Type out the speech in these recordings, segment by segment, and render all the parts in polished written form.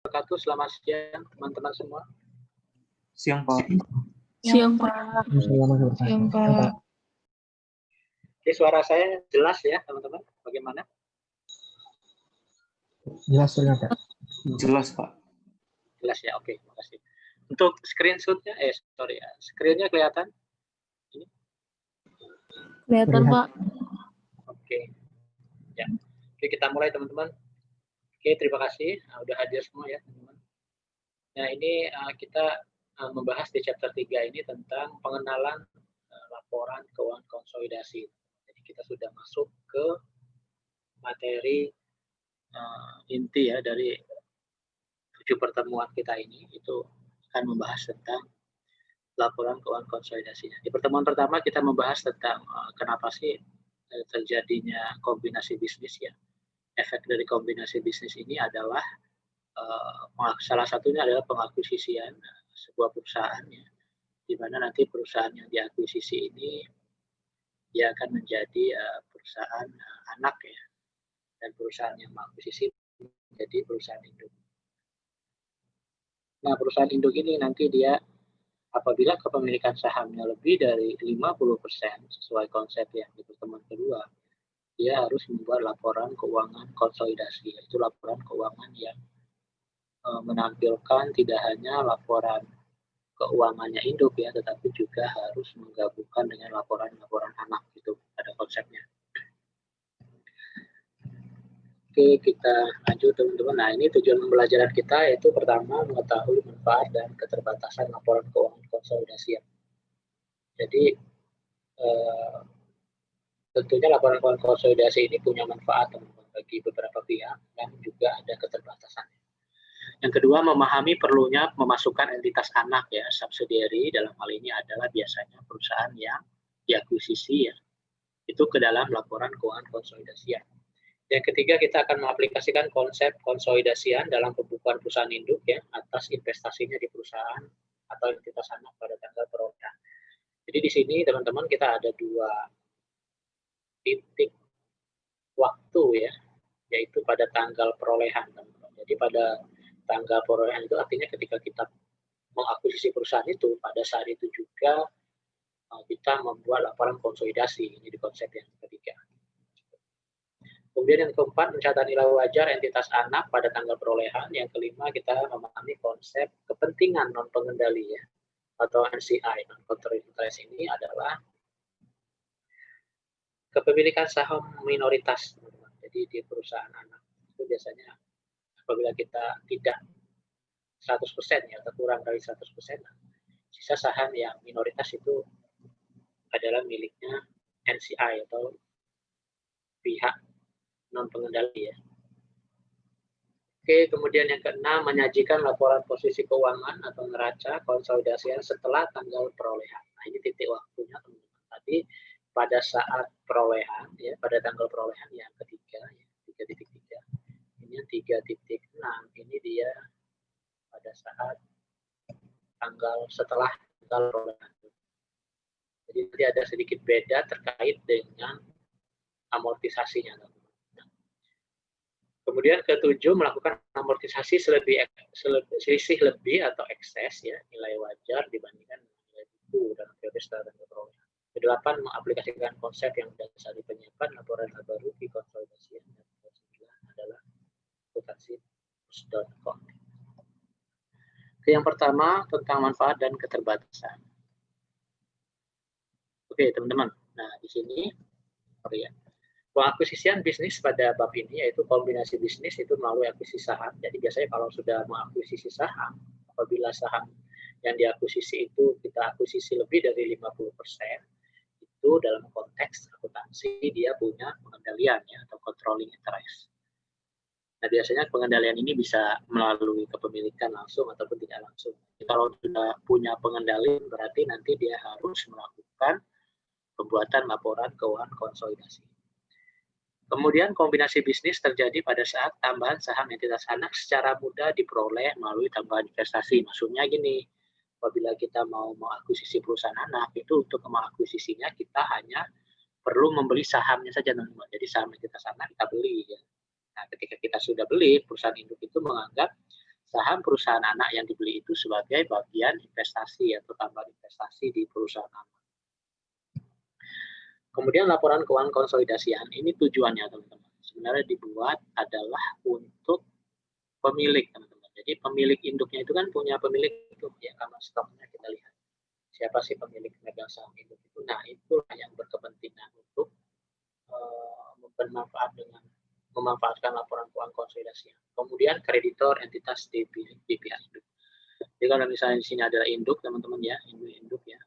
wabarakatuh. Selamat siang teman-teman semua. Siang, Pak. Siang, Pak. Siang, Pak. Oke, suara saya jelas ya, teman-teman? Bagaimana? Jelas, Pak. Jelas, Pak. Jelas ya, oke. Terima kasih. Untuk screenshotnya, screennya kelihatan? Ini? Kelihatan, Pak. Oke. Ya. Oke, kita mulai, teman-teman. Oke, terima kasih. Udah hadir semua ya, teman-teman. Nah, ini kita membahas di chapter 3 ini tentang pengenalan laporan keuangan konsolidasi. Jadi kita sudah masuk ke materi inti ya dari 7 pertemuan kita ini, itu akan membahas tentang laporan keuangan konsolidasinya. Di pertemuan pertama kita membahas tentang kenapa sih terjadinya kombinasi bisnis ya. Efek dari kombinasi bisnis ini adalah salah satunya adalah pengakuisisian sebuah perusahaan ya, di mana nanti perusahaan yang diakuisisi ini dia akan menjadi perusahaan anak ya, dan perusahaan yang mengakuisisi menjadi perusahaan induk. Nah, perusahaan induk ini nanti dia apabila kepemilikan sahamnya lebih dari 50% sesuai konsep yang di pertemuan kedua, dia harus membuat laporan keuangan konsolidasi, yaitu laporan keuangan yang menampilkan tidak hanya laporan keuangannya induk ya, tetapi juga harus menggabungkan dengan laporan-laporan anak gitu pada konsepnya. Oke, kita lanjut teman-teman. Nah, ini tujuan pembelajaran kita yaitu pertama mengetahui manfaat dan keterbatasan laporan keuangan konsolidasi. Jadi tentunya laporan keuangan konsolidasi ini punya manfaat teman-teman bagi beberapa pihak dan juga ada keterbatasannya. Yang kedua, memahami perlunya memasukkan entitas anak ya, subsidiary, dalam hal ini adalah biasanya perusahaan yang diakuisisi ya, itu ke dalam laporan keuangan konsolidasian. Yang ketiga, kita akan mengaplikasikan konsep konsolidasian dalam pembukuan perusahaan induk ya, atas investasinya di perusahaan atau entitas anak pada tanggal perolehan. Jadi di sini teman-teman kita ada 2 titik waktu ya, yaitu pada tanggal perolehan teman-teman. Jadi pada tanggal perolehan itu artinya ketika kita mengakuisisi perusahaan itu, pada saat itu juga kita membuat laporan konsolidasi, ini di konsep yang ketiga. Kemudian yang keempat, mencatat nilai wajar entitas anak pada tanggal perolehan. Yang kelima, kita memahami konsep kepentingan non pengendali ya, atau NCI, non-controlling interest. Ini adalah kepemilikan saham minoritas, teman-teman. Jadi di perusahaan anak itu biasanya apabila kita tidak 100% ya, atau kurang dari 100%, sisa saham yang minoritas itu adalah miliknya NCI atau pihak non pengendali ya. Oke, kemudian yang keenam, menyajikan laporan posisi keuangan atau neraca konsolidasian setelah tanggal perolehan. Nah, ini titik waktunya teman-teman. Tadi pada saat perolehan ya, pada tanggal perolehan yang ketiga ya, 3.3. Ini yang 3.6, ini dia pada saat tanggal setelah tanggal perolehan. Jadi nanti ada sedikit beda terkait dengan amortisasinya. Kemudian ketujuh, melakukan amortisasi selisih lebih atau ekses ya, nilai wajar dibandingkan nilai buku dalam periode setelah tanggal perolehan. Kedelapan, mengaplikasikan konsep yang dasar di penyiapan laporan laba rugi konsolidasi. Dan ke-9 adalah akuntansi.com. Yang pertama tentang manfaat dan keterbatasan. Oke teman-teman, nah di sini pengakuisisian bisnis pada bab ini yaitu kombinasi bisnis itu melalui akuisisi saham. Jadi biasanya kalau sudah mengakuisisi saham, apabila saham yang diakuisisi itu kita akuisisi lebih dari 50%, itu dalam konteks akuntansi dia punya pengendalian ya, atau controlling interest. Nah, biasanya pengendalian ini bisa melalui kepemilikan langsung ataupun tidak langsung. Jadi, kalau sudah punya pengendalian berarti nanti dia harus melakukan pembuatan laporan keuangan konsolidasi. Kemudian kombinasi bisnis terjadi pada saat tambahan saham entitas anak secara mudah diperoleh melalui tambahan investasi. Maksudnya gini, apabila kita mau mengakuisisi perusahaan anak, itu untuk mengakuisisinya kita hanya perlu membeli sahamnya saja, teman-teman. Jadi saham entitas anak kita beli ya. Nah, ketika kita sudah beli, perusahaan induk itu menganggap saham perusahaan anak yang dibeli itu sebagai bagian investasi atau tambahan investasi di perusahaan anak. Kemudian laporan keuangan konsolidasian ini tujuannya teman-teman sebenarnya dibuat adalah untuk pemilik teman-teman. Jadi pemilik induknya itu kan punya pemilik itu ya, kamar stoknya kita lihat. Siapa sih pemilik pemegang saham induk itu? Nah, itulah yang berkepentingan untuk bermanfaat dengan memanfaatkan laporan keuangan konsolidasi. Kemudian kreditor entitas di pihak induk. Jadi kalau misalnya di sini adalah induk teman-teman ya, induk ya,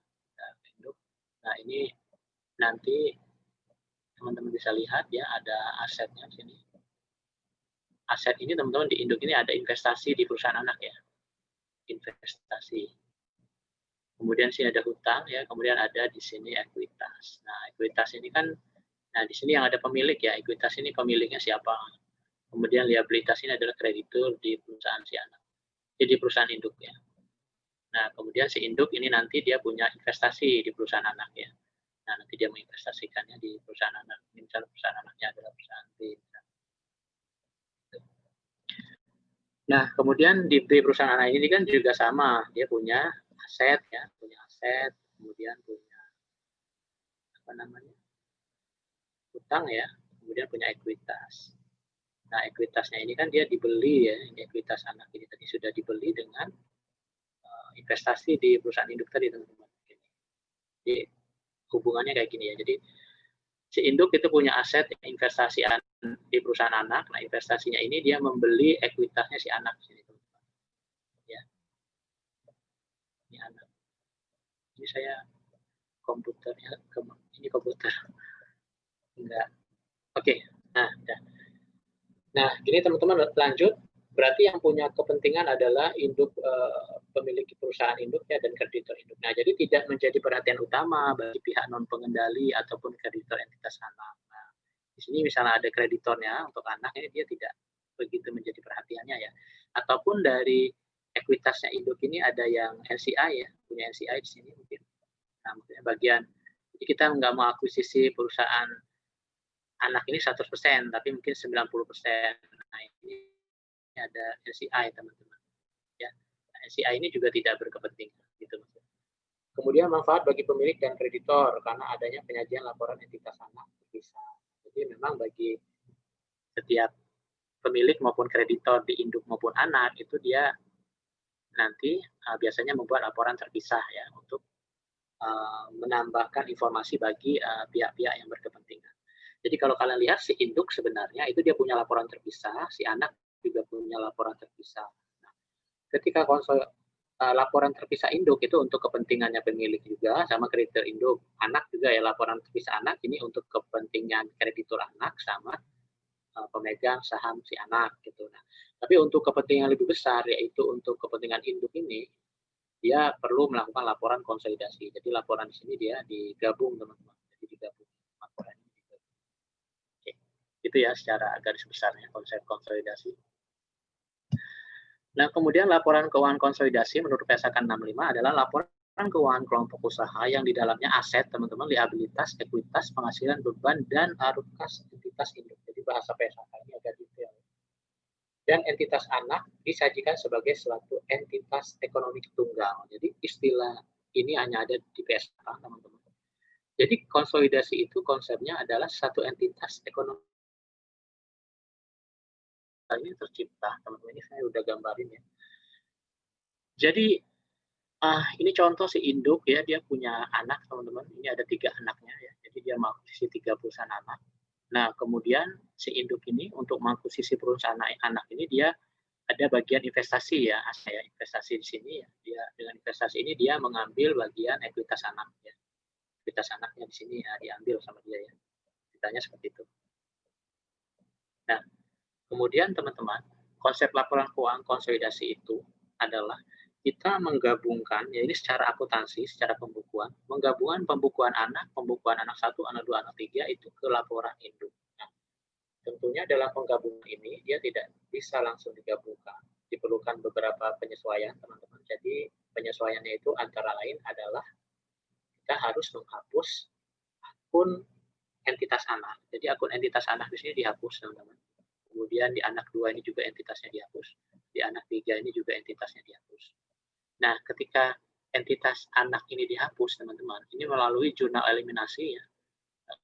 induk. Nah ini nanti teman-teman bisa lihat ya ada asetnya di sini. Aset ini teman-teman di induk ini ada investasi di perusahaan anak ya, investasi. Kemudian sini ada hutang ya, kemudian ada di sini ekuitas. Nah ekuitas ini kan, nah di sini yang ada pemilik ya, ekuitas ini pemiliknya siapa. Kemudian liabilitas ini adalah kreditur di perusahaan si anak, jadi perusahaan induk ya. Nah kemudian si induk ini nanti dia punya investasi di perusahaan anak ya. Nah nanti dia menginvestasikannya di perusahaan anak. Misalnya perusahaan anaknya adalah perusahaan B. Nah kemudian di B perusahaan anak ini kan juga sama, dia punya aset ya, punya aset, kemudian punya apa namanya hutang ya, kemudian punya ekuitas. Nah ekuitasnya ini kan dia dibeli ya, ini ekuitas anak ini tadi sudah dibeli dengan investasi di perusahaan induk tadi teman-teman. Jadi hubungannya kayak gini ya. Jadi si induk itu punya aset investasi di perusahaan anak. Nah investasinya ini dia membeli ekuitasnya si anak sini teman-teman. Ya. Ini anak. Ini saya komputernya ini komputer enggak. Oke. Nah, udah. Nah, gini teman-teman lanjut. Berarti yang punya kepentingan adalah induk pemilik perusahaan induk ya dan kreditor induk. Nah, jadi tidak menjadi perhatian utama bagi pihak non pengendali ataupun kreditor entitas anak. Nah, di sini misalnya ada kreditornya untuk anak ini dia tidak begitu menjadi perhatiannya ya. Ataupun dari ekuitasnya induk ini ada yang NCI ya, punya NCI di sini mungkin. Nah, mungkin bagian jadi kita nggak mau akuisisi perusahaan anak ini 100%, tapi mungkin 90%. Nah, ini ada NCI teman-teman. Ya, NCI ini juga tidak berkepentingan gitu maksudnya. Kemudian manfaat bagi pemilik dan kreditor karena adanya penyajian laporan entitas anak terpisah. Jadi memang bagi setiap pemilik maupun kreditor di induk maupun anak itu dia nanti biasanya membuat laporan terpisah ya untuk menambahkan informasi bagi pihak-pihak yang berkepentingan. Jadi kalau kalian lihat si induk sebenarnya itu dia punya laporan terpisah, si anak juga punya laporan terpisah. Nah, ketika laporan terpisah induk itu untuk kepentingannya pemilik juga sama kreditor induk, anak juga ya laporan terpisah anak ini untuk kepentingan kreditur anak sama pemegang saham si anak gitu. Nah, tapi untuk kepentingan lebih besar yaitu untuk kepentingan induk ini dia perlu melakukan laporan konsolidasi. Jadi laporan di sini dia digabung teman-teman. Jadi digabung laporan ini. Oke. Itu ya secara garis besarnya konsep konsolidasi. Nah, kemudian laporan keuangan konsolidasi menurut PSAK 65 adalah laporan keuangan kelompok usaha yang di dalamnya aset, teman-teman, liabilitas, ekuitas, penghasilan, beban, dan arus kas entitas induk. Jadi bahasa PSAK ini agak detail. Dan entitas anak disajikan sebagai suatu entitas ekonomi tunggal. Jadi istilah ini hanya ada di PSAK, teman-teman. Jadi konsolidasi itu konsepnya adalah satu entitas ekonomi. Ini tercipta, teman-teman, ini saya udah gambarin ya. Jadi ini contoh si induk ya, dia punya anak teman-teman, ini ada 3 anaknya ya, jadi dia mengakuisisi 3 perusahaan anak. Nah kemudian si induk ini untuk mengakuisisi perusahaan anak ini dia ada bagian investasi ya, saya investasi di sini ya, dia dengan investasi ini dia mengambil bagian ekuitas anak ya, ekuitas anaknya di sini ya diambil sama dia ya, ceritanya seperti itu. Nah kemudian teman-teman, konsep laporan keuangan konsolidasi itu adalah kita menggabungkan, ya ini secara akuntansi, secara pembukuan, menggabungkan pembukuan anak 1, anak 2, anak 3 itu ke laporan induk. Nah, tentunya dalam penggabungan ini dia tidak bisa langsung digabungkan. Diperlukan beberapa penyesuaian, teman-teman. Jadi penyesuaiannya itu antara lain adalah kita harus menghapus akun entitas anak. Jadi akun entitas anak di sini dihapus, teman-teman. Kemudian di anak 2 ini juga entitasnya dihapus. di anak 3 ini juga entitasnya dihapus. Nah, ketika entitas anak ini dihapus, teman-teman, ini melalui jurnal eliminasi ya.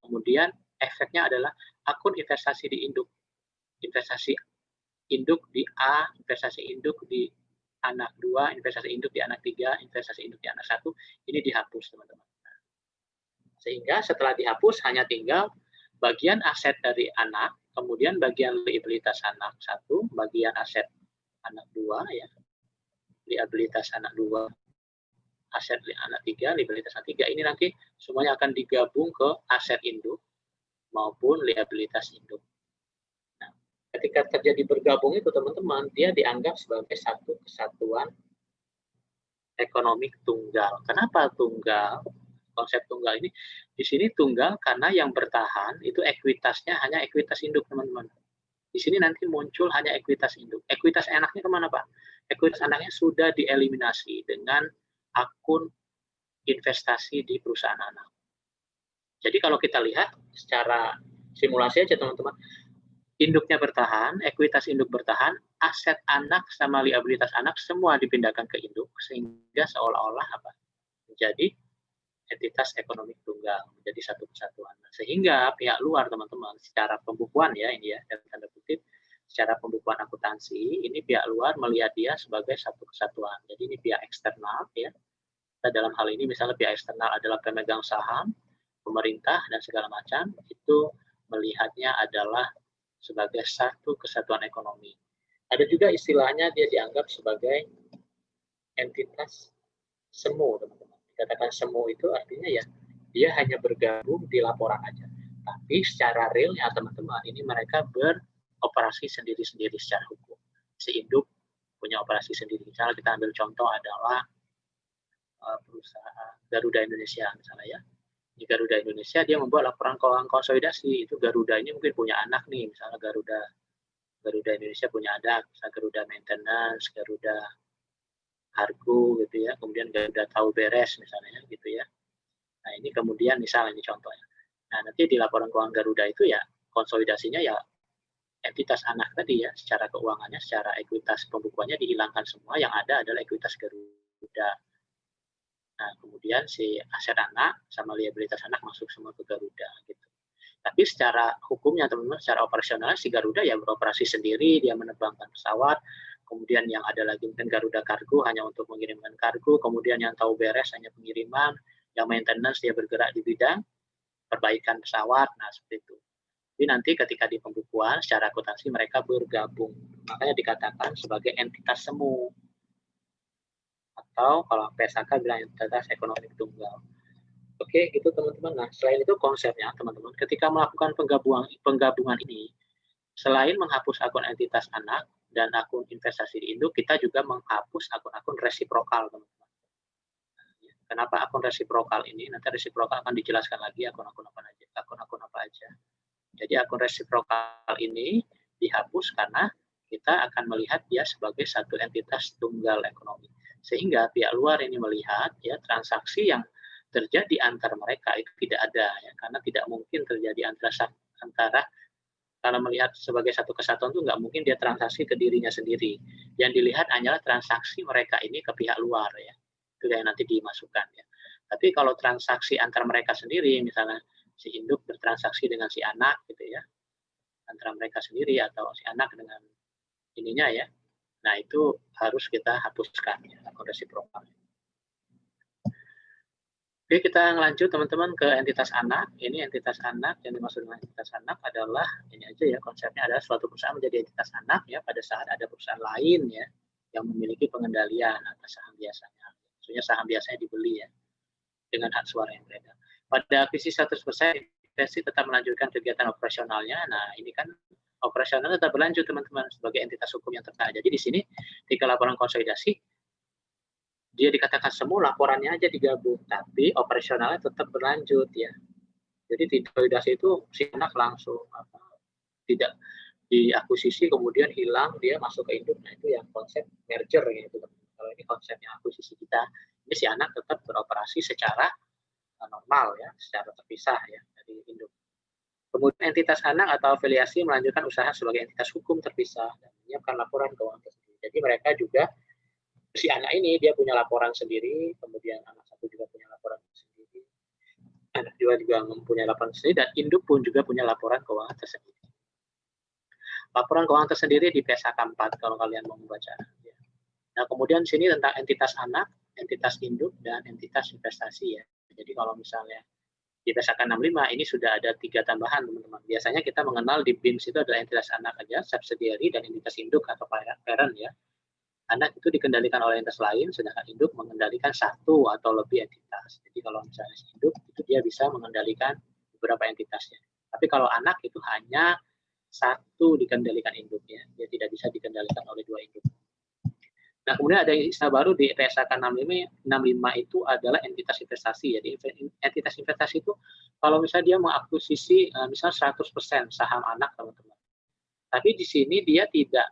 Kemudian efeknya adalah akun investasi di induk. Investasi induk di A, investasi induk di anak 2, investasi induk di anak 3, investasi induk di anak 1, ini dihapus, teman-teman. Sehingga setelah dihapus hanya tinggal bagian aset dari anak, kemudian bagian liabilitas anak 1, bagian aset anak 2 ya. Liabilitas anak 2, aset anak 3, liabilitas anak 3 ini nanti semuanya akan digabung ke aset induk maupun liabilitas induk. Nah, ketika terjadi bergabung itu teman-teman, dia dianggap sebagai satu kesatuan ekonomi tunggal. Kenapa tunggal? Konsep tunggal ini di sini tunggal karena yang bertahan itu ekuitasnya hanya ekuitas induk, teman-teman. Di sini nanti muncul hanya ekuitas induk. Ekuitas anaknya kemana, Pak? Ekuitas anaknya sudah dieliminasi dengan akun investasi di perusahaan anak. Jadi kalau kita lihat secara simulasi aja, teman-teman, induknya bertahan, ekuitas induk bertahan, aset anak sama liabilitas anak semua dipindahkan ke induk, sehingga seolah-olah apa? Menjadi entitas ekonomi tunggal, menjadi satu kesatuan. Sehingga pihak luar, teman-teman, secara pembukuan ya, ini ya, dalam tanda kutip, secara pembukuan akuntansi, ini pihak luar melihat dia sebagai satu kesatuan. Jadi ini pihak eksternal ya. Kita dalam hal ini misalnya pihak eksternal adalah pemegang saham, pemerintah dan segala macam, itu melihatnya adalah sebagai satu kesatuan ekonomi. Ada juga istilahnya dia dianggap sebagai entitas semu, teman-teman. Dikatakan semu itu artinya ya dia hanya bergabung di laporan aja. Tapi secara realnya teman-teman ini mereka beroperasi sendiri-sendiri secara hukum. Si induk punya operasi sendiri. Misalnya kita ambil contoh adalah perusahaan Garuda Indonesia misalnya ya. Di Garuda Indonesia dia membuat laporan keuangan konsolidasi. Itu Garuda ini mungkin punya anak nih, misalnya Garuda Indonesia punya anak, misalnya Garuda Maintenance, Garuda Kargo gitu ya, kemudian Garuda Tahu Beres misalnya gitu ya. Nah ini kemudian misalnya ini contohnya. Nah nanti di laporan keuangan Garuda itu ya konsolidasinya ya entitas anak tadi ya, secara keuangannya, secara ekuitas pembukuannya dihilangkan semua, yang ada adalah ekuitas Garuda. Nah, kemudian si aset anak sama liabilitas anak masuk semua ke Garuda gitu. Tapi secara hukumnya teman-teman, secara operasionalnya si Garuda ya beroperasi sendiri, dia menerbangkan pesawat, kemudian yang ada lagi mungkin Garuda Kargo hanya untuk mengirimkan kargo, kemudian yang Tahu Beres hanya pengiriman, yang maintenance dia bergerak di bidang perbaikan pesawat, nah seperti itu. Jadi nanti ketika di pembukuan secara akuntansi mereka bergabung, makanya dikatakan sebagai entitas semu. Atau kalau PSAK bilang entitas ekonomi tunggal. Oke, gitu teman-teman. Nah, selain itu konsepnya, teman-teman, ketika melakukan penggabungan ini, selain menghapus akun entitas anak dan akun investasi di induk, kita juga menghapus akun-akun resiprokal, teman-teman. Kenapa akun resiprokal ini? Nanti resiprokal akan dijelaskan lagi akun-akun apa aja. Jadi akun resiprokal ini dihapus karena kita akan melihat dia sebagai satu entitas tunggal ekonomi. Sehingga pihak luar ini melihat ya transaksi yang terjadi antara mereka itu tidak ada ya, karena tidak mungkin terjadi antara kalau melihat sebagai satu kesatuan itu nggak mungkin dia transaksi ke dirinya sendiri. Yang dilihat hanyalah transaksi mereka ini ke pihak luar ya, itu yang nanti dimasukkan ya. Tapi kalau transaksi antara mereka sendiri, misalnya si induk bertransaksi dengan si anak gitu ya, antara mereka sendiri atau si anak dengan ininya ya, nah itu harus kita hapuskan ya, akun resiprokal. Oke, kita lanjut teman-teman ke entitas anak. Ini entitas anak, yang dimaksud dengan entitas anak adalah, ini aja ya konsepnya adalah suatu perusahaan menjadi entitas anak ya pada saat ada perusahaan lain ya yang memiliki pengendalian atas saham biasanya. Maksudnya saham biasanya dibeli ya dengan hak suara yang berbeda. Pada akuisisi 100%, investasi tetap melanjutkan kegiatan operasionalnya. Nah, ini kan operasional tetap berlanjut teman-teman sebagai entitas hukum yang terkait. Jadi di sini ketika laporan konsolidasi dia dikatakan semua laporannya aja digabung, tapi operasionalnya tetap berlanjut ya. Jadi konsolidasi itu si anak langsung tidak diakuisisi kemudian hilang dia masuk ke induk. Nah itu yang konsep merger gitu. Kalau ini konsepnya akuisisi kita, ini si anak tetap beroperasi secara normal ya, secara terpisah ya dari induk. Kemudian entitas anak atau afiliasi melanjutkan usaha sebagai entitas hukum terpisah dan menyiapkan laporan keuangan tersendiri. Jadi mereka juga, si anak ini dia punya laporan sendiri, kemudian anak satu juga punya laporan sendiri, anak dua juga mempunyai laporan sendiri, dan induk pun juga punya laporan keuangan tersendiri. Laporan keuangan tersendiri di PSAK 4 kalau kalian mau membaca. Nah, kemudian sini tentang entitas anak, entitas induk, dan entitas investasi ya. Jadi kalau misalnya di PSAK 65 ini sudah ada 3 tambahan teman-teman. Biasanya kita mengenal di BIMS itu adalah entitas anak aja, subsidiary, dan entitas induk atau parent ya. Anak itu dikendalikan oleh entitas lain, sedangkan induk mengendalikan satu atau lebih entitas. Jadi kalau misalnya induk itu dia bisa mengendalikan beberapa entitasnya. Tapi kalau anak itu hanya satu dikendalikan induknya, dia tidak bisa dikendalikan oleh 2 induk. Nah, kemudian ada istilah baru di PSAK 65 itu adalah entitas investasi. Jadi entitas investasi itu kalau misalnya dia mengakuisisi misalnya 100% saham anak teman-teman. Tapi di sini dia tidak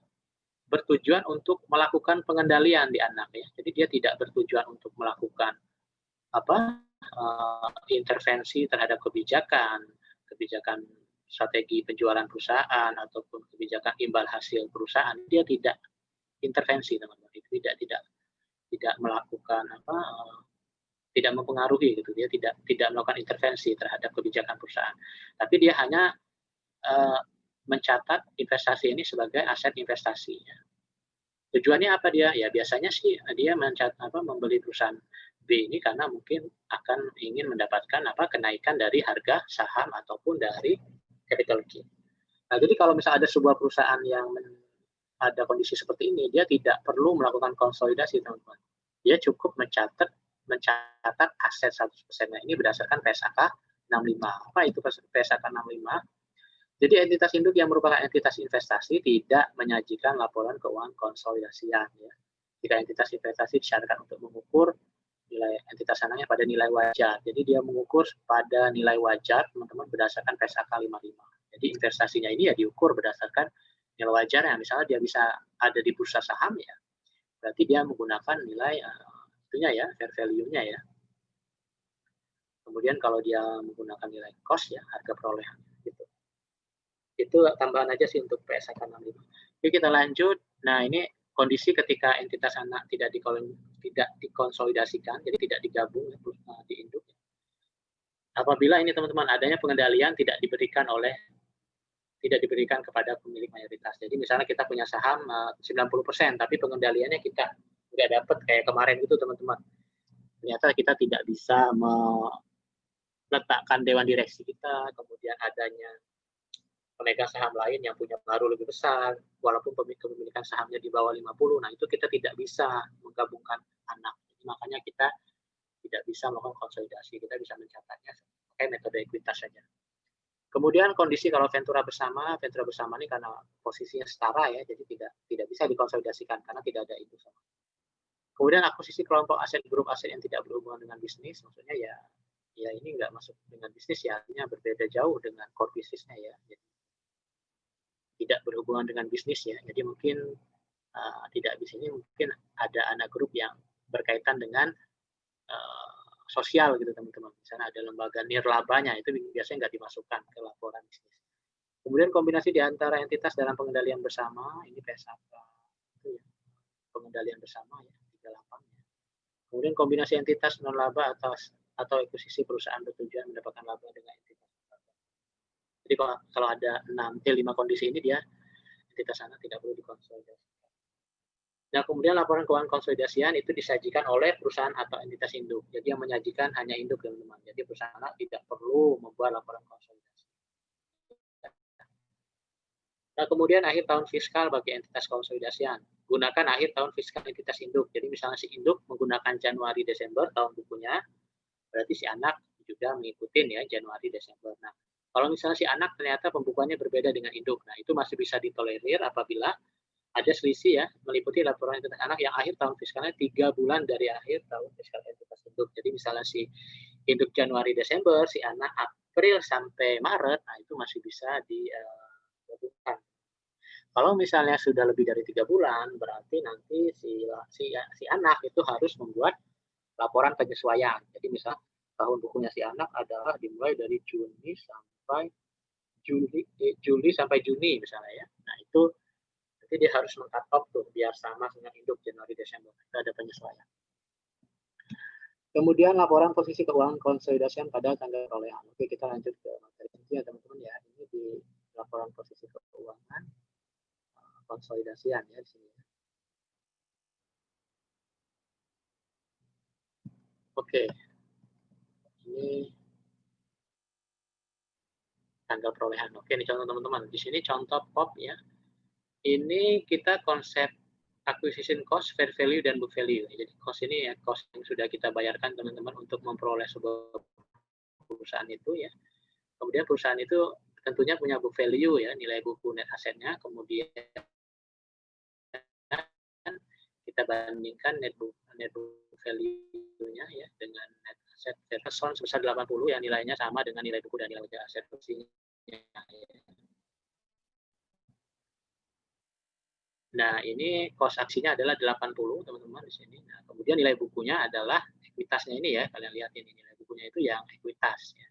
bertujuan untuk melakukan pengendalian di anak ya. Jadi dia tidak bertujuan untuk melakukan intervensi terhadap kebijakan strategi penjualan perusahaan ataupun kebijakan imbal hasil perusahaan. Dia tidak intervensi teman-teman, itu tidak melakukan tidak mempengaruhi gitu, dia tidak melakukan intervensi terhadap kebijakan perusahaan, tapi dia hanya mencatat investasi ini sebagai aset investasi. Tujuannya apa dia? Ya biasanya sih dia membeli perusahaan B ini karena mungkin akan ingin mendapatkan kenaikan dari harga saham ataupun dari capital gain. Nah, jadi kalau misalnya ada sebuah perusahaan yang ada kondisi seperti ini, dia tidak perlu melakukan konsolidasi, teman-teman. Dia cukup mencatat aset 100%-nya ini berdasarkan PSAK 65. Apa itu PSAK 65? Jadi entitas induk yang merupakan entitas investasi tidak menyajikan laporan keuangan konsolidasian. Ya. Jika entitas investasi disyaratkan untuk mengukur nilai entitas anaknya pada nilai wajar. Jadi dia mengukur pada nilai wajar, teman-teman, berdasarkan PSAK 55. Jadi investasinya ini ya diukur berdasarkan nilai wajarnya. Misalnya dia bisa ada di bursa saham ya, berarti dia menggunakan nilai itunya ya, fair value-nya ya. Kemudian kalau dia menggunakan nilai cost ya, harga perolehan gitu. Itu tambahan aja sih untuk PSAK 65. Oke, kita lanjut. Nah, ini kondisi ketika entitas anak tidak dikonsolidasikan, jadi tidak digabung di induk. Apabila ini teman-teman adanya pengendalian tidak diberikan kepada pemilik mayoritas. Jadi misalnya kita punya saham 90%, tapi pengendaliannya kita nggak dapat kayak kemarin gitu teman-teman. Ternyata kita tidak bisa meletakkan dewan direksi kita, kemudian adanya pemegang saham lain yang punya pengaruh lebih besar, walaupun kepemilikan sahamnya di bawah 50, nah itu kita tidak bisa menggabungkan anak. Jadi, makanya kita tidak bisa melakukan konsolidasi, kita bisa mencatatnya pakai metode ekuitas saja. Kemudian kondisi kalau ventura bersama ini karena posisinya setara ya, jadi tidak bisa dikonsolidasikan karena tidak ada induk sama. Kemudian akuisisi kelompok aset grup aset yang tidak berhubungan dengan bisnis, maksudnya ya ini nggak masuk dengan bisnis ya, artinya berbeda jauh dengan core bisnisnya ya. Jadi, tidak berhubungan dengan bisnis ya, jadi mungkin tidak di sini mungkin ada anak grup yang berkaitan dengan sosial gitu teman-teman. Misalnya ada lembaga nirlabanya, itu biasanya nggak dimasukkan ke laporan bisnis. Kemudian kombinasi di antara entitas dalam pengendalian bersama, ini PSAK itu ya, pengendalian bersama ya, 38 ya. Kemudian kombinasi entitas non laba atau ekuisisi perusahaan bertujuan mendapatkan laba dengan entitas. Jadi kalau ada 5 kondisi ini dia entitas anak tidak perlu dikonsolidasikan. Nah, kemudian laporan keuangan konsolidasian itu disajikan oleh perusahaan atau entitas induk. Jadi yang menyajikan hanya induk, teman-teman. Jadi perusahaan anak tidak perlu membuat laporan konsolidasi. Nah, kemudian akhir tahun fiskal bagi entitas konsolidasian. Gunakan akhir tahun fiskal entitas induk. Jadi misalnya si induk menggunakan Januari Desember tahun bukunya, berarti si anak juga mengikuti ya Januari Desember. Nah, kalau misalnya si anak ternyata pembukuannya berbeda dengan induk, nah itu masih bisa ditolerir apabila ada selisih ya, meliputi laporan entitas anak yang akhir tahun fiskalnya 3 bulan dari akhir tahun fiskal entitas induk. Jadi misalnya si induk Januari Desember, si anak April sampai Maret, nah itu masih bisa digabungkan. Kalau misalnya sudah lebih dari 3 bulan, berarti nanti si anak itu harus membuat laporan penyesuaian. Jadi misalnya tahun bukunya si anak adalah dimulai dari Juli sampai Juni misalnya ya. Nah itu Jadi dia harus meng-cut off tuh biar sama dengan induk Januari Desember. Itu ada penyesuaian. Kemudian laporan posisi keuangan konsolidasian pada tanggal perolehan. Oke, kita lanjut ke materi intinya teman-teman ya. Ini di laporan posisi keuangan konsolidasian ya di sini. Oke. Ini tanggal perolehan. Oke, ini contoh teman-teman. Di sini contoh POP ya. Ini kita konsep acquisition cost, fair value, dan book value. Jadi cost ini ya, cost yang sudah kita bayarkan teman-teman untuk memperoleh sebuah perusahaan itu ya. Kemudian perusahaan itu tentunya punya book value ya, nilai buku net asetnya. Kemudian kita bandingkan net book value-nya ya dengan net aset versus sebesar 80 yang nilainya sama dengan nilai buku dan nilai aset bersihnya. Nah, ini cost aksinya adalah 80, teman-teman di sini. Nah, kemudian nilai bukunya adalah ekuitasnya ini ya, kalian lihat ini nilai bukunya itu yang ekuitas ya.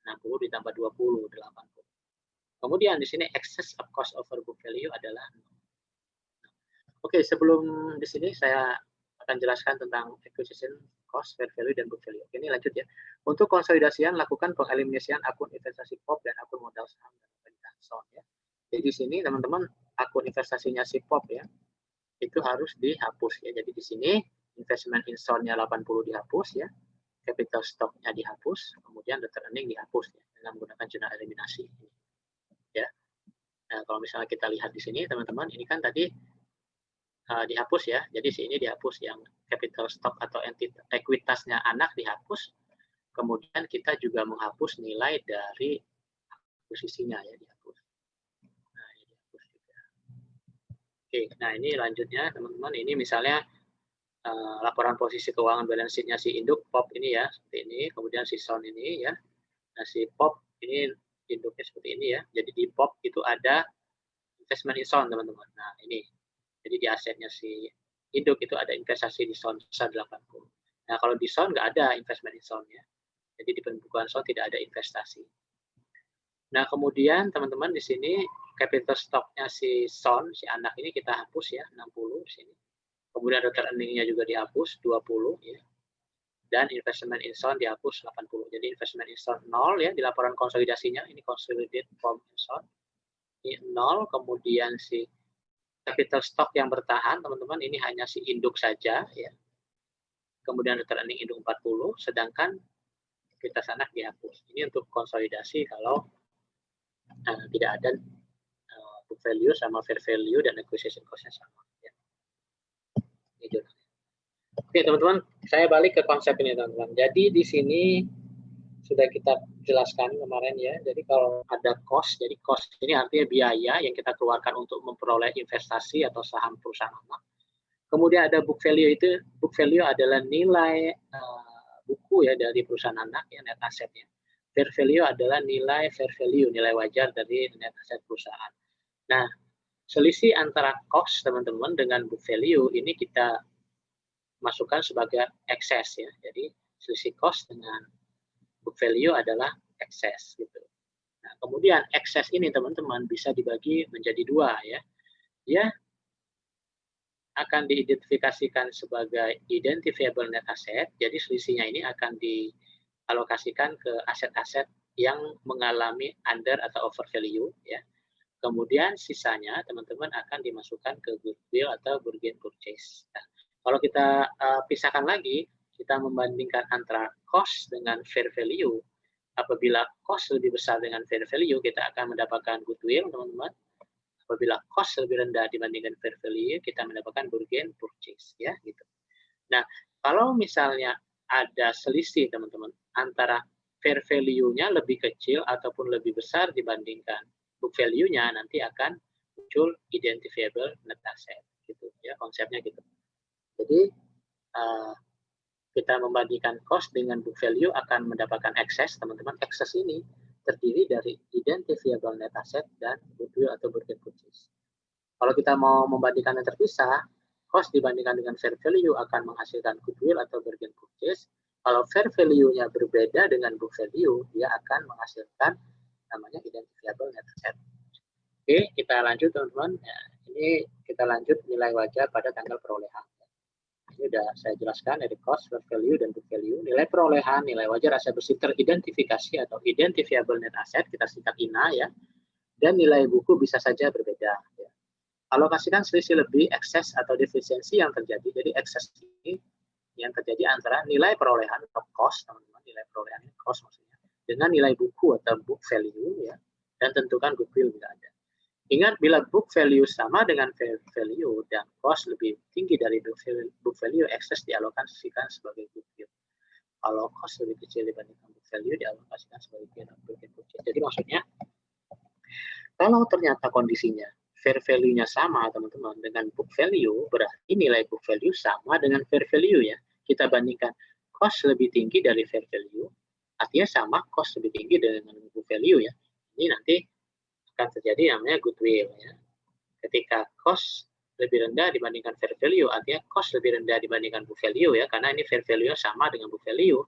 60 ditambah 20, 80. Kemudian di sini excess of cost over book value adalah 0. Oke, sebelum di sini saya akan jelaskan tentang acquisition cost, fair value, dan book value. Oke, ini lanjut ya. Untuk konsolidasian, lakukan pengeliminasian akun investasi POP dan akun modal saham dan son ya. Jadi di sini teman-teman akun investasinya si POP ya, itu harus dihapus ya. Jadi di sini investment in son-nya 80 dihapus ya, capital stock-nya dihapus, kemudian return earning dihapus ya, dengan menggunakan zona eliminasi ya. Nah, kalau misalnya kita lihat di sini teman-teman, ini kan tadi dihapus ya. Jadi sini dihapus yang capital stock atau ekuitasnya anak dihapus. Kemudian kita juga menghapus nilai dari akuisisinya ya, dihapus. Nah, ini dihapus juga. Oke, nah ini lanjutnya teman-teman, ini misalnya laporan posisi keuangan balance sheet-nya si induk POP ini ya, seperti ini, kemudian si son ini ya. Nah, si POP ini induknya seperti ini ya. Jadi di POP itu ada investment in son, teman-teman. Nah, ini. Jadi di asetnya si induk itu ada investasi di son sebesar 80. Nah, kalau di son nggak ada investment in son ya. Jadi di pembukuan son tidak ada investasi. Nah, kemudian teman-teman di sini capital stock-nya si son, si anak ini kita hapus ya, 60 di sini. Kemudian return earning-nya juga dihapus 20 ya. Dan investment in son dihapus 80. Jadi investment in son 0 ya di laporan konsolidasinya, ini consolidated from in son. Ini 0, kemudian si capital stock yang bertahan, teman-teman, ini hanya si induk saja ya. Kemudian return earning induk 40, sedangkan ekuitas anak dihapus. Ini untuk konsolidasi kalau tidak ada book value sama fair value dan acquisition cost-nya sama ya. Ini oke, teman-teman, saya balik ke konsep ini, teman-teman. Jadi di sini sudah kita jelaskan kemarin ya. Jadi kalau ada cost, jadi cost ini artinya biaya yang kita keluarkan untuk memperoleh investasi atau saham perusahaan anak. Kemudian ada book value, itu book value adalah nilai buku ya dari perusahaan anak ya, net asetnya. Fair value adalah nilai fair value, nilai wajar dari net aset perusahaan. Nah, selisih antara cost teman-teman dengan book value ini kita masukkan sebagai excess ya. Jadi selisih cost dengan book value adalah excess gitu. Nah, kemudian excess ini teman-teman bisa dibagi menjadi dua ya. Dia akan diidentifikasikan sebagai identifiable net asset. Jadi selisihnya ini akan dialokasikan ke aset-aset yang mengalami under atau over value ya. Kemudian sisanya teman-teman akan dimasukkan ke goodwill atau bargain purchase. Nah, kalau kita pisahkan lagi, kita membandingkan antara cost dengan fair value. Apabila cost lebih besar dengan fair value, kita akan mendapatkan goodwill, teman-teman. Apabila cost lebih rendah dibandingkan fair value, kita mendapatkan bargain purchase, ya, gitu. Nah, kalau misalnya ada selisih, teman-teman, antara fair value-nya lebih kecil ataupun lebih besar dibandingkan book value-nya, nanti akan muncul identifiable net asset, gitu, ya, konsepnya gitu. Jadi kita membandingkan cost dengan book value akan mendapatkan excess, teman-teman. Excess ini terdiri dari identifiable net asset dan goodwill atau bargain purchase. Kalau kita mau membandingkan yang terpisah, cost dibandingkan dengan fair value akan menghasilkan goodwill atau bargain purchase. Kalau fair value-nya berbeda dengan book value, dia akan menghasilkan namanya identifiable net asset. Oke, kita lanjut teman-teman. Ya, Ini kita lanjut nilai wajar pada tanggal perolehan. Ini sudah saya jelaskan dari cost, fair value, dan book value. Nilai perolehan, nilai wajar aset bersih teridentifikasi atau identifiable net asset, kita singkat INA ya. Dan nilai buku bisa saja berbeda. Ya. Alokasikan selisih lebih, ekses atau defisiensi yang terjadi. Jadi ekses ini yang terjadi antara nilai perolehan atau cost, teman-teman, nilai perolehan ini cost maksudnya, dengan nilai buku atau book value ya, dan tentukan goodwill bila ada. Ingat, bila book value sama dengan fair value dan cost lebih tinggi dari book value, excess dialokasikan sebagai goodwill. Kalau cost lebih kecil dibandingkan book value, dialokasikan sebagai gain on bargain purchase. Jadi maksudnya, kalau ternyata kondisinya fair value-nya sama, teman-teman, dengan book value, berarti nilai book value sama dengan fair value ya. Kita bandingkan cost lebih tinggi dari fair value, artinya sama cost lebih tinggi dengan book value ya. Ini nanti akan terjadi namanya goodwill ya. Ketika cost lebih rendah dibandingkan fair value, artinya cost lebih rendah dibandingkan book value ya, karena ini fair value sama dengan book value,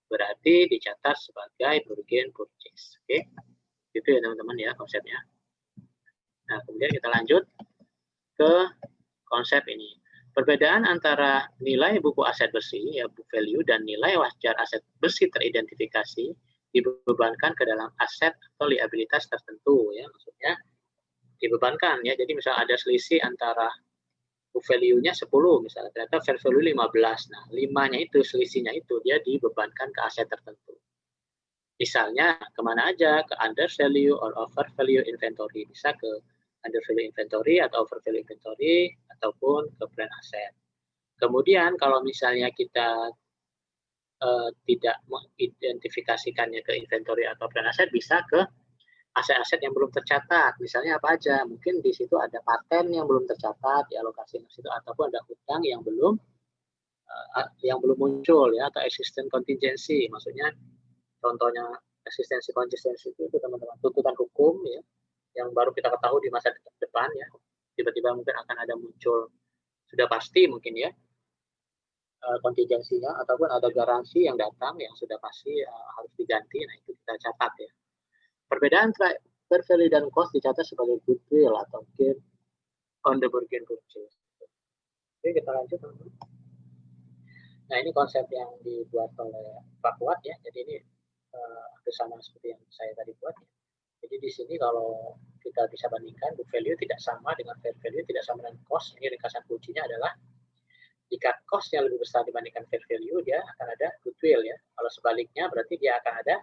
berarti dicatat sebagai bargain purchase. Oke, itu ya teman-teman ya konsepnya. Nah, kemudian kita lanjut ke konsep ini. Perbedaan antara nilai buku aset bersih ya book value dan nilai wajar aset bersih teridentifikasi dibebankan ke dalam aset atau liabilitas tertentu ya, maksudnya dibebankan ya. Jadi misal ada selisih antara book value-nya 10 misalnya, ternyata fair value 15. Nah, 5-nya itu selisihnya itu dia dibebankan ke aset tertentu. Misalnya kemana aja, ke under value or over value inventory, bisa ke under value inventory atau over value inventory ataupun ke plan aset. Kemudian kalau misalnya kita tidak mengidentifikasikannya ke inventory atau plan aset, bisa ke aset-aset yang belum tercatat. Misalnya apa aja? Mungkin di situ ada paten yang belum tercatat di alokasi di situ, ataupun ada hutang yang belum muncul ya, atau existing contingency. Maksudnya contohnya eksistensi konsistensi itu teman-teman tuntutan hukum ya, yang baru kita ketahui di masa depan ya. Tiba-tiba mungkin akan ada muncul, sudah pasti mungkin ya, kontingensinya, ataupun ada garansi yang datang yang sudah pasti harus diganti. Nah, itu kita catat ya. Perbedaan fair value dan cost dicatat sebagai goodwill atau gain on the bargain purchase. Oke, kita lanjut teman-teman. Nah, ini konsep yang dibuat oleh Pak Kuat ya. Jadi ini hampir sama seperti yang saya tadi buat ya. Jadi di sini kalau kita bisa bandingkan, book value tidak sama dengan fair value, tidak sama dengan cost. Ini ringkasan kuncinya adalah jika cost-nya lebih besar dibandingkan fair value, dia akan ada goodwill ya. Kalau sebaliknya berarti dia akan ada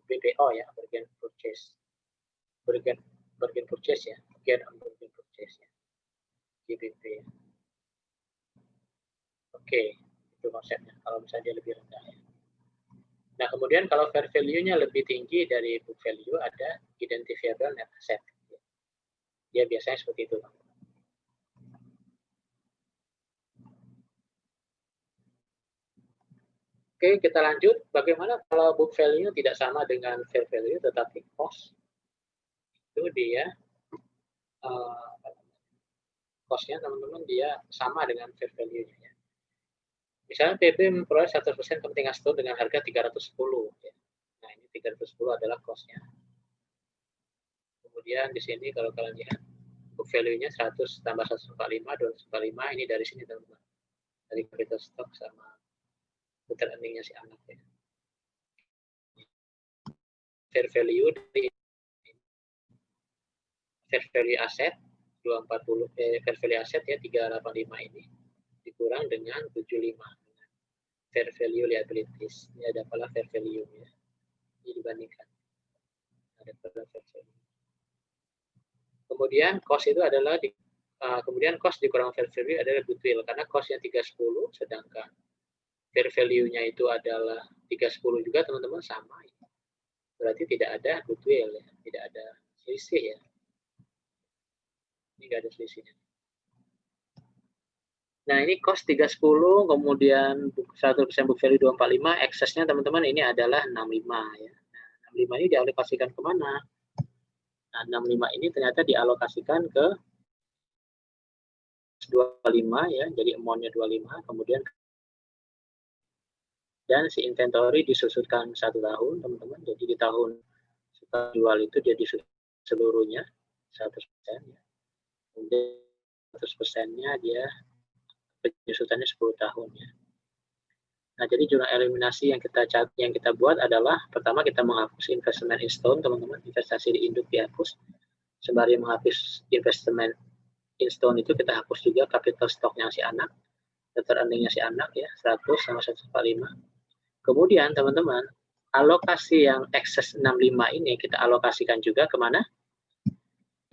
BPO ya, bargain purchase. Bargain purchase ya, gain on bargain purchase ya. GBP. Oke, itu konsepnya. Kalau misalnya dia lebih rendah ya. Nah, kemudian kalau fair value-nya lebih tinggi dari book value, ada identifiable net asset. Dia biasanya seperti itu. Oke, kita lanjut. Bagaimana kalau book value tidak sama dengan fair value, tetapi cost? Itu dia, cost-nya teman-teman dia sama dengan fair value-nya. Ya. Misalnya PP memperoleh 100% kepentingan store dengan harga 310. Ya. Nah, ini 310 adalah cost-nya. Kemudian di sini kalau kalian lihat, book value-nya 100 tambah 145, 245, ini dari sini teman-teman. Dari capital stock sama total earning-nya si anak ya. Fair value dari fair value aset 240 fair value aset ya 385 ini dikurang dengan 75 fair value liabilities. Ini ada pula fair value ya. Ini dibandingkan. Ada pula fair value. Kemudian cost itu adalah kemudian cost dikurang fair value adalah goodwill karena costnya 310 sedangkan fair value-nya itu adalah 310 juga teman-teman sama. Berarti tidak ada goodwill ya, tidak ada selisih ya. Ini nggak ada selisihnya. Nah, ini cost 310, kemudian 100% book value 245, eksesnya teman-teman ini adalah 65 ya. Nah, 65 ini dialokasikan kemana? Nah, 65 ini ternyata dialokasikan ke 25 ya, jadi amount-nya 25, kemudian dan si inventory disusutkan 1 tahun teman-teman, jadi di tahun setelah jual itu dia disusut seluruhnya 100% ya. Kemudian 100%-nya dia penyusutannya 10 tahun ya. Nah, jadi jurnal eliminasi yang kita buat adalah pertama kita menghapus investment in stone, teman-teman. Investasi di induk dihapus. Sembari menghapus investment in stone itu kita hapus juga capital stock-nya si anak, return earning-nya si anak ya, 100 sama 145. Kemudian teman-teman, alokasi yang excess 65 ini kita alokasikan juga kemana?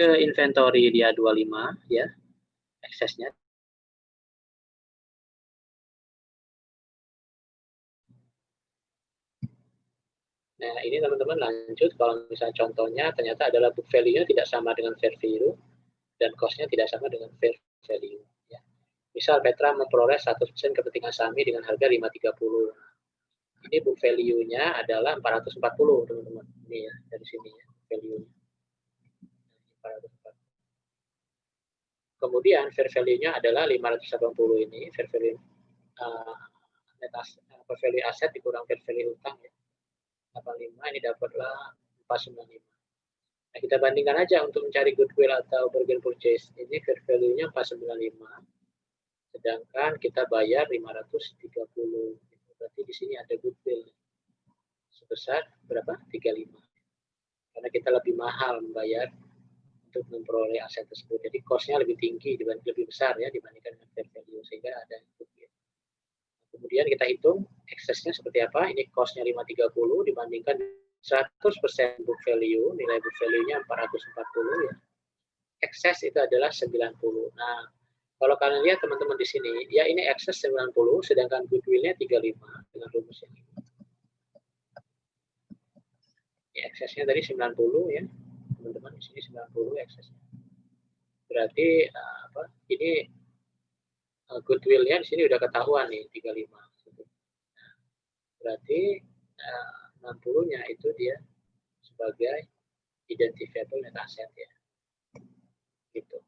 Ke inventory dia 25 ya, excess-nya. Nah, ini teman-teman lanjut, kalau misalnya contohnya ternyata adalah book value-nya tidak sama dengan fair value, dan cost-nya tidak sama dengan fair value. Ya. Misal Petra memperoleh 100% kepentingan SAMI dengan harga 530. Ini book value-nya adalah 440, teman-teman. Ini ya, dari sini ya, value-nya. 440. Kemudian fair value-nya adalah 580 ini, fair value fair value aset dikurang fair value utang ya. 85 ini dapatlah 495. Nah, kita bandingkan aja untuk mencari goodwill atau bargain purchase. Ini fair value-nya 495. Sedangkan kita bayar 530. Berarti di sini ada goodwill sebesar berapa? 35. Karena kita lebih mahal membayar untuk memperoleh aset tersebut. Jadi cost-nya lebih tinggi, lebih besar ya dibandingkan dengan fair value, sehingga ada goodwill. Kemudian kita hitung excess-nya seperti apa. Ini cost-nya 530 dibandingkan 100% book value, nilai book value-nya 440 ya. Excess itu adalah 90. Nah, kalau kalian lihat teman-teman di sini, ya ini excess 90, sedangkan goodwill-nya 35 dengan rumus ini. Ya, excess-nya tadi 90 ya, teman-teman, di sini 90 excess-nya. Berarti ini goodwill-nya di sini udah ketahuan nih 35. Berarti 60-nya itu dia sebagai identifiable net asset ya. Gitu.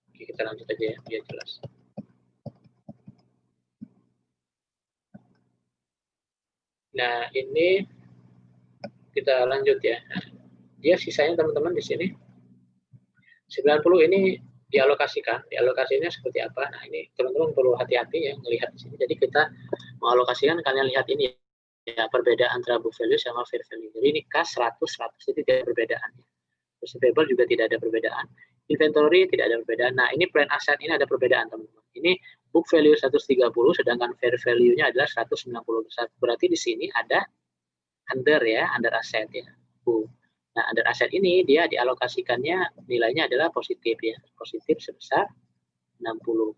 Oke, kita lanjut aja ya, biar jelas. Nah, ini kita lanjut ya. Dia sisanya teman-teman di sini 90 ini dialokasinya seperti apa? Nah, ini teman-teman perlu hati-hati ya melihat di sini. Jadi kita mengalokasikan, kalian lihat ini ya, perbedaan antara book value sama fair value. Jadi ini kas 100 itu tidak ada perbedaan. Receivable juga tidak ada perbedaan. Inventory tidak ada perbedaan. Nah, ini plan asset ini ada perbedaan, teman-teman. Ini book value 130, sedangkan fair value-nya adalah 190. Berarti di sini ada under asset ya. Nah, under asset ini dia dialokasikannya nilainya adalah positif ya. Positif sebesar 60.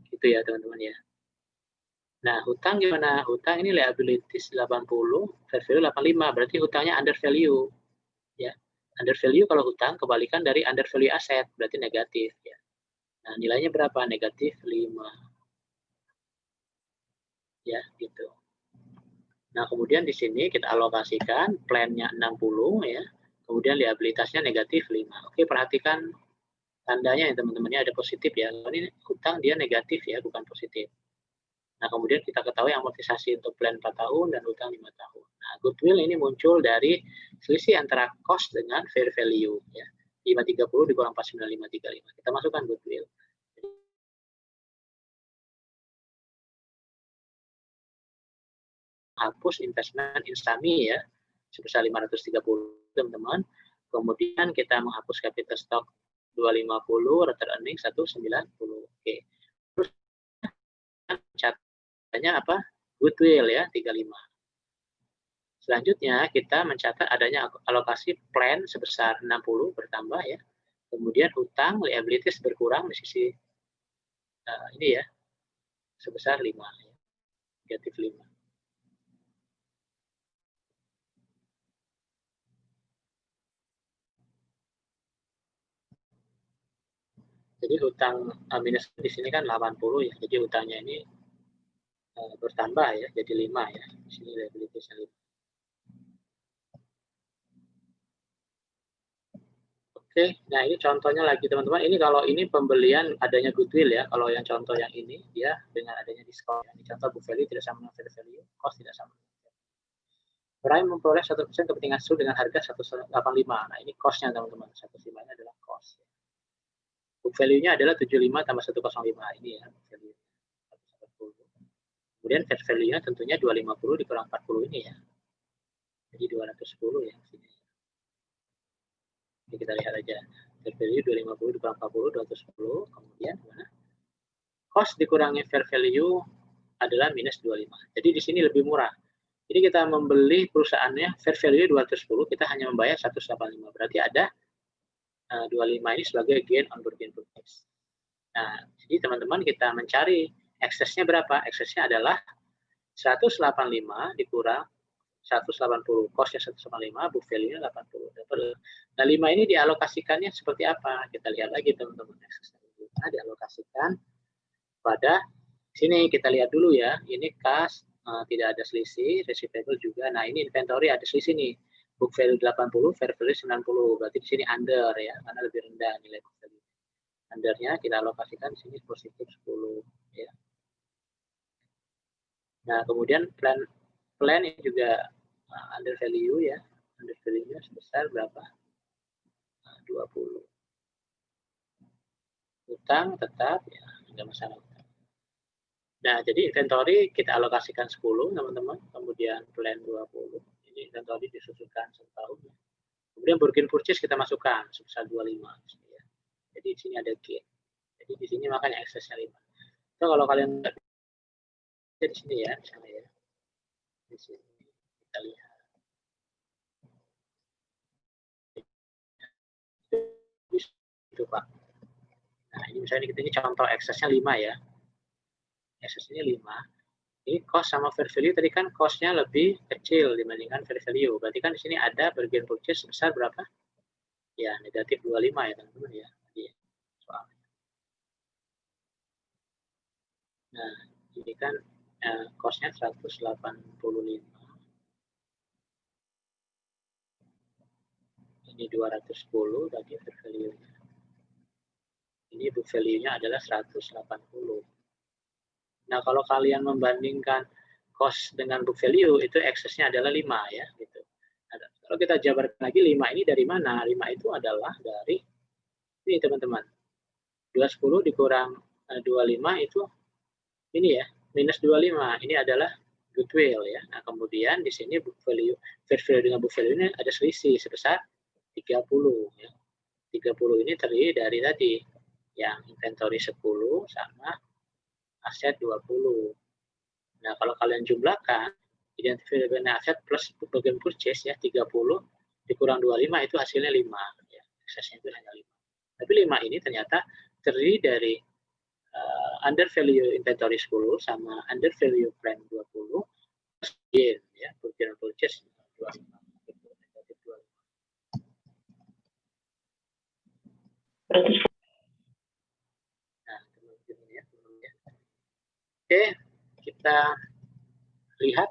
Gitu ya, teman-teman ya. Nah, hutang gimana? Hutang ini liabilities 80, fair value 85. Berarti hutangnya under value. Ya. Under value kalau hutang kebalikan dari under value aset, berarti negatif ya. Nah, nilainya berapa? Negatif 5. Ya, gitu. Nah, kemudian di sini kita alokasikan plan-nya 60 ya. Kemudian liabilitasnya negatif 5. Oke, perhatikan tandanya ya teman-teman, ini ada positif ya. Ini hutang dia negatif ya, bukan positif. Nah, kemudian kita ketahui amortisasi untuk plan 4 tahun dan hutang 5 tahun. Nah, goodwill ini muncul dari selisih antara cost dengan fair value ya. 530 dikurang 49535. Kita masukkan goodwill. Hapus investment in SAMI ya sebesar 530, teman-teman. Kemudian kita menghapus capital stock 250, return earning 190. Oke. Terus catanya apa? Goodwill ya 35. Selanjutnya kita mencatat adanya alokasi plan sebesar 60 bertambah ya. Kemudian hutang liabilities berkurang di sisi ini ya sebesar 5 ya. Negatif 5. Jadi hutang minus di sini kan 80 ya. Jadi hutangnya ini bertambah ya, jadi 5 ya. Di sini liabilities-nya 5. Oke, nah ini contohnya lagi teman-teman. Ini kalau ini pembelian adanya goodwill ya. Kalau yang contoh yang ini dia dengan adanya diskon. Ini contoh book value tidak sama dengan fair value, cost tidak sama. Prime memperoleh 1% kepentingan seluruh dengan harga 185. Nah, ini cost-nya teman-teman. 185-nya adalah cost. Book value-nya adalah 75 tambah 105. Ini ya, book value. 140. Kemudian fair value-nya tentunya 250 dikurang 40 ini ya. Jadi 210 ya. Sini. Ini kita lihat aja. Fair value 250 dikurang 40, 210. Kemudian mana? Cost dikurangi fair value adalah minus 25. Jadi di sini lebih murah. Jadi kita membeli perusahaannya fair value 210, kita hanya membayar 185. Berarti ada 25 ini sebagai gain on bargain purchase. Nah, jadi teman-teman kita mencari eksesnya berapa? Eksesnya adalah 185 dikurang 180. Cost-nya 185, book value-nya 80. Nah, 5 ini dialokasikannya seperti apa? Kita lihat lagi teman-teman. Eksesnya dialokasikan pada sini, kita lihat dulu ya. Ini kas. Tidak ada selisih, receivable juga. Nah, ini inventory ada selisih nih. Book value 80, fair value 90. Berarti di sini under ya, karena lebih rendah nilai book value. Undernya kita alokasikan di sini positif 10 ya. Nah, kemudian plan ini juga under value ya. Under value-nya sebesar berapa? 20. Utang tetap ya, enggak masalah. Nah, jadi inventory kita alokasikan 10, teman-teman. Kemudian plan 20. Ini inventory disusunkan setahun. Kemudian bargain purchase kita masukkan sebesar 25. Ya. Jadi di sini ada gain. Jadi di sini makanya eksesnya 5. So, kalau kalian di sini ya, misalnya ya. Di sini kita lihat. Itu, Pak. Nah, ini misalnya ini contoh eksesnya 5 ya. Eksesnya 5. Ini cost sama fair value tadi kan cost-nya lebih kecil dibandingkan fair value. Berarti kan di sini ada bargain purchase sebesar berapa? Ya, negatif 25 ya teman-teman ya. Jadi, soalnya. Nah, ini kan cost-nya 185. Ini 210 tadi fair value-nya. Ini book value-nya adalah 180. Nah, kalau kalian membandingkan cost dengan book value, itu eksesnya adalah 5 ya. Gitu. Nah, kalau kita jabarkan lagi 5 ini dari mana? 5 itu adalah dari, ini teman-teman, 210 dikurang 25 itu, ini ya, minus 25. Ini adalah goodwill ya. Nah, kemudian di sini book value, fair value dengan book value ini ada selisih sebesar 30 ya. 30 ini terdiri dari tadi, yang inventory 10 sama aset 20. Nah, kalau kalian jumlahkan, identifiable aset plus bargain purchase ya, 30 dikurang 25 itu hasilnya 5. Ya, eksesnya itu hanya 5. Tapi 5 ini ternyata terdiri dari under value inventory 10 sama under value plan 20 plus gain ya, bargain purchase 25. Oke, kita lihat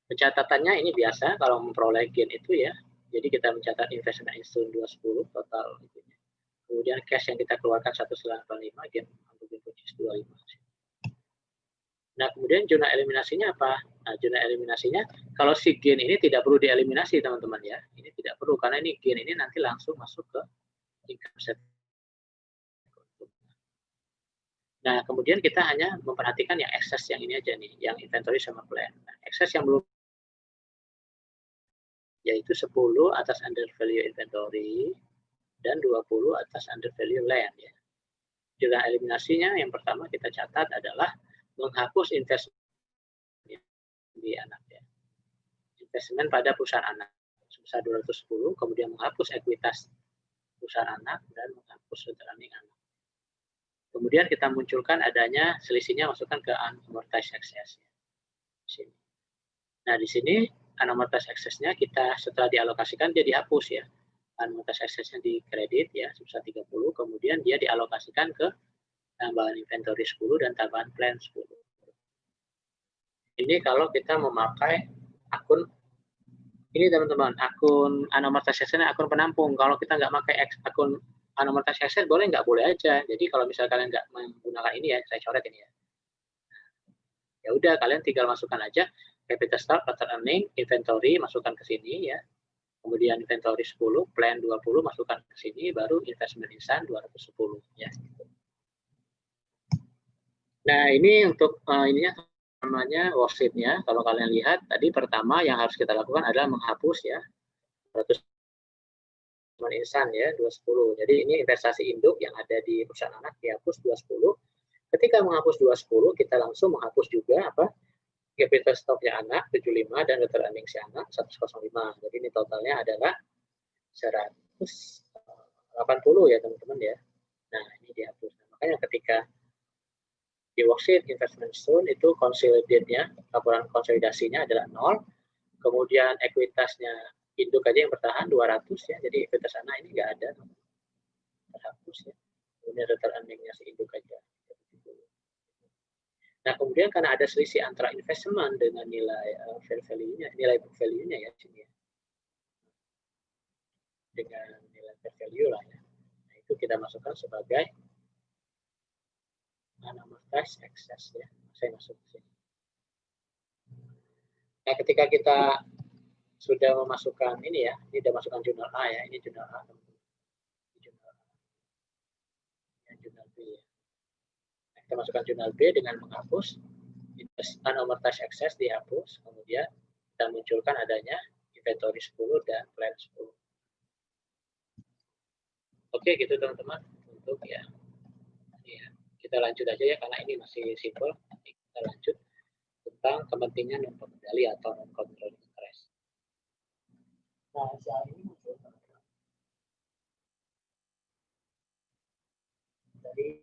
pencatatannya ini biasa kalau memperoleh gain itu ya. Jadi kita mencatat investment instrument 210 total itu. Kemudian cash yang kita keluarkan 185, gain untuk purchase 25. Nah, kemudian zona eliminasinya apa? Nah, zona eliminasinya kalau si gain ini tidak perlu dieliminasi teman-teman ya. Ini tidak perlu karena ini gain ini nanti langsung masuk ke income statement. Nah, kemudian kita hanya memperhatikan yang excess yang ini aja nih, yang inventory sama plan. Nah, excess yang belum yaitu 10 atas under value inventory dan 20 atas under value land ya. Jumlah eliminasinya yang pertama kita catat adalah menghapus investment di anak ya. Investment pada perusahaan anak sebesar 210, kemudian menghapus ekuitas perusahaan anak dan menghapus returning anak. Kemudian kita munculkan adanya selisihnya, masukkan ke unamortized excess. Nah, di sini unamortized excess-nya kita setelah dialokasikan dia dihapus ya. Unamortized excess-nya di kredit ya sebesar 30, kemudian dia dialokasikan ke tambahan inventory 10 dan tambahan plan 10. Ini kalau kita memakai akun ini teman-teman, akun unamortized excess-nya akun penampung. Kalau kita nggak pakai akun unamortized excess boleh nggak? Boleh aja. Jadi kalau misalnya kalian nggak menggunakan ini ya, saya coret ini ya. Ya udah, kalian tinggal masukkan aja capital stock, total earning, inventory masukkan ke sini ya. Kemudian inventory 10, plan 20 masukkan ke sini, baru investment insan 210 ya. Nah, ini untuk ininya namanya worksheet-nya. Kalau kalian lihat tadi pertama yang harus kita lakukan adalah menghapus ya 200 insan ya 210. Jadi ini investasi induk yang ada di perusahaan anak dihapus 210. Ketika menghapus 210, kita langsung menghapus juga apa? Capital stock-nya anak 75 dan total earning si anak 105. Jadi ini totalnya adalah 180 ya teman-teman ya. Nah, ini dihapus. Makanya ketika di worksheet investment stone itu consolidate-nya, laporan konsolidasinya adalah 0. Kemudian ekuitasnya induk aja yang bertahan 200 ya. Jadi ekuitas anak ini enggak ada. Terhapus ya. Kemudian total earning-nya si induk aja. Nah, kemudian karena ada selisih antara investment dengan nilai fair value-nya, nilai book value-nya ya sini ya. Dengan nilai fair value lah ya. Nah, itu kita masukkan sebagai unamortized excess ya. Saya masuk ke sini. Nah, ketika kita sudah memasukkan ini ya, ini sudah masukkan jurnal A ya, ini jurnal A. Ini jurnal A. Ini jurnal B ya. Nah, kita masukkan jurnal B dengan menghapus unamortized excess dihapus, kemudian kita munculkan adanya inventory 10 dan plan 10. Oke, gitu teman-teman. Untuk ya, kita lanjut aja ya karena ini masih simple. Kita lanjut tentang kepentingan non pengendali atau non controlling interest. Nah, soal ini muncul dari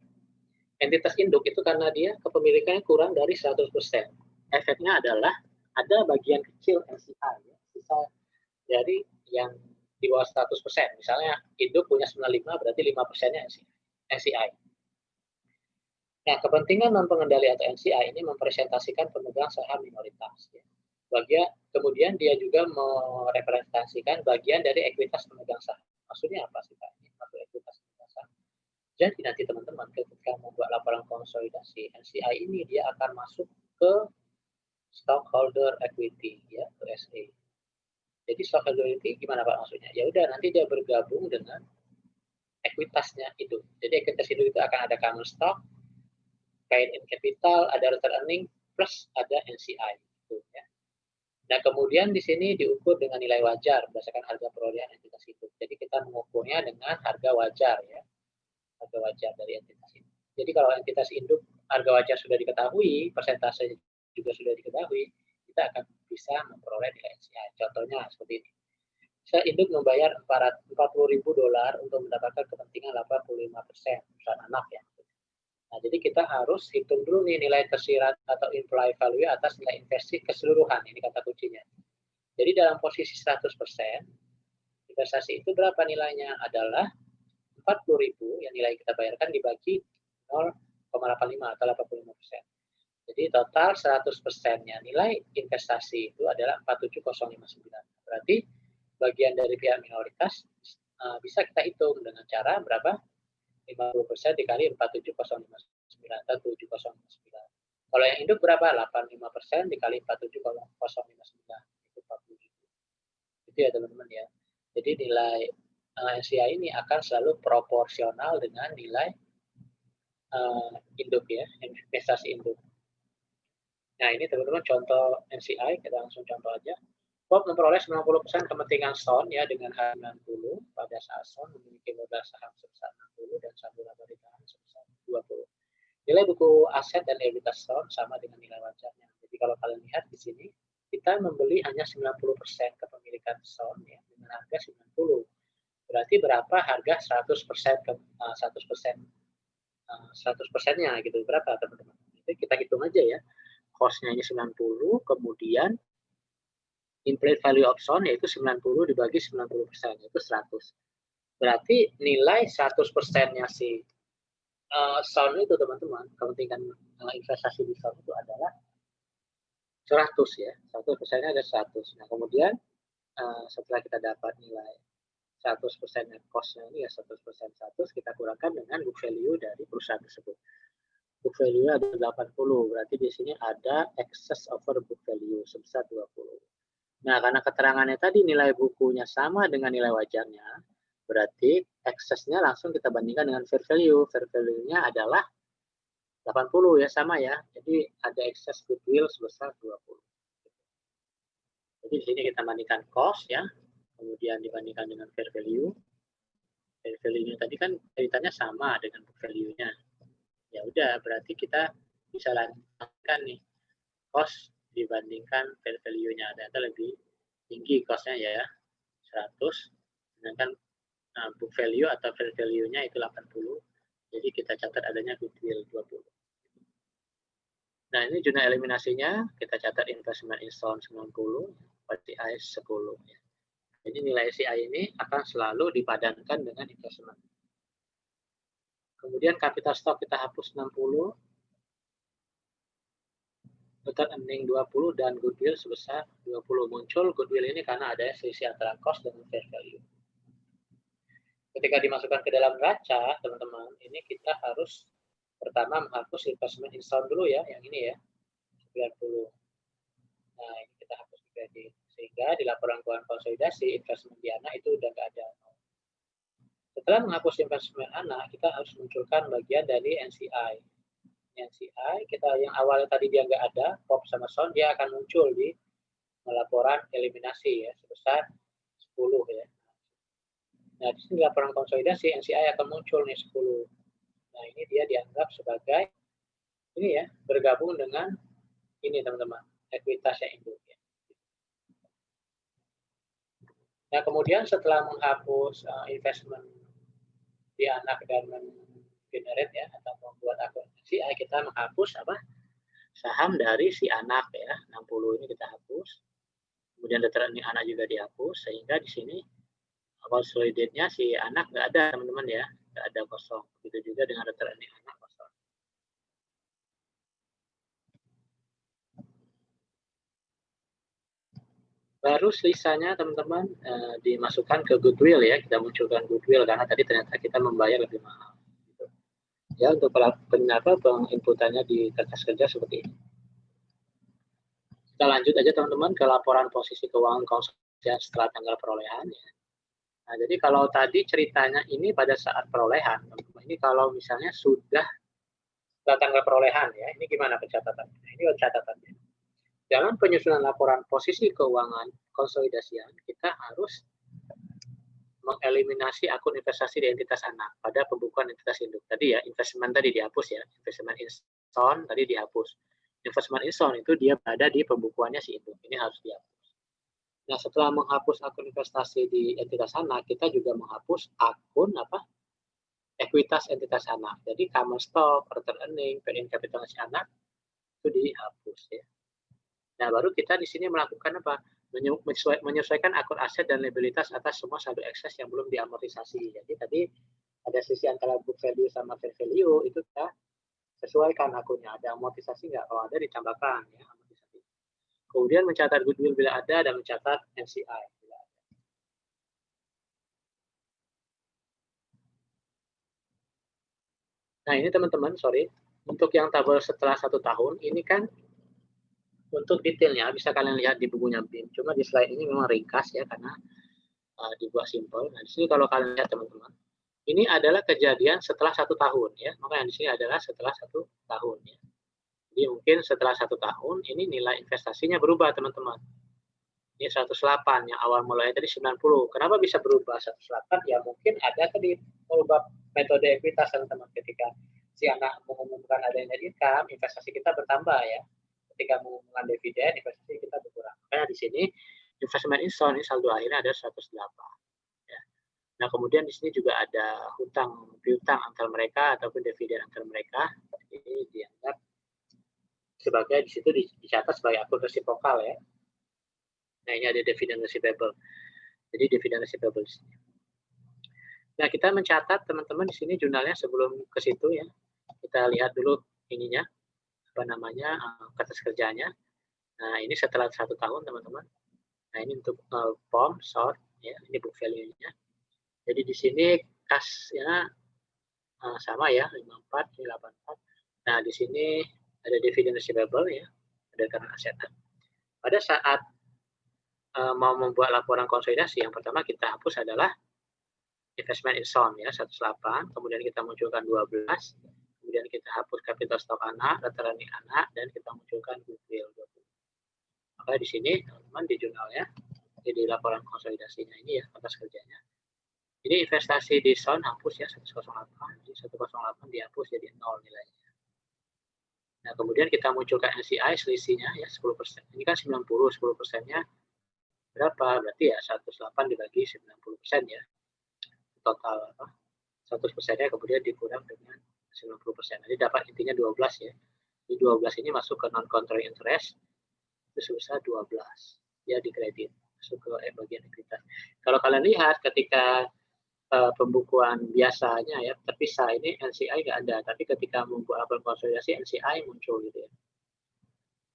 entitas induk itu karena dia kepemilikannya kurang dari 100%. Efeknya adalah ada bagian kecil NCI ya, sisa dari yang di bawah 100%. Misalnya induk punya 95 berarti 5%-nya NCI. Nah, kepentingan non pengendali atau NCI ini mempresentasikan pemegang saham minoritas ya. Kemudian dia juga merepresentasikan bagian dari ekuitas pemegang saham. Maksudnya apa sih Pak? Maksud ekuitas pemegang saham. Jadi nanti teman-teman ketika membuat laporan konsolidasi NCI ini dia akan masuk ke stockholder equity ya, ke SA. Jadi stockholder equity gimana Pak maksudnya? Ya udah nanti dia bergabung dengan ekuitasnya itu. Jadi ekuitas itu akan ada common stock, paid in capital, ada return earning plus ada NCI gitu ya. Nah, kemudian di sini diukur dengan nilai wajar berdasarkan harga perolehan entitas itu. Jadi kita mengukurnya dengan harga wajar ya. Harga wajar dari entitas itu. Jadi kalau entitas induk harga wajar sudah diketahui, persentase juga sudah diketahui, kita akan bisa memperoleh nilai NCI. Contohnya seperti ini. Induk membayar $40.000 untuk mendapatkan kepentingan 85% perusahaan anak ya. Nah, jadi kita harus hitung dulu nih nilai tersirat atau implied value atas nilai investasi keseluruhan. Ini kata kuncinya. Jadi dalam posisi 100%, investasi itu berapa nilainya? Adalah 40.000 yang nilai kita bayarkan dibagi 0,85 atau 85%. Jadi total 100%-nya nilai investasi itu adalah 47059. Berarti bagian dari pihak minoritas bisa kita hitung dengan cara berapa? 50% dikali 47059 atau 7059. Kalau yang induk berapa? 85% dikali 47059 itu 40.000. Itu ya teman-teman ya. Jadi nilai NCI ini akan selalu proporsional dengan nilai induk ya, investasi induk. Nah ini teman-teman contoh NCI, kita langsung contoh aja. Bob memperoleh 90% kepentingan Son ya dengan harga 90 pada saat Son memiliki modal saham sebesar 60 dan saldo laba ditahan sebesar 20. Nilai buku aset dan ekuitas Son sama dengan nilai wajarnya. Jadi kalau kalian lihat di sini kita membeli hanya 90% kepemilikan Son ya dengan harga 90. Berarti berapa harga 100% 100%-nya gitu. Berapa teman-teman? Itu kita hitung aja ya. Cost-nya ini 90, kemudian implied value of Son yaitu 90 dibagi 90%, yaitu 100. Berarti nilai 100%-nya si Son itu teman-teman, kepentingan investasi di Son itu adalah 100 ya. 100%-nya ada 100. Nah, kemudian setelah kita dapat nilai 100%-nya cost-nya ini ya 100% 100, kita kurangkan dengan book value dari perusahaan tersebut. book value ada 80, berarti di sini ada excess over book value sebesar 20. Nah, karena keterangannya tadi nilai bukunya sama dengan nilai wajarnya, berarti excess-nya langsung kita bandingkan dengan fair value. Fair value-nya adalah 80 ya, sama ya. Jadi ada excess goodwill sebesar 20. Jadi di sini kita bandingkan cost ya, kemudian dibandingkan dengan fair value. Fair value-nya tadi kan kaitannya sama dengan book value-nya. Ya udah, berarti kita bisa lanjutkan nih cost dibandingkan fair value-nya. Ternyata lebih tinggi cost-nya ya, 100, sedangkan book value atau fair value-nya itu 80. Jadi kita catat adanya goodwill 20. Nah, ini jurnal eliminasinya, kita catat investment in stone 90, PCI 10. Ya. Jadi nilai CI ini akan selalu dipadankan dengan investment. Kemudian capital stock kita hapus 60, total earning 20, dan goodwill sebesar 20. Muncul goodwill ini karena ada selisih antara cost dan fair value. Ketika dimasukkan ke dalam neraca, teman-teman, ini kita harus pertama menghapus investment in stone dulu ya, yang ini ya, 90. Nah, ini kita hapus di kredit. Sehingga di laporan keuangan konsolidasi, investment di anak itu udah nggak ada. Setelah menghapus investment anak, kita harus munculkan bagian dari NCI. NCI, kita yang awalnya tadi dia nggak ada, POP sama SON, dia akan muncul di laporan eliminasi ya, sebesar 10 ya. Nah, di sini laporan konsolidasi, NCI akan muncul nih 10. Nah, ini dia dianggap sebagai, ini ya, bergabung dengan ini teman-teman, ekuitasnya induk ya. Nah, kemudian setelah menghapus investment di anak dan generate ya, atau membuat akun NCI, kita menghapus apa? Saham dari si anak ya, 60 ini kita hapus. Kemudian data earning anak juga dihapus, sehingga di sini consolidate-nya si anak nggak ada teman-teman ya, nggak ada kosong. Begitu juga dengan data earning anak kosong. Baru sisanya teman-teman dimasukkan ke goodwill ya, kita munculkan goodwill karena tadi ternyata kita membayar lebih mahal. Gitu. Ya, untuk penginputannya di kertas kerja seperti ini. Kita lanjut aja teman-teman ke laporan posisi keuangan konsolidasi setelah tanggal perolehan ya. Nah, jadi kalau tadi ceritanya ini pada saat perolehan, teman-teman, ini kalau misalnya sudah tanggal perolehan ya, ini gimana pencatatannya? Ini catatannya. Dalam penyusunan laporan posisi keuangan konsolidasian, kita harus mengeliminasi akun investasi di entitas anak pada pembukuan entitas induk. Tadi ya, investment tadi dihapus ya, investment in stone tadi dihapus. Investment in stone itu dia berada di pembukuannya si induk, ini harus dihapus. Nah, setelah menghapus akun investasi di entitas anak, kita juga menghapus akun apa? Ekuitas entitas anak. Jadi common stock, return earning, paid-in capital si anak itu dihapus ya. Nah, baru kita di sini melakukan apa? Menyesuaikan akun aset dan liabilitas atas semua saldo ekses yang belum diamortisasi. Jadi tadi ada sisi antara book value sama fair value, itu kita sesuaikan akunnya. Ada amortisasi nggak? Kalau ada ditambahkan ya amortisasi. Kemudian mencatat goodwill bila ada dan mencatat NCI bila ada. Nah, ini teman-teman, sorry. Untuk yang tabel setelah 1 tahun, ini kan untuk detailnya bisa kalian lihat di bukunya BIM. Cuma di slide ini memang ringkas ya karena dibuat simpel. Nah, di sini kalau kalian lihat teman-teman, ini adalah kejadian setelah 1 tahun ya. Maka yang di sini adalah setelah 1 tahun ya. Jadi mungkin setelah 1 tahun ini nilai investasinya berubah teman-teman. Ini 108 yang awal mulanya tadi 90. Kenapa bisa berubah 108? Ya mungkin ada tadi merubah metode ekuitas teman-teman. Ketika si anak mengumumkan adanya income, investasi kita bertambah ya. Ketika mengumumkan dividen, investasi kita berkurang. Makanya di sini investment in stone ini saldo akhirnya ada 108. Ya. Nah, kemudian di sini juga ada hutang piutang antar mereka ataupun dividen antar mereka. Ini dianggap sebagai di situ dicatat sebagai akun resiprokal ya. Nah, ini ada dividen receivable. Jadi dividen receivable di sini. Nah, kita mencatat teman-teman di sini jurnalnya sebelum ke situ ya. Kita lihat dulu ininya apa namanya kertas kerjanya. Nah, ini setelah 1 tahun teman-teman. Nah, ini untuk POM, short ya, ini book value-nya. Jadi di sini kasnya sama ya, 54, ini 84. Nah, di sini ada dividend receivable ya, ada current asset. Pada saat mau membuat laporan konsolidasi, yang pertama kita hapus adalah investment in SON ya 108, kemudian kita munculkan 12, kemudian kita hapus capital stock anak, data running anak, dan kita munculkan goodwill 20. Maka di sini teman-teman di jurnalnya, di laporan konsolidasinya ini ya, atas kerjanya. Ini investasi di SON hapus ya 108, jadi 108 dihapus jadi 0 nilainya. Nah, kemudian kita munculkan NCI selisihnya ya 10%. Ini kan 90, 10%-nya berapa? Berarti ya 108 dibagi 90% ya. Total apa? 100%-nya kemudian dikurang dengan 90%. Jadi dapat intinya 12 ya. Di 12 ini masuk ke non-controlling interest itu sebesar 12. Ya di kredit masuk ke bagian ekuitas. Kalau kalian lihat ketika pembukuan biasanya ya terpisah ini NCI nggak ada, tapi ketika membuat laporan konsolidasi NCI muncul gitu ya.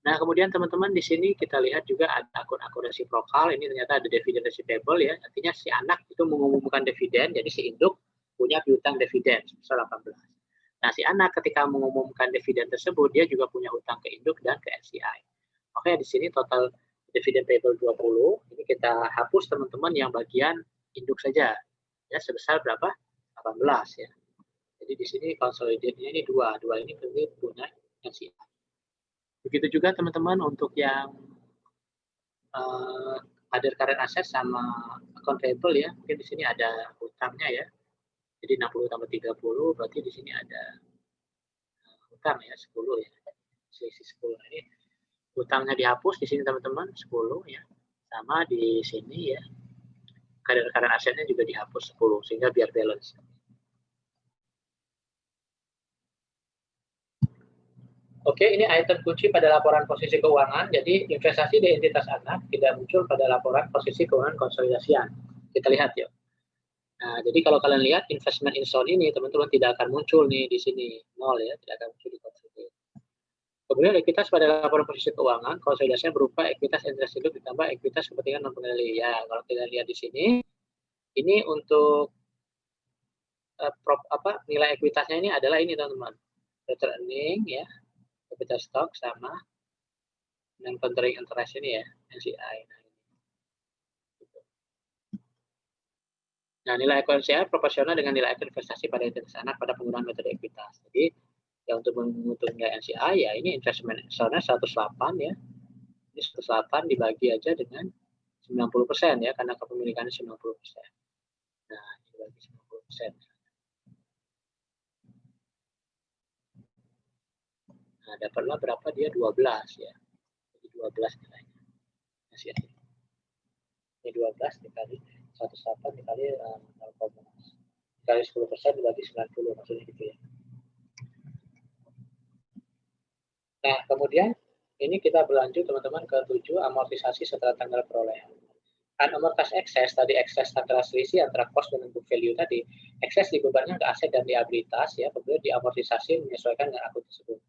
Nah kemudian teman-teman di sini kita lihat juga ada akun-akun resiprokal, ini ternyata ada dividend receivable ya, artinya si anak itu mengumumkan dividen, jadi si induk punya piutang dividen sebesar 18. Nah si anak ketika mengumumkan dividen tersebut dia juga punya utang ke induk dan ke NCI. Oke, di sini total dividen payable 20, ini kita hapus teman-teman yang bagian induk saja. Ya sebesar berapa? 18 ya. Jadi di sini consolidatednya ini 2 ini punya NCI. Begitu juga teman-teman untuk yang other current asset sama account payable ya. Mungkin di sini ada utangnya ya. Jadi 60 tambah 30 berarti di sini ada utang ya 10 ya. Selisih 10 ini utangnya dihapus di sini teman-teman 10 ya. Sama di sini ya. Current asetnya juga dihapus 10 sehingga biar balance. Oke, ini item kunci pada laporan posisi keuangan. Jadi investasi di entitas anak tidak muncul pada laporan posisi keuangan konsolidasian. Kita lihat yuk. Nah, jadi kalau kalian lihat investment in SON ini teman-teman tidak akan muncul nih di sini 0 ya, tidak akan muncul di konsolidasi. Kemudian ekuitas pada laporan posisi keuangan konsolidasinya berupa ekuitas interest hidup ditambah ekuitas kepentingan non pengendali. Ya, kalau kalian lihat di sini ini untuk nilai ekuitasnya ini adalah ini teman-teman. Retained earning ya, capital stock sama non controlling interest ini ya, NCI. Nah, nilai NCI proporsional dengan nilai investasi pada entitas anak pada penggunaan metode ekuitas. Jadi, ya untuk mengukur nilai NCI ya ini investment soalnya 108 ya. Ini 108 dibagi aja dengan 90% ya karena kepemilikannya 90%. Nah, dibagi 90%. Nah, dapatlah berapa dia 12 ya. Jadi 12 nilainya. NCI. Ini 12 dikali 108 dikali 0,1. Dikali 10% dibagi 90 maksudnya gitu ya. Nah, kemudian ini kita berlanjut teman-teman ke 7 amortisasi setelah tanggal perolehan. Amortisasi ekses tadi ekses antara selisih antara cost dan book value tadi, ekses dibebankan ke aset dan liabilitas ya, kemudian diamortisasi menyesuaikan dengan akun tersebut.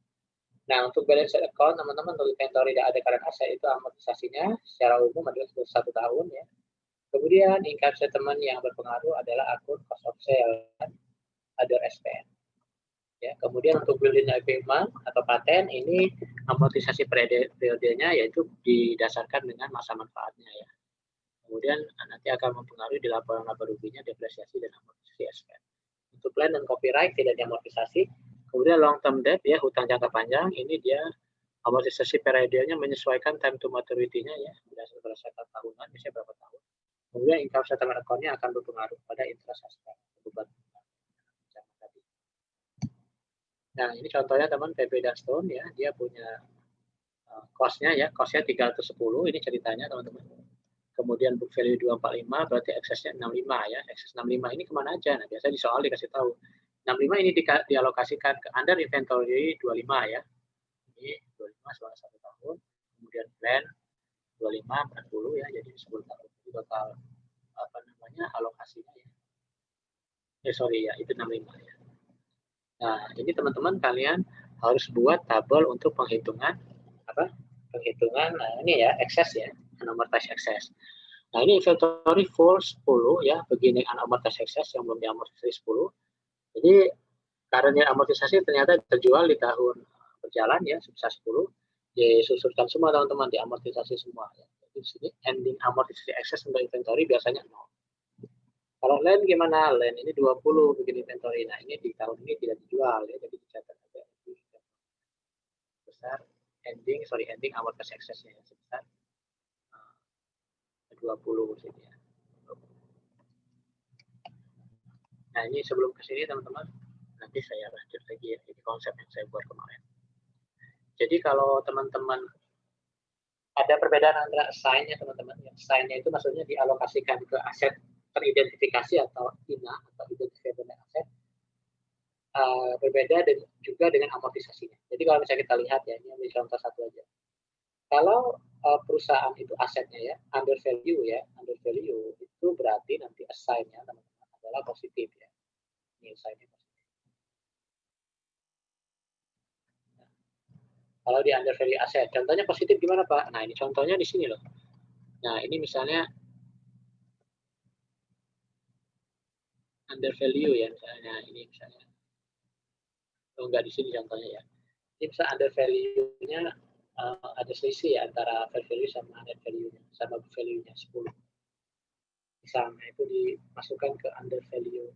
Nah, untuk balance sheet account teman-teman untuk inventory dan ada current asset itu amortisasinya secara umum adalah 1 tahun ya. Kemudian income statement yang berpengaruh adalah akun cost of sale dan other expense. Ya, kemudian untuk building equipment atau paten ini amortisasi periodenya yaitu didasarkan dengan masa manfaatnya ya. Kemudian nanti akan mempengaruhi di laporan laba ruginya depresiasi dan amortisasi expense. Untuk plan dan copyright tidak diamortisasi. Kemudian long term debt ya hutang jangka panjang ini dia amortisasi periodenya menyesuaikan time to maturity-nya ya berdasarkan tahunan biasanya berapa tahun. Kemudian income statement account-nya akan berpengaruh pada interest expense beban. Nah, ini contohnya teman PP dan Stone ya, dia punya cost-nya ya, cost-nya 310, ini ceritanya teman-teman. Kemudian book value 245, berarti excess-nya 65 ya. Excess 65 ini kemana aja? Nah, biasanya di soal dikasih tahu. 65 ini dialokasikan ke under inventory 25 ya. Ini 25 selama 1 tahun. Kemudian plan 25, 40 ya, jadi 10 tahun. Ini total alokasinya ya. Itu 65 ya. Nah, ini teman-teman kalian harus buat tabel untuk penghitungan ini ya, excess ya, unamortized excess. Nah, ini inventory full 10 ya, begini unamortized excess yang belum diamortisasi 10. Jadi Karena amortisasi ternyata terjual di tahun berjalan ya sebesar 10, disusurkan semua teman-teman, diamortisasi semua ya. Jadi di sini ending amortisasi excess untuk inventory biasanya 0. Kalau land gimana? Land ini 20 bikin inventory. Nah, ini di tahun ini tidak dijual ya, jadi dicatat aja besar ending amortisasi excess-nya ya, sebesar 20 sini ya. Nah, ini sebelum ke sini teman-teman, nanti saya lanjut lagi ya, ini konsep yang saya buat kemarin. Jadi kalau teman-teman ada perbedaan antara assign-nya teman-teman, assign-nya itu maksudnya dialokasikan ke aset teridentifikasi atau INA atau identifiable net asset, berbeda juga dengan amortisasinya. Jadi kalau misalnya kita lihat ya, ini ambil contoh satu aja. Kalau perusahaan itu asetnya ya under value itu berarti nanti assign-nya teman-teman adalah positif ya. Ini assign-nya positif. Kalau di under value aset, contohnya positif gimana Pak? Nah ini contohnya di sini loh. Nah ini misalnya under value ya misalnya, ini misalnya. Oh enggak di sini contohnya ya. Ini bisa under value-nya ada selisih ya antara fair value sama net value-nya, sama book value-nya 10. Misalnya itu dimasukkan ke under value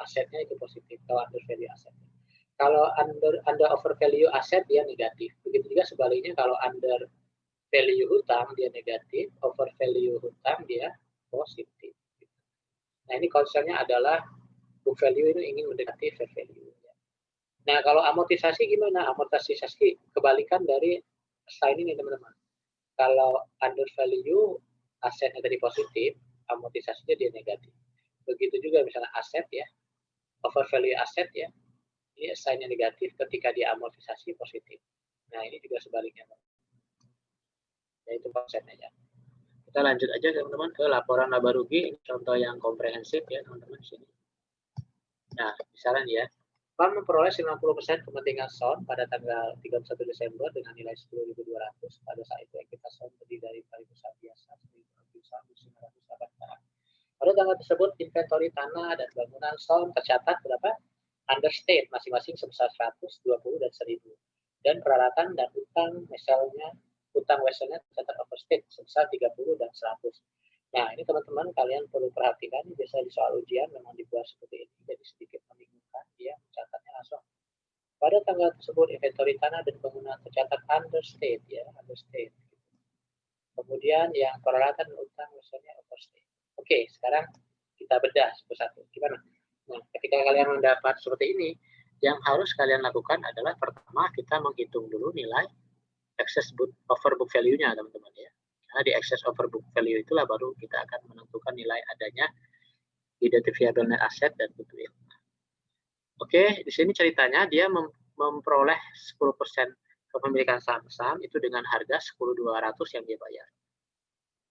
asetnya itu positif, kalau under value asetnya. Kalau under over value aset dia negatif. Begitu juga sebaliknya kalau under value hutang dia negatif, over value hutang dia positif. Nah ini konsepnya adalah book value itu ingin mendekati fair value. Nah kalau amortisasi gimana? Amortisasi kebalikan dari assign ini teman-teman. Kalau under value asetnya tadi positif, amortisasinya dia negatif. Begitu juga misalnya aset ya, over value aset ya, ini assign-nya negatif ketika dia amortisasi positif. Nah ini juga sebaliknya. Ya itu konsepnya ya. Kita lanjut aja teman-teman ke laporan laba rugi. Ini contoh yang komprehensif ya teman-teman sini. Nah misalnya ya, Bank memperoleh 90% kepentingan SON pada tanggal 31 Desember dengan nilai 10.200 pada saat itu ekuitas SON terdiri dari usaha biasa 1.908 barang. Pada tanggal tersebut inventory tanah dan bangunan SON tercatat berapa? Understate masing-masing sebesar 100, 20 dan 1000. Dan peralatan dan utang weselnya tercatat overstate sebesar 30 dan 100. Nah, ini teman-teman kalian perlu perhatikan, biasa di soal ujian memang dibuat seperti ini, jadi sedikit membingungkan, dia mencatatnya langsung. Pada tanggal tersebut inventory tanah dan bangunan tercatat understate ya, understate. Kemudian yang peralatan dan utang weselnya overstate. Oke, sekarang kita bedah satu-satu. Gimana? Nah, ketika kalian mendapat seperti ini, yang harus kalian lakukan adalah pertama kita menghitung dulu nilai excess over book value-nya, teman-teman ya. Karena di excess over book value itulah baru kita akan menentukan nilai adanya identifiable net asset dan goodwill. Oke, di sini ceritanya dia memperoleh 10% kepemilikan saham itu dengan harga 10.200 yang dia bayar.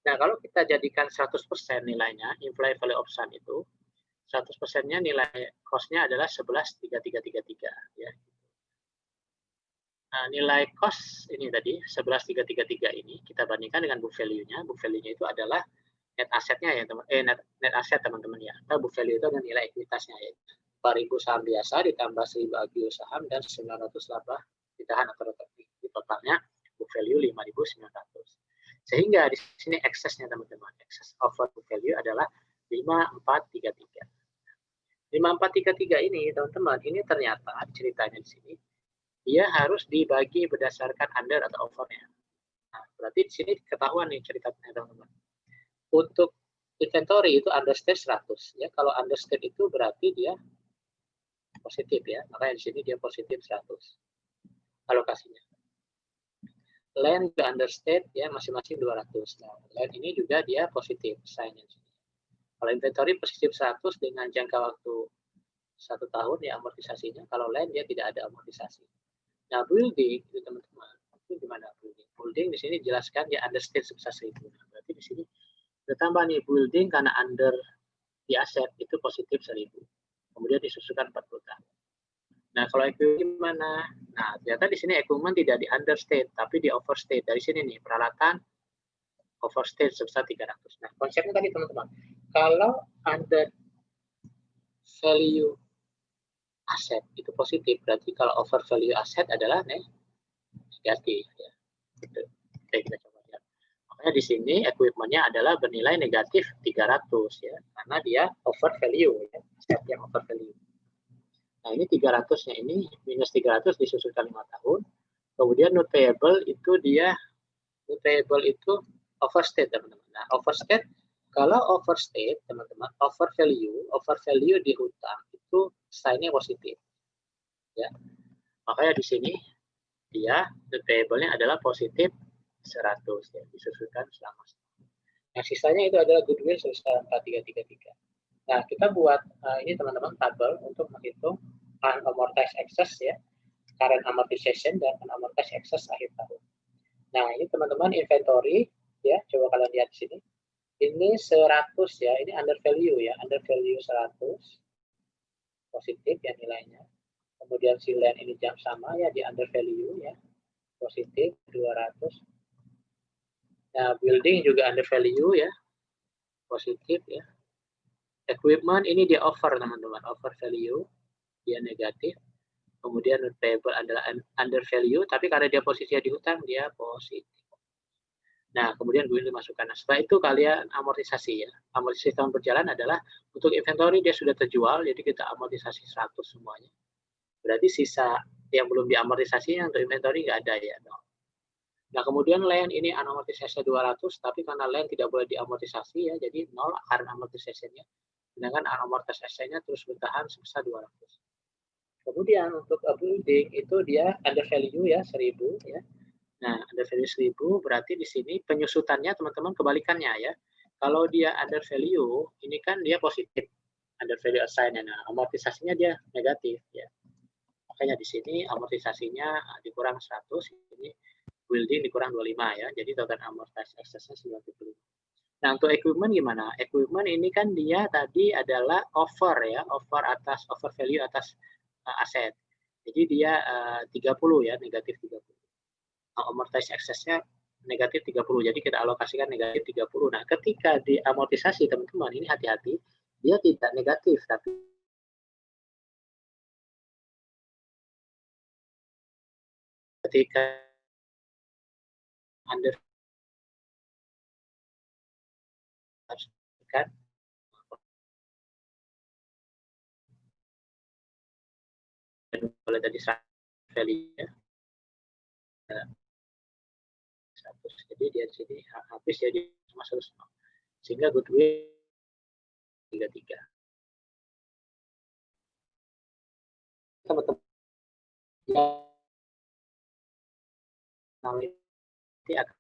Nah, kalau kita jadikan 100% nilainya, implied value of sum itu, 100%-nya nilai cost-nya adalah 11.3333 ya. Nah, nilai cost ini tadi 11.333 ini kita bandingkan dengan book value-nya. Book value-nya itu adalah net assetnya ya teman, net asset teman-teman ya. Nah, book value itu adalah nilai ekuitasnya ya. 4.000 saham biasa ditambah 1.000 agio saham dan 900 laba ditahan atau rotatif. Di totalnya book value 5.900. Sehingga di sini excess-nya teman-teman, excess over book value adalah 5433. 5433 ini teman-teman, ini ternyata ceritanya di sini dia harus dibagi berdasarkan under atau overnya. Nah, berarti di sini ketahuan nih ceritanya teman-teman. Untuk inventory itu understate 100 ya. Kalau understate itu berarti dia positif ya. Makanya di sini dia positif 100 alokasinya. Land juga understate ya masing-masing 200. Nah, land ini juga dia positif sign-nya. Kalau inventory positif 100 dengan jangka waktu 1 tahun ya amortisasinya. Kalau land dia tidak ada amortisasi. Nah, building itu teman-teman, itu gimana building? Building di sini jelaskan ya understate sebesar 1.000. Nah, berarti di sini bertambah nih building karena under di aset itu positif 1.000. Kemudian disusukan 40 tahun. Nah, kalau equipment gimana? Nah, ternyata di sini equipment tidak di understate, tapi di overstate. Dari sini nih, peralatan overstate sebesar 300. Nah, konsepnya tadi teman-teman, kalau under value aset itu positif, berarti kalau over value aset adalah negatif ya. Gitu. Oke, kita coba lihat. Makanya di sini equipment-nya adalah bernilai negatif 300 ya, karena dia over value ya, aset yang over value. Nah, ini 300-nya ini minus 300 disusulkan 5 tahun. Kemudian note payable itu dia note payable itu overstate teman-teman. Nah, overstate kalau overstate teman-teman, over value di hutang itu sign-nya positif. Ya. Makanya di sini dia note payable-nya adalah positif 100 ya, disusulkan selama setahun. Nah, sisanya itu adalah goodwill sebesar 4333. Nah, kita buat ini teman-teman tabel untuk menghitung unamortized excess ya, current amortization dan unamortized excess akhir tahun. Nah, ini teman-teman inventory ya, coba kalian lihat di sini. Ini 100 ya, ini under value ya, under value 100 positif ya nilainya. Kemudian si land ini jam sama ya di under value ya, positif 200. Nah, building juga under value ya, positif ya. Equipment ini dia over teman-teman, over value, dia negatif. Kemudian note payable adalah under value, tapi karena dia posisinya di hutang, dia positif. Nah, kemudian gue dimasukkan. Nah, setelah itu kalian amortisasi ya. Amortisasi tahun berjalan adalah untuk inventory dia sudah terjual, jadi kita amortisasi 100 semuanya. Berarti sisa yang belum diamortisasinya untuk inventory nggak ada ya. No. Nah, kemudian land ini unamortisasi 200, tapi karena land tidak boleh diamortisasi ya, jadi 0 current amortisasinya. Sedangkan unamortisasinya terus bertahan sebesar 200. Kemudian untuk a building itu dia under value ya 1000 ya. Nah, under value 1000 berarti di sini penyusutannya teman-teman kebalikannya ya. Kalau dia under value, ini kan dia positif. Under value assign, nah amortisasinya dia negatif ya. Makanya di sini amortisasinya dikurang 100, ini building dikurang 25 ya. Jadi total amortisasi excess-nya 95. Nah, untuk equipment gimana? Equipment ini kan dia tadi adalah over ya, over value atas aset. Jadi dia 30 ya, negatif 30. Amortized excess-nya negatif 30. Jadi kita alokasikan negatif 30. Nah, ketika diamortisasi teman-teman, ini hati-hati, dia tidak negatif tapi ketika under kan boleh tadi value ya 100. Jadi dia di sini habis ya di masuk sehingga goodwill 33. Teman-teman nanti akan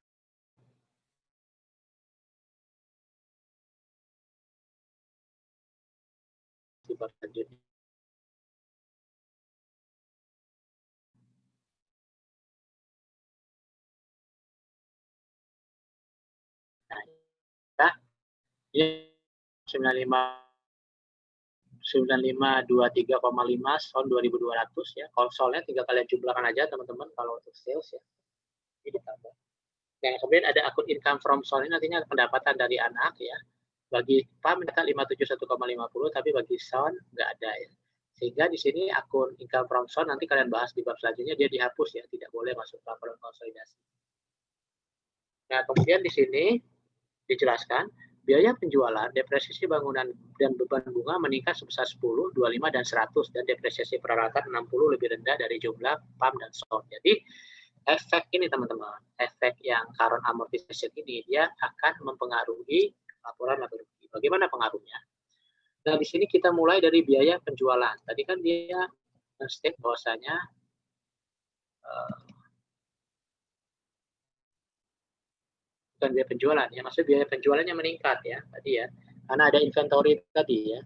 dibahas selanjutnya. Nah, ini 9523,5 tahun 2200 ya. Konsolnya tinggal kalian jumlahkan aja teman-teman kalau untuk sales ya. Ini ditambah. Nah, kemudian ada akun income from sound ini nantinya pendapatan dari anak ya. Bagi PAM data 571,50 tapi bagi sound nggak ada ya. Sehingga di sini akun income from sound nanti kalian bahas di bab selanjutnya dia dihapus ya, tidak boleh masuk laporan konsolidasi. Nah, kemudian di sini dijelaskan biaya penjualan, depresiasi bangunan dan beban bunga meningkat sebesar 10, 25 dan 100 dan depresiasi peralatan 60 lebih rendah dari jumlah PAM dan SON. Jadi efek ini teman-teman, efek yang current amortization ini dia akan mempengaruhi laporan laba rugi. Bagaimana pengaruhnya? Nah, di sini kita mulai dari biaya penjualan. Tadi kan dia state bahwasanya bukan biaya penjualan ya, maksudnya biaya penjualannya meningkat ya tadi ya, karena ada inventory tadi ya,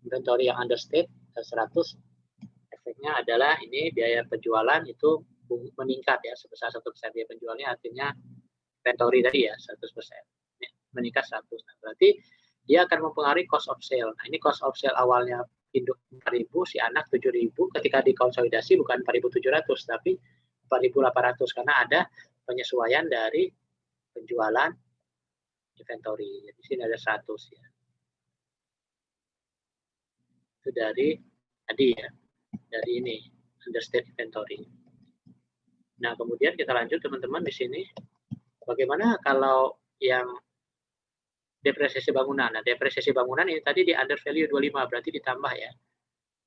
inventory yang understate 100, efeknya adalah ini biaya penjualan itu meningkat ya sebesar 1%. Biaya penjualnya artinya inventory tadi ya 100%, meningkat 100. Nah, berarti dia akan mempengaruhi cost of sale. Nah, ini cost of sale awalnya induk 4.000, si anak 7.000, ketika dikonsolidasi bukan 4.700 tapi 4.800 karena ada penyesuaian dari penjualan inventory. Jadi sini ada 100 ya. Itu dari tadi ya. dari ini understate inventory. Nah, kemudian kita lanjut teman-teman di sini. Bagaimana kalau yang depresiasi bangunan? Nah, depresiasi bangunan ini tadi di under value 25, berarti ditambah ya.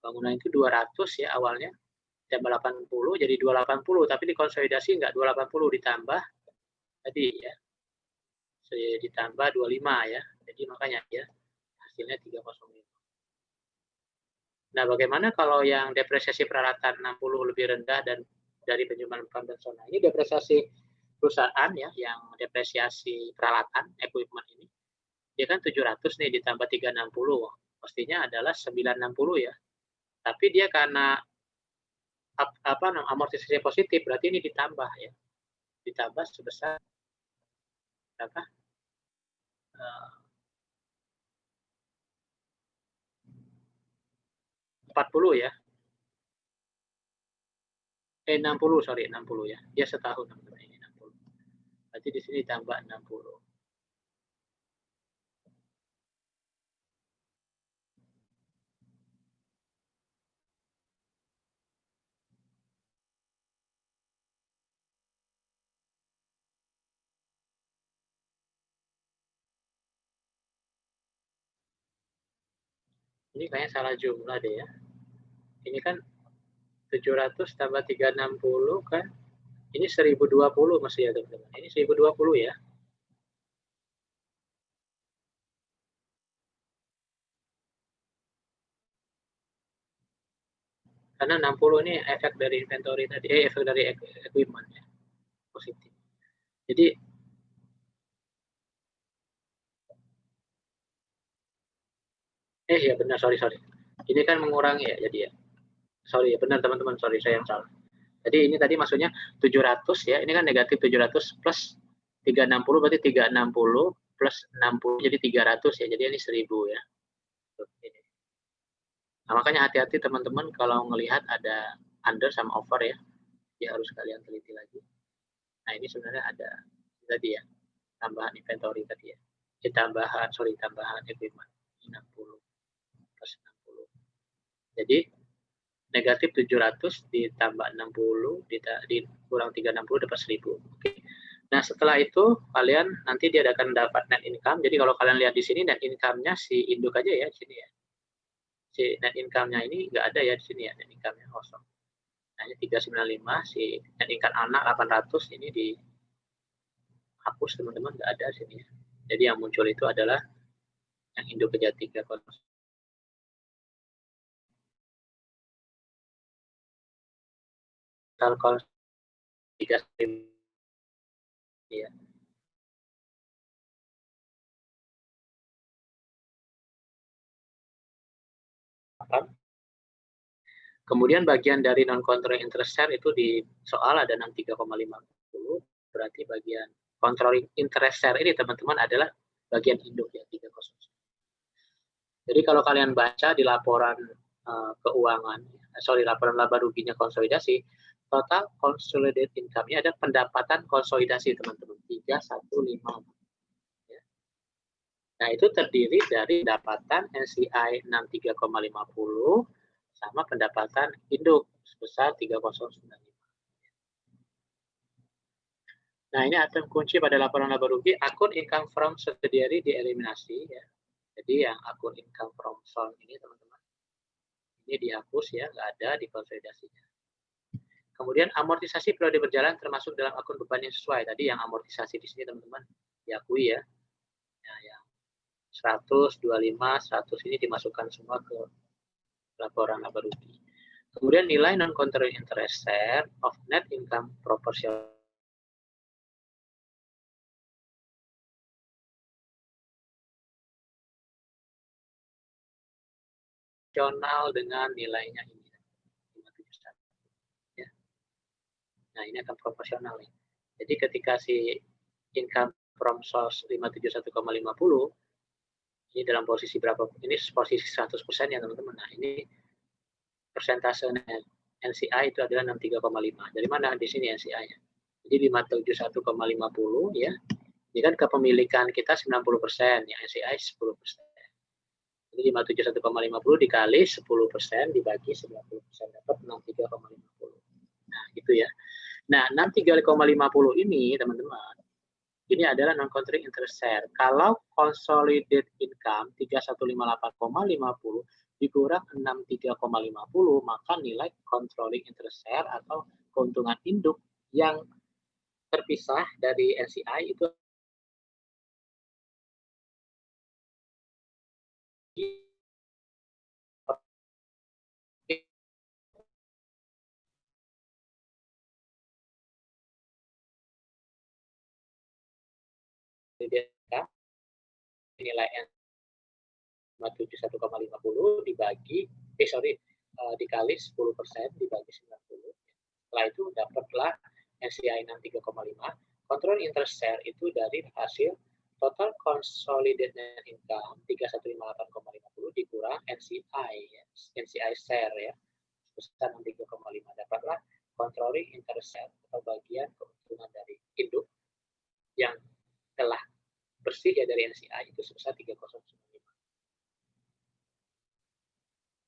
Bangunan itu 200 ya awalnya, tambah 80 jadi 280, tapi dikonsolidasi enggak 280 ditambah tadi ya. Ditambah 25 ya. Jadi makanya ya hasilnya 305. Nah, bagaimana kalau yang depresiasi peralatan 60 lebih rendah dan dari penjualan konvensional? Ini depresiasi perusahaan ya, yang depresiasi peralatan, equipment ini. Dia kan 700 nih ditambah 360. Pastinya adalah 960 ya. Tapi dia karena amortisasi positif, berarti ini ditambah ya. Ditambah sebesar berapa? 40 ya. 60 sorry 60 ya. Dia setahun teman-teman ini 60. Berarti di sini tambah 60. Ini kayaknya salah jumlah deh ya. Ini kan 700 tambah 360 kan. Ini 1020 masih ya teman-teman. Ini 1020 ya. Karena 60 ini efek dari inventory tadi, efek dari equipment ya. Positif. Jadi ya benar, sorry. Ini kan mengurangi ya, jadi ya. Sorry ya, benar teman-teman, sorry saya yang salah. Jadi ini tadi maksudnya 700 ya, ini kan negatif 700 plus 360 berarti 360 plus 60 jadi 300 ya, jadi ini 1000 ya. Nah, makanya hati-hati teman-teman kalau melihat ada under sama over ya, ya harus kalian teliti lagi. Nah ini sebenarnya ada tadi ya, tambahan inventory tadi ya, tambahan equipment 60 plus 60. Jadi negatif 700 ditambah 60 dikurang 360 dapat 1000. Oke. Nah, setelah itu kalian nanti dia akan dapat net income. Jadi kalau kalian lihat di sini net income-nya si induk aja ya di sini ya. Si net income-nya ini enggak ada ya di sini ya, net income-nya kosong. Nah, ini 395, si net income anak 800 ini dihapus teman-teman, enggak ada di sini ya. Jadi yang muncul itu adalah yang induk kerja 3 kosong. Total 3.000 ya. Kemudian bagian dari non-controlling interest share itu di soal ada 63,50, berarti bagian controlling interest share ini teman-teman adalah bagian induk ya 30. Jadi kalau kalian baca di laporan keuangan, laporan laba ruginya konsolidasi, total consolidated income-nya ada pendapatan konsolidasi teman-teman 315. Ya. Nah itu terdiri dari pendapatan NCI 63,50 sama pendapatan induk sebesar 3095. Nah ini item kunci pada laporan laba rugi, akun income from subsidiary dieliminasi ya. Jadi yang akun income from source ini teman-teman, ini dihapus ya, nggak ada di konsolidasinya. Kemudian amortisasi periode berjalan termasuk dalam akun beban yang sesuai. Tadi yang amortisasi di sini teman-teman diakui ya. Nah, yang 100, 25, 100 ini dimasukkan semua ke laporan laba rugi. Kemudian nilai non-controlling interest share of net income proporsional dengan nilainya ini 571 ya. Nah ini akan proporsional nih. Jadi ketika si income from source 571,50 ini dalam posisi berapa? Ini posisi 100% ya teman-teman. Nah ini persentase NCI itu adalah 63,5. Dari mana di sini NCI-nya? Jadi 571,50 ya. Ini kan kepemilikan kita 90%, ya NCI 10%. Jadi 571,50 dikali 10% dibagi 90% dapat 63,50. Nah, gitu ya. Nah, 63,50 ini, teman-teman, ini adalah non-controlling interest share. Kalau consolidated income 3158,50 dikurang 63,50, maka nilai controlling interest share atau keuntungan induk yang terpisah dari NCI itu nilai 571,50 dibagi dikali 10% dibagi 90. Setelah itu dapatlah NCI 63,5. Control interest share itu dari hasil total consolidated net income 3158,50 dikurang NCI ya. NCI share ya. Sebesar 63,5 dapatlah controlling interest share atau bagian keuntungan dari induk yang telah bersih ya dari NCI itu sebesar 3095.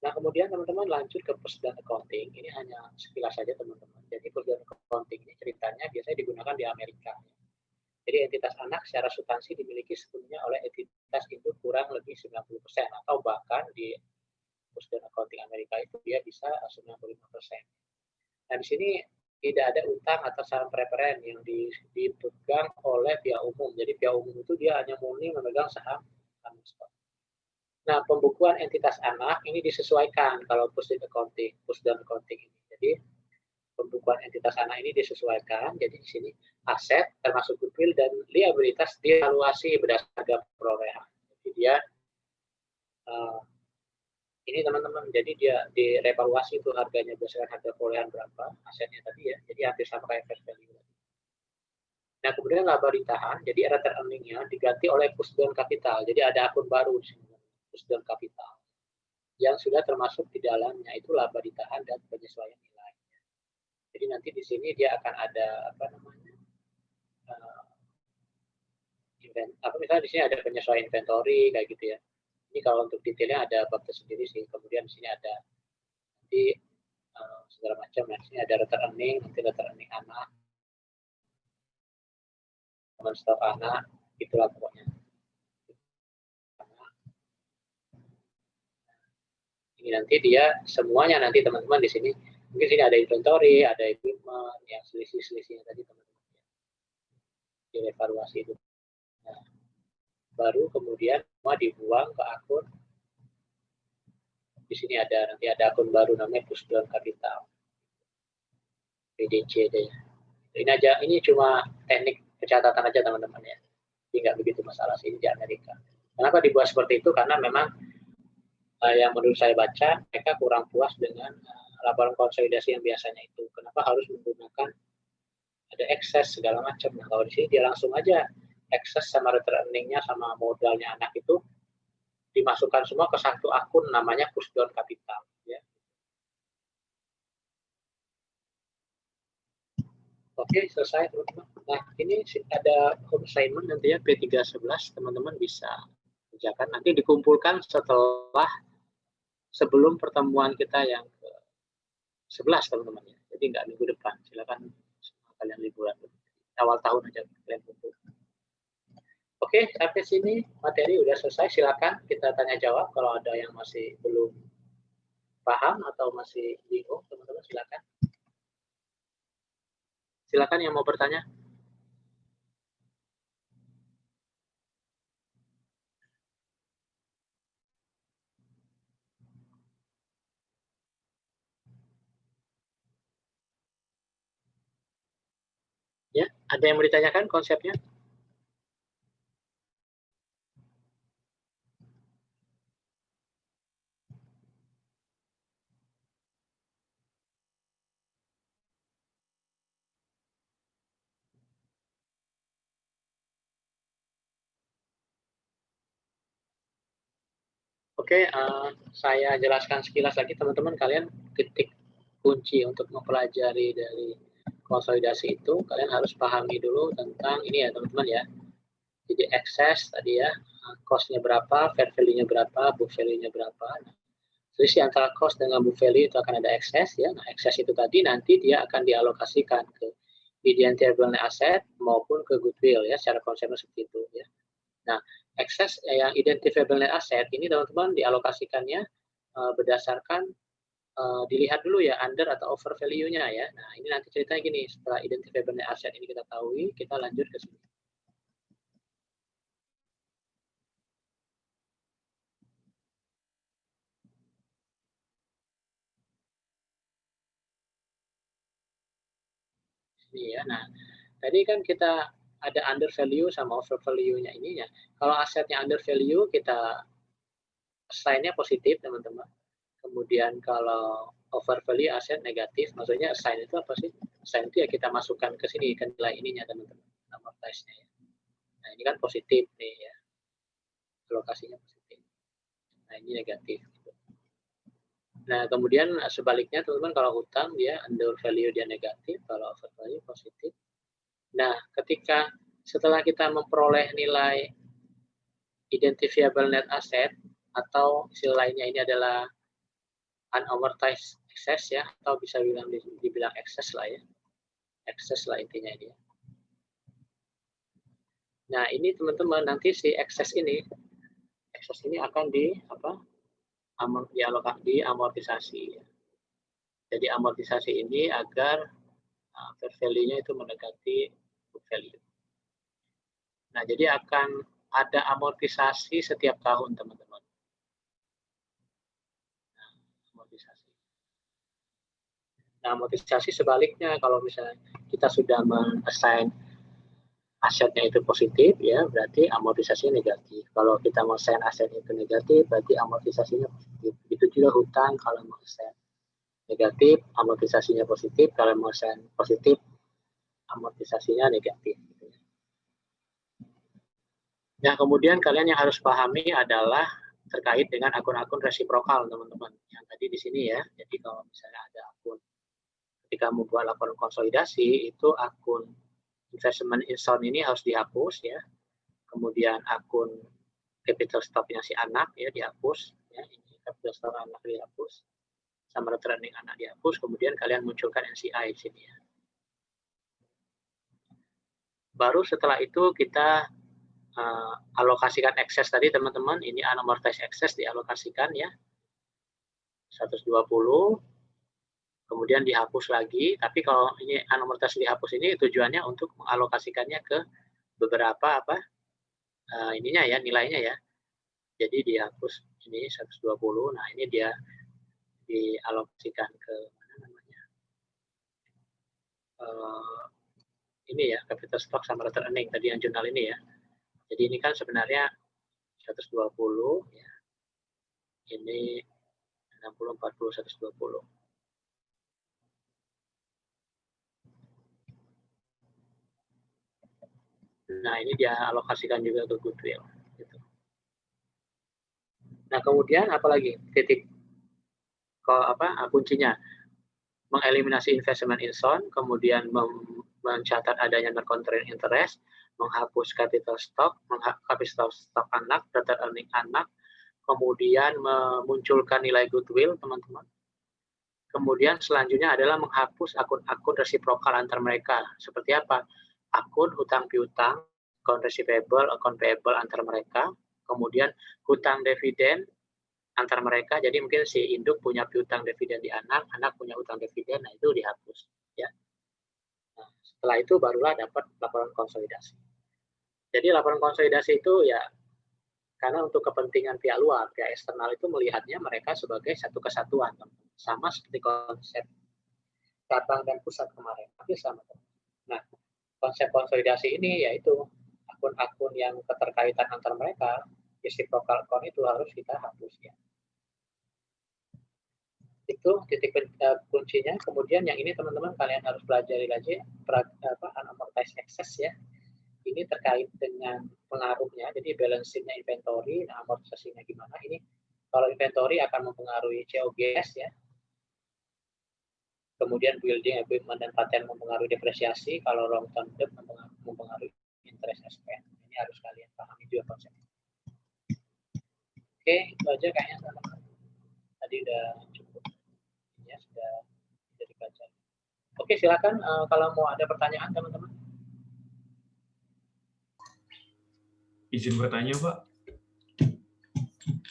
Nah, kemudian teman-teman lanjut ke purchase dan accounting. Ini hanya sekilas saja teman-teman. Jadi purchase dan accounting ini ceritanya biasanya digunakan di Amerika. Jadi entitas anak secara substansi dimiliki sepenuhnya oleh entitas induk kurang lebih 90% atau bahkan di purchase dan accounting Amerika itu dia bisa 95%. Nah, di sini tidak ada utang atas saham preferen yang dipegang oleh pihak umum. Jadi pihak umum itu dia hanya murni memegang saham stock. Nah, pembukuan entitas anak ini disesuaikan kalau purchase dan accounting ini. Jadi pembukuan entitas anak ini disesuaikan. Jadi di sini aset termasuk goodwill dan liabilitas dievaluasi berdasarkan harga perolehan. Jadi dia ini teman-teman, jadi dia direvaluasi itu harganya berdasarkan harga perolehan berapa asetnya tadi ya. Jadi hampir sama kayak fair value. Nah, kemudian laba ditahan, jadi retained earning-nya diganti oleh push down capital. Jadi ada akun baru di sini. Push down capital yang sudah termasuk di dalamnya itu laba ditahan dan penyesuaian nilai. Jadi nanti di sini dia akan ada apa namanya misalnya di sini ada penyesuaian inventory kayak gitu ya. Ini kalau untuk detailnya ada bab tersendiri sih. Kemudian di sini ada nanti segala macam. Nah, di sini ada retained earning, nanti retained earning anak, teman stok anak, itulah pokoknya. Ini nanti dia semuanya nanti teman-teman di sini mungkin sini ada inventory, ada equipment, yang selisih-selisihnya tadi teman-teman dievaluasi itu. Nah, baru kemudian semua dibuang ke akun. Di sini ada nanti ada akun baru namanya push down capital, PDC deh. Ini cuma teknik pencatatan aja teman-teman ya. Jadi nggak begitu masalah sih di Amerika. Kenapa dibuat seperti itu? Karena memang yang menurut saya baca, mereka kurang puas dengan laporan konsolidasi yang biasanya itu. Kenapa harus menggunakan ada ekses segala macam? Nah, kalau di sini dia langsung aja ekses sama retained earning-nya sama modalnya anak itu dimasukkan semua ke satu akun namanya push down capital. Ya. Oke, selesai teman-teman. Nah, ini ada home assignment nantinya P311 teman-teman bisa kerjakan. Nanti dikumpulkan setelah sebelum pertemuan kita yang ke-11 teman-teman ya. Jadi nggak minggu depan. Silakan kalian liburan awal tahun aja kalian kumpul. Oke, sampai sini materi udah selesai. Silakan kita tanya jawab kalau ada yang masih belum paham atau masih bingung, teman-teman silakan. Silakan yang mau bertanya. Ya, ada yang mau ditanyakan konsepnya? Oke, saya jelaskan sekilas lagi teman-teman, kalian titik kunci untuk mempelajari dari konsolidasi itu, kalian harus pahami dulu tentang ini ya teman-teman ya. Jadi excess tadi ya, cost-nya berapa, fair value-nya berapa, book value-nya berapa. Nah, selisih antara cost dengan book value itu akan ada excess ya. Nah, excess itu tadi nanti dia akan dialokasikan ke identifiable net asset maupun ke goodwill ya, secara konsepnya seperti itu ya. Nah, excess yang identifiable net asset ini teman-teman dialokasikannya berdasarkan dilihat dulu ya under atau over value-nya ya. Nah, ini nanti ceritanya gini, setelah identifiable net asset ini kita tahu, kita lanjut ke sini. Iya, nah tadi kan kita ada under value sama over value-nya ininya. Kalau asetnya under value kita assign-nya positif teman-teman. Kemudian kalau over value aset negatif, maksudnya assign itu apa sih? Assign itu ya kita masukkan ke sini ke nilai ininya teman-teman, amortize-nya ya. Nah ini kan positif nih ya, alokasinya positif. Nah ini negatif. Nah kemudian sebaliknya teman-teman kalau hutang dia under value dia negatif, kalau over value positif. Nah ketika setelah kita memperoleh nilai identifiable net asset atau istilah lainnya ini adalah unamortized excess ya, atau bisa dibilang excess lah ya, excess lah intinya ini. Nah ini teman-teman nanti si excess ini akan diamortisasi. Ya. Jadi amortisasi ini agar fair value-nya itu mendekati book value. Nah jadi akan ada amortisasi setiap tahun teman-teman. Nah, amortisasi sebaliknya kalau misalnya kita sudah men-assign asetnya itu positif ya, berarti amortisasinya negatif. Kalau kita mau assign asetnya itu negatif, berarti amortisasinya positif. Begitu juga hutang kalau mau assign negatif, amortisasinya positif. Kalau mau assign positif, amortisasinya negatif. Nah, kemudian kalian yang harus pahami adalah terkait dengan akun-akun resiprokal, teman-teman. Yang tadi di sini ya. Jadi kalau misalnya ada akun ketika membuat laporan konsolidasi itu akun investment in sound ini harus dihapus ya. Kemudian akun capital stock-nya si anak ya dihapus ya, ini capital stock anak dihapus. Sama returning anak dihapus, kemudian kalian munculkan NCI di sini ya. Baru setelah itu kita alokasikan excess tadi teman-teman, ini unamortized excess dialokasikan ya. 120 kemudian dihapus lagi, tapi kalau ini unamortized dihapus ini tujuannya untuk mengalokasikannya ke beberapa ininya ya, nilainya ya. Jadi dihapus ini 120, nah ini dia dialokasikan ke mana namanya? Ini ya, capital stock sama return earning tadi yang jurnal ini ya. Jadi ini kan sebenarnya 120 ya. Ini 60 40 120. Nah, ini dia alokasikan juga ke goodwill. Gitu. Nah, kemudian apalagi titik kuncinya mengeliminasi investment in sound, kemudian mencatat adanya non-controlling interest, menghapus capital stock anak, return earning anak, kemudian memunculkan nilai goodwill, teman-teman. Kemudian selanjutnya adalah menghapus akun-akun resiprokal antar mereka. Seperti apa? Akun hutang piutang, akun receivable, akun payable antar mereka. Kemudian hutang dividen antar mereka. Jadi mungkin si induk punya piutang dividen di anak, anak punya hutang dividen, nah itu dihapus. Ya. Nah, setelah itu barulah dapat laporan konsolidasi. Jadi laporan konsolidasi itu ya karena untuk kepentingan pihak luar, pihak eksternal itu melihatnya mereka sebagai satu kesatuan, sama seperti konsep cabang dan pusat kemarin, tapi sama. Nah, konsep konsolidasi ini yaitu akun-akun yang keterkaitan antar mereka, reciprocal account itu harus kita hapus ya. Itu titik kuncinya. Kemudian yang ini teman-teman kalian harus pelajari lagi unamortized excess ya. Ini terkait dengan pengaruhnya, jadi balance sheet-nya inventory, nah amortisasinya gimana? Ini kalau inventory akan mempengaruhi COGS ya. Kemudian building equipment dan paten mempengaruhi depresiasi, kalau long term debt mempengaruhi interest expense. Ini harus kalian pahami juga konsepnya. Oke, itu aja kayaknya teman-teman. Tadi udah cukup ya, sudah bisa dibaca. Oke, silakan kalau mau ada pertanyaan teman-teman. Izin bertanya, Pak.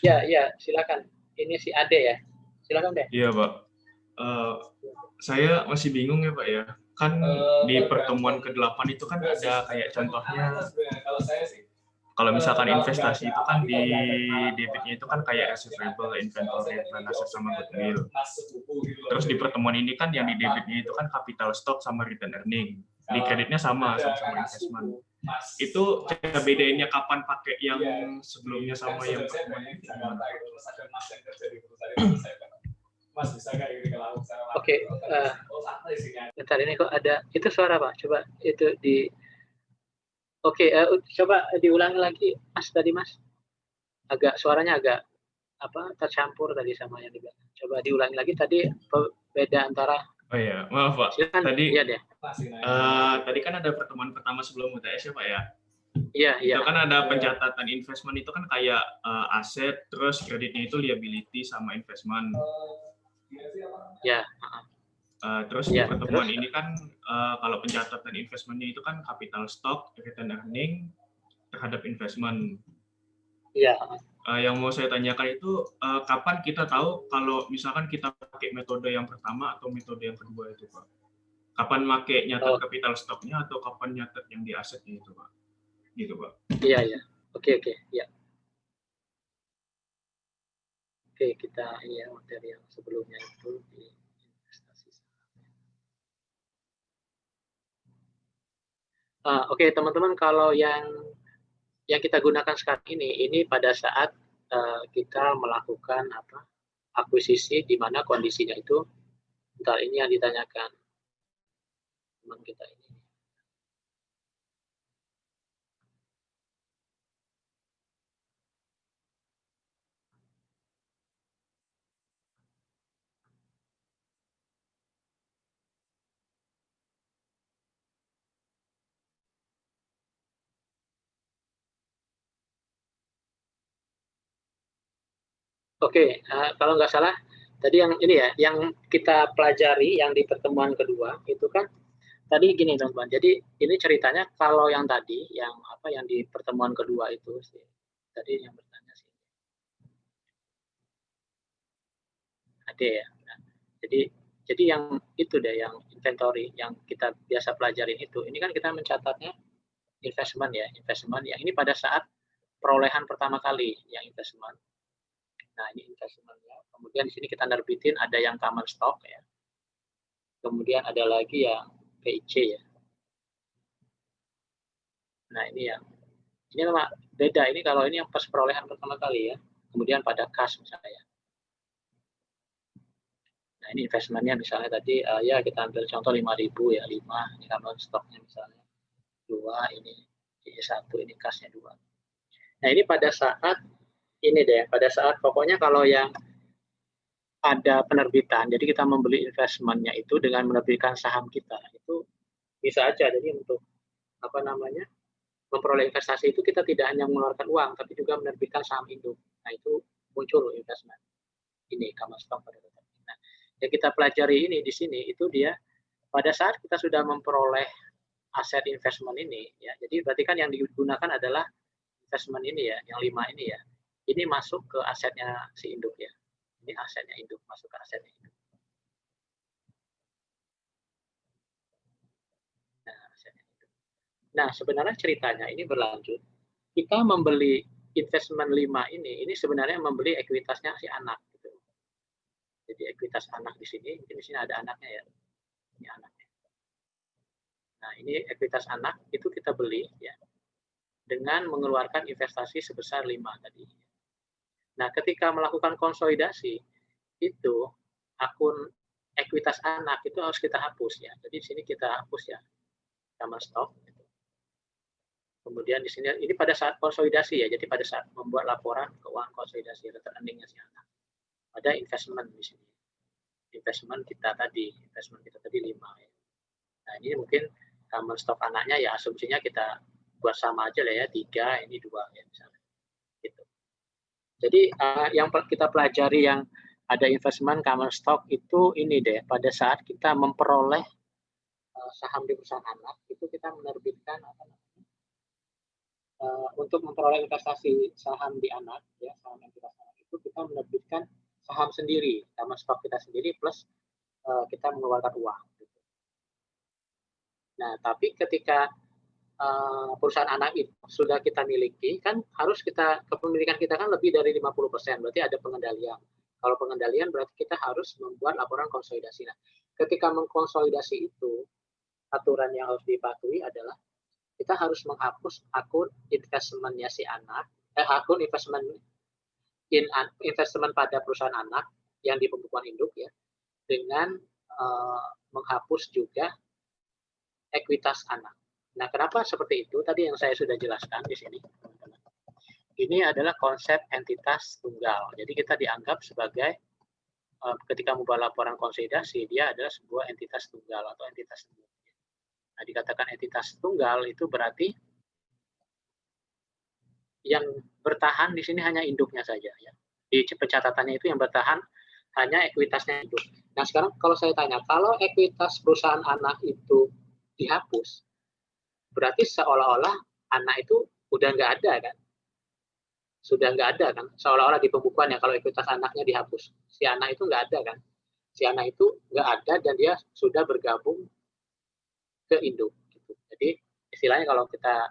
Ya, silakan. Ini si Ade ya. Silakan deh. Iya, Pak. Saya masih bingung ya, Pak ya. Kan di pertemuan ke-8 itu kan ada kayak contohnya, kalau misalkan investasi itu kan di debitnya itu kan kayak receivable, inventory, plan asset sama goodwill. Terus di pertemuan ini kan yang di debitnya itu kan capital stock sama return earning. Di kreditnya sama investment. Itu cara bedainnya kapan pakai yang sebelumnya sama yang pertemuan ini? Oke, bentar ini kok ada itu suara Pak. Coba itu di. Oke, coba diulangi lagi Mas tadi Mas. Suaranya agak tercampur tadi sama yang di belakang. Coba diulangi lagi tadi beda antara. Oh iya, maaf Pak. Silakan, tadi iya deh. Tadi kan ada pertemuan pertama sebelum UTS ya Pak ya. Iya. Itu kan ada pencatatan investment itu kan kayak aset, terus kreditnya itu liability sama investment. Ya. Terus di pertemuan ini kan kalau pencatatan investmentnya itu kan capital stock, return earning terhadap investment. Iya. Yang mau saya tanyakan itu kapan kita tahu kalau misalkan kita pakai metode yang pertama atau metode yang kedua itu Pak? Kapan pakai nyatet capital stock-nya atau kapan nyatet yang di asetnya itu Pak? Gitu Pak. Iya. Oke, ya. Oke, kita ini ya materi yang sebelumnya itu di investasi saham. Oke, teman-teman, kalau yang kita gunakan sekarang ini pada saat kita melakukan akuisisi di mana kondisinya itu, bentar ini yang ditanyakan teman kita ini. Oke, kalau nggak salah tadi yang ini ya, yang kita pelajari yang di pertemuan kedua itu kan tadi gini teman-teman. Jadi ini ceritanya kalau yang tadi yang di pertemuan kedua itu sih. Tadi yang bertanya sih. Ada ya. Nah, jadi yang itu deh yang inventory yang kita biasa pelajarin itu. Ini kan kita mencatatnya investment ya, investment yang ini pada saat perolehan pertama kali yang investment. Nah, ini investmentnya. Kemudian di sini kita nerbitin ada yang common stock ya. Kemudian ada lagi yang PIC ya. Nah, ini memang beda. Ini kalau ini yang pas perolehan pertama kali ya. Kemudian pada kas misalnya ya. Nah, ini investmentnya misalnya tadi ya kita ambil contoh 5.000 ya, 5 ini common stocknya misalnya 2, ini 1, ini kasnya 2. Nah, ini pada saat ini deh, pada saat pokoknya kalau yang ada penerbitan, jadi kita membeli investmentnya itu dengan menerbitkan saham kita, itu bisa aja. Jadi untuk memperoleh investasi itu kita tidak hanya mengeluarkan uang, tapi juga menerbitkan saham induk. Nah, itu muncul investment. Ini common stock pada saat ini. Nah, yang kita pelajari ini di sini itu dia pada saat kita sudah memperoleh aset investment ini ya. Jadi berarti kan yang digunakan adalah investment ini ya, yang 5 ini ya. Ini masuk ke asetnya si induk ya. Ini asetnya induk, masuk ke asetnya induk. Nah, sebenarnya ceritanya ini berlanjut. Kita membeli investment 5 ini sebenarnya membeli ekuitasnya si anak gitu. Jadi ekuitas anak di sini ada anaknya ya. Ini anaknya. Nah, ini ekuitas anak itu kita beli ya dengan mengeluarkan investasi sebesar 5 tadi. Nah, ketika melakukan konsolidasi itu akun ekuitas anak itu harus kita hapus ya. Jadi di sini kita hapus ya common stock. Kemudian di sini ini pada saat konsolidasi ya. Jadi pada saat membuat laporan keuangan konsolidasi return earning-nya si anak. Ada investment di sini. Investment kita tadi 5 ya. Nah, ini mungkin common stock anaknya ya asumsinya kita buat sama aja lah ya, 3, ini 2 ya misalnya. Gitu. Jadi yang kita pelajari yang ada investment common stock itu ini deh, pada saat kita memperoleh saham di perusahaan anak, itu kita menerbitkan untuk memperoleh investasi saham di anak, ya saham entitas anak itu kita menerbitkan saham sendiri, common stock kita sendiri plus kita mengeluarkan uang. Nah, tapi ketika perusahaan anak itu sudah kita miliki, kan harus kepemilikan kita kan lebih dari 50%, berarti ada pengendalian. Kalau pengendalian berarti kita harus membuat laporan konsolidasi. Nah, ketika mengkonsolidasi itu, aturan yang harus dipatuhi adalah kita harus menghapus akun investmentnya si anak, akun investment pada perusahaan anak yang di pembukuan induk ya, dengan menghapus juga ekuitas anak. Nah, kenapa seperti itu? Tadi yang saya sudah jelaskan di sini, teman-teman. Ini adalah konsep entitas tunggal. Jadi kita dianggap sebagai ketika membuat laporan konsolidasi, dia adalah sebuah entitas tunggal atau entitas tunggal. Nah, dikatakan entitas tunggal itu berarti yang bertahan di sini hanya induknya saja. Ya. Di pencatatannya itu yang bertahan hanya ekuitasnya induk. Nah, sekarang kalau saya tanya, kalau ekuitas perusahaan anak itu dihapus, berarti seolah-olah anak itu udah nggak ada kan? Sudah nggak ada kan? Seolah-olah di pembukuannya kalau ekuitas anaknya dihapus, si anak itu nggak ada kan? Si anak itu nggak ada dan dia sudah bergabung ke induk. Gitu. Jadi istilahnya kalau kita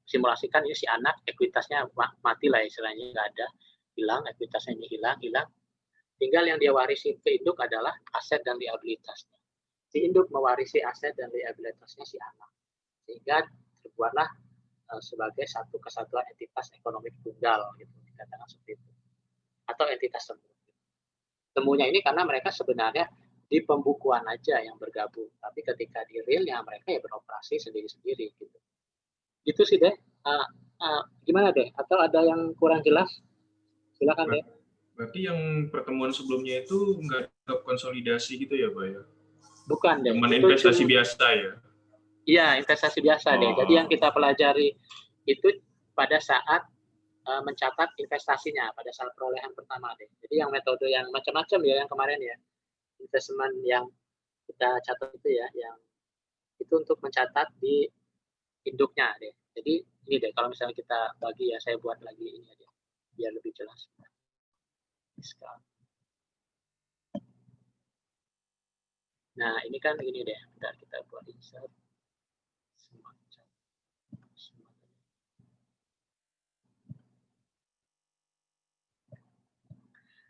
simulasikan ini si anak ekuitasnya mati lah istilahnya, nggak ada, hilang, ekuitasnya ini hilang. Tinggal yang dia warisi ke induk adalah aset dan liabilitasnya. Si induk mewarisi aset dan liabilitasnya si anak. Sehingga terbuatlah sebagai satu kesatuan entitas ekonomi tunggal, gitu, dikatakan seperti itu, atau entitas temu. Temunya ini karena mereka sebenarnya di pembukuan aja yang bergabung, tapi ketika di realnya mereka ya beroperasi sendiri-sendiri, gitu. Gitu sih deh. Gimana deh? Atau ada yang kurang jelas? Silakan deh. Berarti yang pertemuan sebelumnya itu nggak ada konsolidasi gitu ya, Pak ya? Bukan deh. Cuman investasi biasa ya? Iya, investasi biasa deh. Jadi yang kita pelajari itu pada saat mencatat investasinya, pada saat perolehan pertama deh. Jadi yang metode yang macam-macam ya, yang kemarin ya, investment yang kita catat itu ya, yang itu untuk mencatat di induknya deh. Jadi ini deh, kalau misalnya kita bagi ya, saya buat lagi ini aja, biar lebih jelas. Nah, ini kan ini deh, bentar kita buat insert.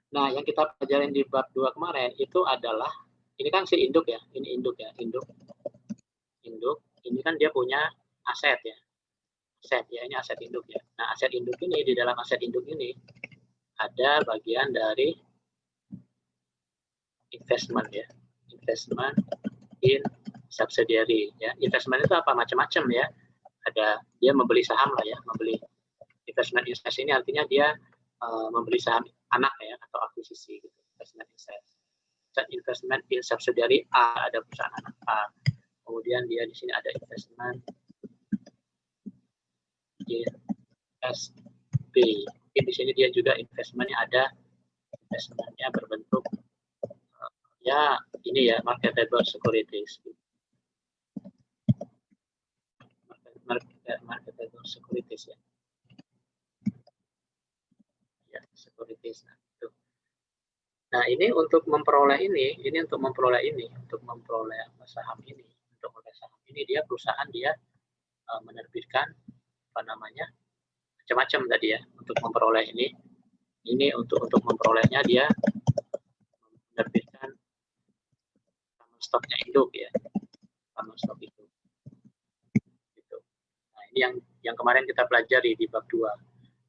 Nah, yang kita pelajarin di bab 2 kemarin itu adalah, ini kan si induk ya, ini induk ya, induk. Ini kan dia punya aset ya. Aset ya, ini aset induk ya. Nah, aset induk ini, di dalam aset induk ini ada bagian dari investment ya. Investment in subsidiary ya. Investment itu apa? Macam-macam ya. Ada dia membeli saham lah ya, membeli. Investment in shares ini artinya dia membeli saham anak ya, atau akuisisi gitu. Investment in shares. Investment in subsidiary A, ada perusahaan anak A. Kemudian dia di sini ada investment in SB. Di sini dia juga investmentnya ada, investmentnya berbentuk ya ini ya, marketable securities. Marketable securities ya. Ya, securities. Nah, ini untuk memperoleh untuk memperoleh saham ini, dia perusahaan dia menerbitkan apa namanya, macam-macam tadi ya untuk memperoleh ini. Ini untuk memperolehnya dia menerbitkan common stocknya induk ya, common stock itu. Gitu. Nah, ini yang kemarin kita pelajari di bab 2.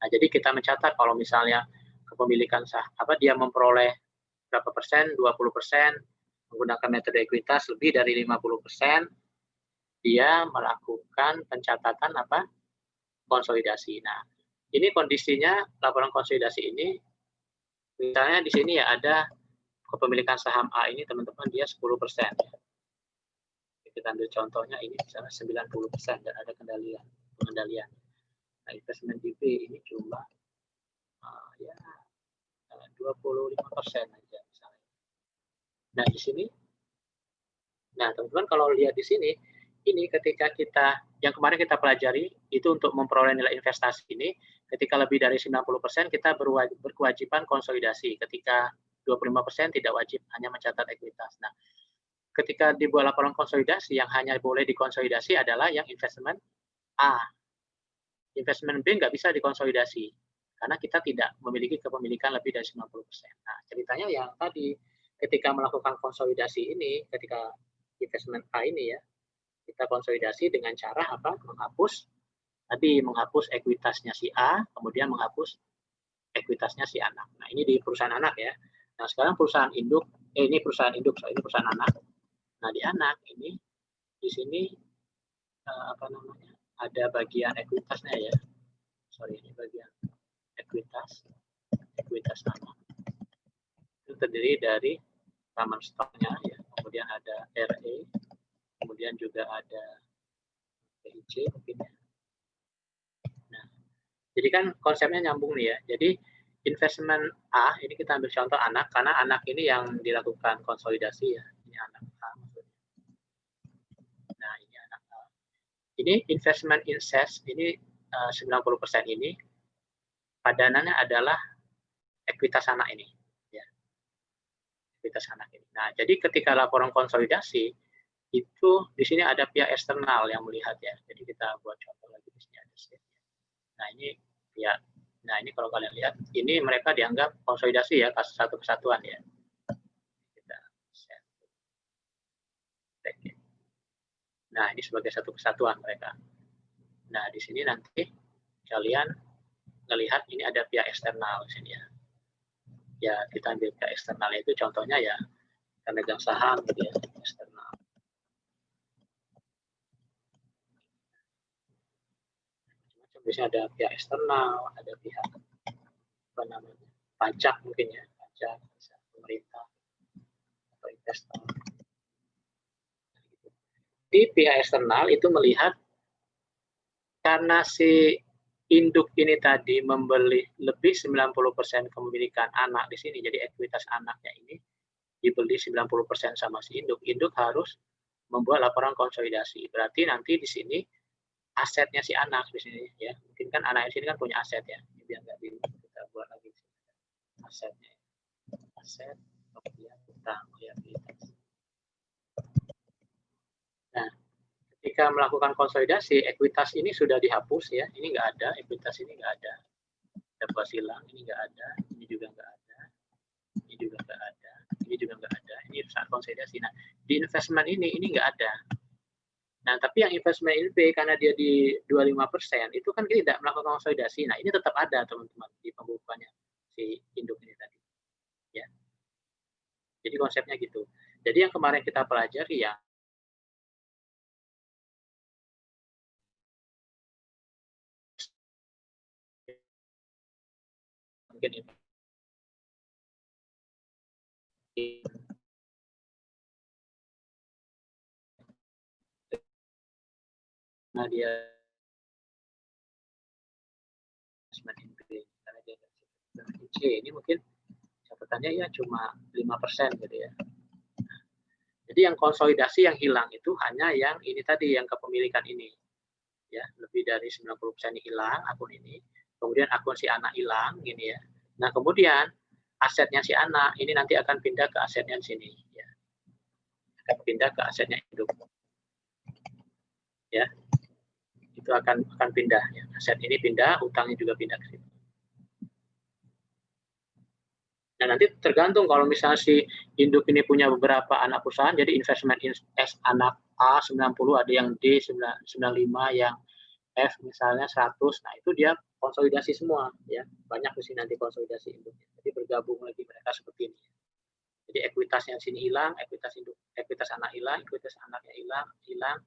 Nah, jadi kita mencatat kalau misalnya kepemilikan dia memperoleh berapa persen, 20%, menggunakan metode ekuitas lebih dari 50%, dia melakukan pencatatan konsolidasi. Nah, ini kondisinya laporan konsolidasi ini, misalnya di sini ya ada kepemilikan saham A ini teman-teman dia 10%. Ya. Kita ambil contohnya ini misalnya 90% dan ada pengendalian. Nah, investment di B ini cuma ya 25% aja misalnya. Nah di sini, nah teman-teman kalau lihat di sini, ini ketika kita yang kemarin kita pelajari itu untuk memperoleh nilai investasi ini, ketika lebih dari 90% kita berkewajiban konsolidasi. Ketika 25% tidak wajib, hanya mencatat ekuitas. Nah, ketika dibuat laporan konsolidasi yang hanya boleh dikonsolidasi adalah yang investment A. Investment B nggak bisa dikonsolidasi karena kita tidak memiliki kepemilikan lebih dari 90%. Nah, ceritanya yang tadi ketika melakukan konsolidasi ini, ketika investment A ini ya, kita konsolidasi dengan cara apa? Menghapus ekuitasnya si A, kemudian menghapus ekuitasnya si anak. Nah, ini di perusahaan anak ya. Nah, sekarang perusahaan induk, ini perusahaan induk, ini perusahaan anak. Nah, di anak ini di sini ada bagian ekuitasnya ya. Sorry, ini bagian ekuitas anak. Itu terdiri dari common stock-nya ya, kemudian ada RE, kemudian juga ada PIC mungkin ya. Nah, jadi kan konsepnya nyambung nih ya. Jadi investment A ini kita ambil contoh anak karena anak ini yang dilakukan konsolidasi ya. Ini anak A maksudnya. Nah, ini anak A. Ini investment in shares ini 90% ini padanannya adalah ekuitas anak ini ya. Ekuitas anak ini. Nah, jadi ketika laporan konsolidasi itu di sini ada pihak eksternal yang melihat ya. Jadi kita buat contoh lagi di sini ada sheet. Nah, ini pihak. Nah, ini kalau kalian lihat, ini mereka dianggap konsolidasi ya, satu kesatuan ya. Kita set. Nah, ini sebagai satu kesatuan mereka. Nah, di sini nanti kalian melihat ini ada pihak eksternal di sini ya. Ya, kita ambil pihak eksternal itu contohnya ya pemegang saham gitu ya, eksternal. Biasanya ada pihak eksternal, ada pihak apa namanya, pajak mungkin ya, pajak, pemerintah atau investor. Di pihak eksternal itu melihat karena si induk ini tadi membeli lebih 90% kepemilikan anak di sini, jadi ekuitas anaknya ini dibeli 90% sama si induk, induk harus membuat laporan konsolidasi. Berarti nanti di sini asetnya si anak di sini ya, mungkin kan anak di sini kan punya aset ya, biar nggak bingung kita buat lagi asetnya, aset kemudian utang liabilitas. Nah, ketika melakukan konsolidasi ekuitas ini sudah dihapus ya, ini nggak ada, ekuitas ini nggak ada, dapat silang ini nggak ada, ini juga nggak ada, ini juga nggak ada, ini juga nggak ada, ini saat konsolidasi. Nah, di investment ini nggak ada. Nah, tapi yang investment ini karena dia di 25%, itu kan kita tidak melakukan konsolidasi. Nah, ini tetap ada, teman-teman, di pembukuannya si induk ini tadi. Ya. Jadi konsepnya gitu. Jadi yang kemarin kita pelajari ya, mungkin ini. Nah, dia karena dia C ini mungkin catatannya ya cuma 5% gitu ya. Jadi yang konsolidasi yang hilang itu hanya yang ini tadi, yang kepemilikan ini. Ya, lebih dari 90% hilang akun ini. Kemudian akun si anak hilang gini ya. Nah, kemudian asetnya si anak ini nanti akan pindah ke asetnya di sini ya. Akan pindah ke asetnya induk. Ya. Itu akan pindah ya. Aset ini pindah, utangnya juga pindah ke situ. Nah, nanti tergantung kalau misalnya si induk ini punya beberapa anak perusahaan, jadi investment in S anak A 90, ada yang D 95, yang F misalnya 100. Nah, itu dia konsolidasi semua ya. Banyak di sini nanti konsolidasi induknya. Jadi bergabung lagi mereka seperti ini. Jadi ekuitasnya sini hilang, ekuitas induk, ekuitas anak hilang, ekuitas anaknya hilang.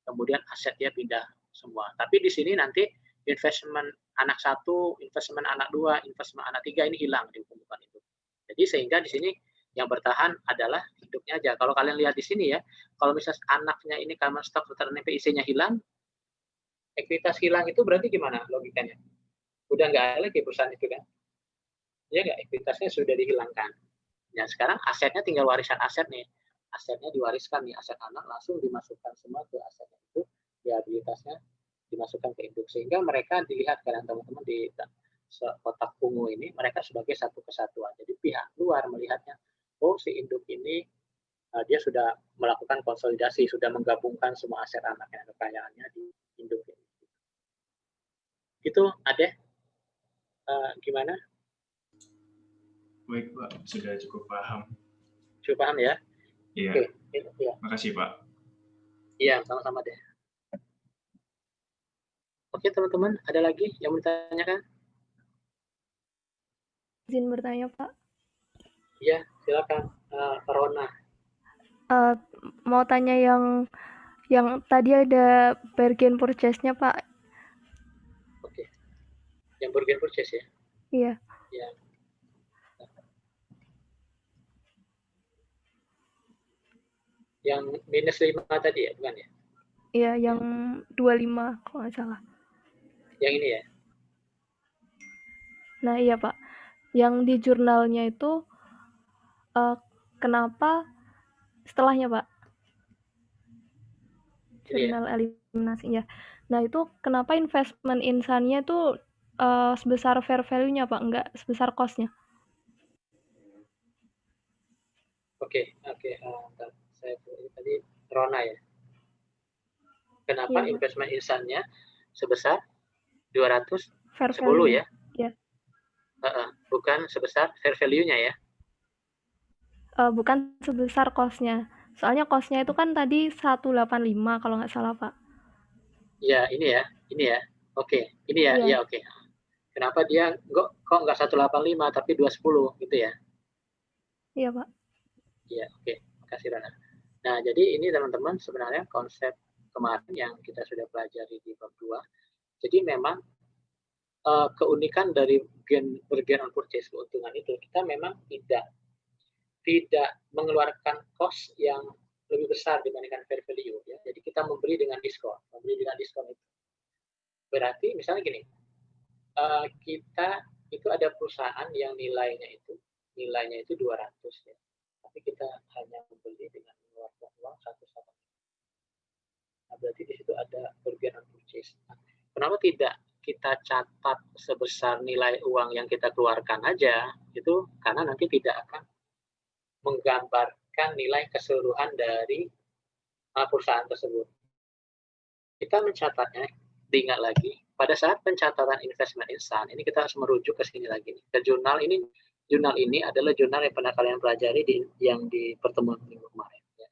Kemudian aset dia pindah semua. Tapi di sini nanti investment anak 1, investment anak 2, investment anak 3 ini hilang di pembukaan itu. Jadi sehingga di sini yang bertahan adalah induknya aja. Kalau kalian lihat di sini ya, kalau misalnya anaknya ini common stock return PIC-nya hilang, ekuitas hilang itu berarti gimana logikanya? Udah nggak ada lagi perusahaan itu kan? Ya nggak, ekuitasnya sudah dihilangkan. Ya sekarang asetnya tinggal warisan aset nih. Asetnya diwariskan nih, aset anak langsung dimasukkan semua ke asetnya itu, liabilitasnya dimasukkan ke induk, sehingga mereka dilihat kan teman-teman di kotak ungu ini mereka sebagai satu kesatuan. Jadi pihak luar melihatnya, oh si induk ini dia sudah melakukan konsolidasi, sudah menggabungkan semua aset anaknya, kekayaannya di induk ini. Itu ada gimana? Baik Pak, sudah cukup paham. Cukup paham ya? Iya. Oke, ya. Makasih Pak. Iya, sama-sama deh. Oke teman-teman, ada lagi yang mau ditanyakan? Izin bertanya Pak. Iya, silakan Rona. Mau tanya yang tadi ada bargain purchase-nya Pak. Oke. Yang bargain purchase ya? Iya. Ya. Yang minus 5 tadi ya, bukan ya? Iya, yang 25 kalau nggak salah. Yang ini ya? Nah iya Pak, yang di jurnalnya itu kenapa setelahnya Pak? Jurnal ya? Eliminasi ya. Nah itu kenapa investment insannya itu sebesar fair value-nya Pak, enggak sebesar cost-nya? Oke. Saya tadi Rona ya. Kenapa Iya, investment insannya sebesar 210 fair value-nya. ya? Ya. Bukan sebesar fair value-nya ya? Bukan sebesar cost-nya. Soalnya cost-nya itu kan tadi 185 kalau nggak salah Pak. Iya, ini ya. Oke, ini ya, Iya. iya oke. Kenapa dia kok nggak 185 tapi 210 gitu ya? Iya Pak. Iya, oke. Makasih Rona. Nah, jadi ini teman-teman sebenarnya konsep kemarin yang kita sudah pelajari di bab 2. Jadi memang keunikan dari bergen on purchase, keuntungan itu, kita memang tidak mengeluarkan cost yang lebih besar dibandingkan fair value ya. Jadi kita membeli dengan diskon itu. Berarti misalnya gini, kita itu ada perusahaan yang nilainya itu 200 ya. Tapi kita hanya membeli dengan mengeluarkan uang 1,5. Nah, berarti di situ ada bargain on purchase. Nah, kenapa tidak kita catat sebesar nilai uang yang kita keluarkan aja? Itu karena nanti tidak akan menggambarkan nilai keseluruhan dari perusahaan tersebut. Kita mencatatnya, diingat lagi, pada saat pencatatan investment insan, ini kita harus merujuk ke sini lagi. Ke jurnal ini. Jurnal ini adalah jurnal yang pernah kalian pelajari yang di pertemuan minggu kemarin. Ya.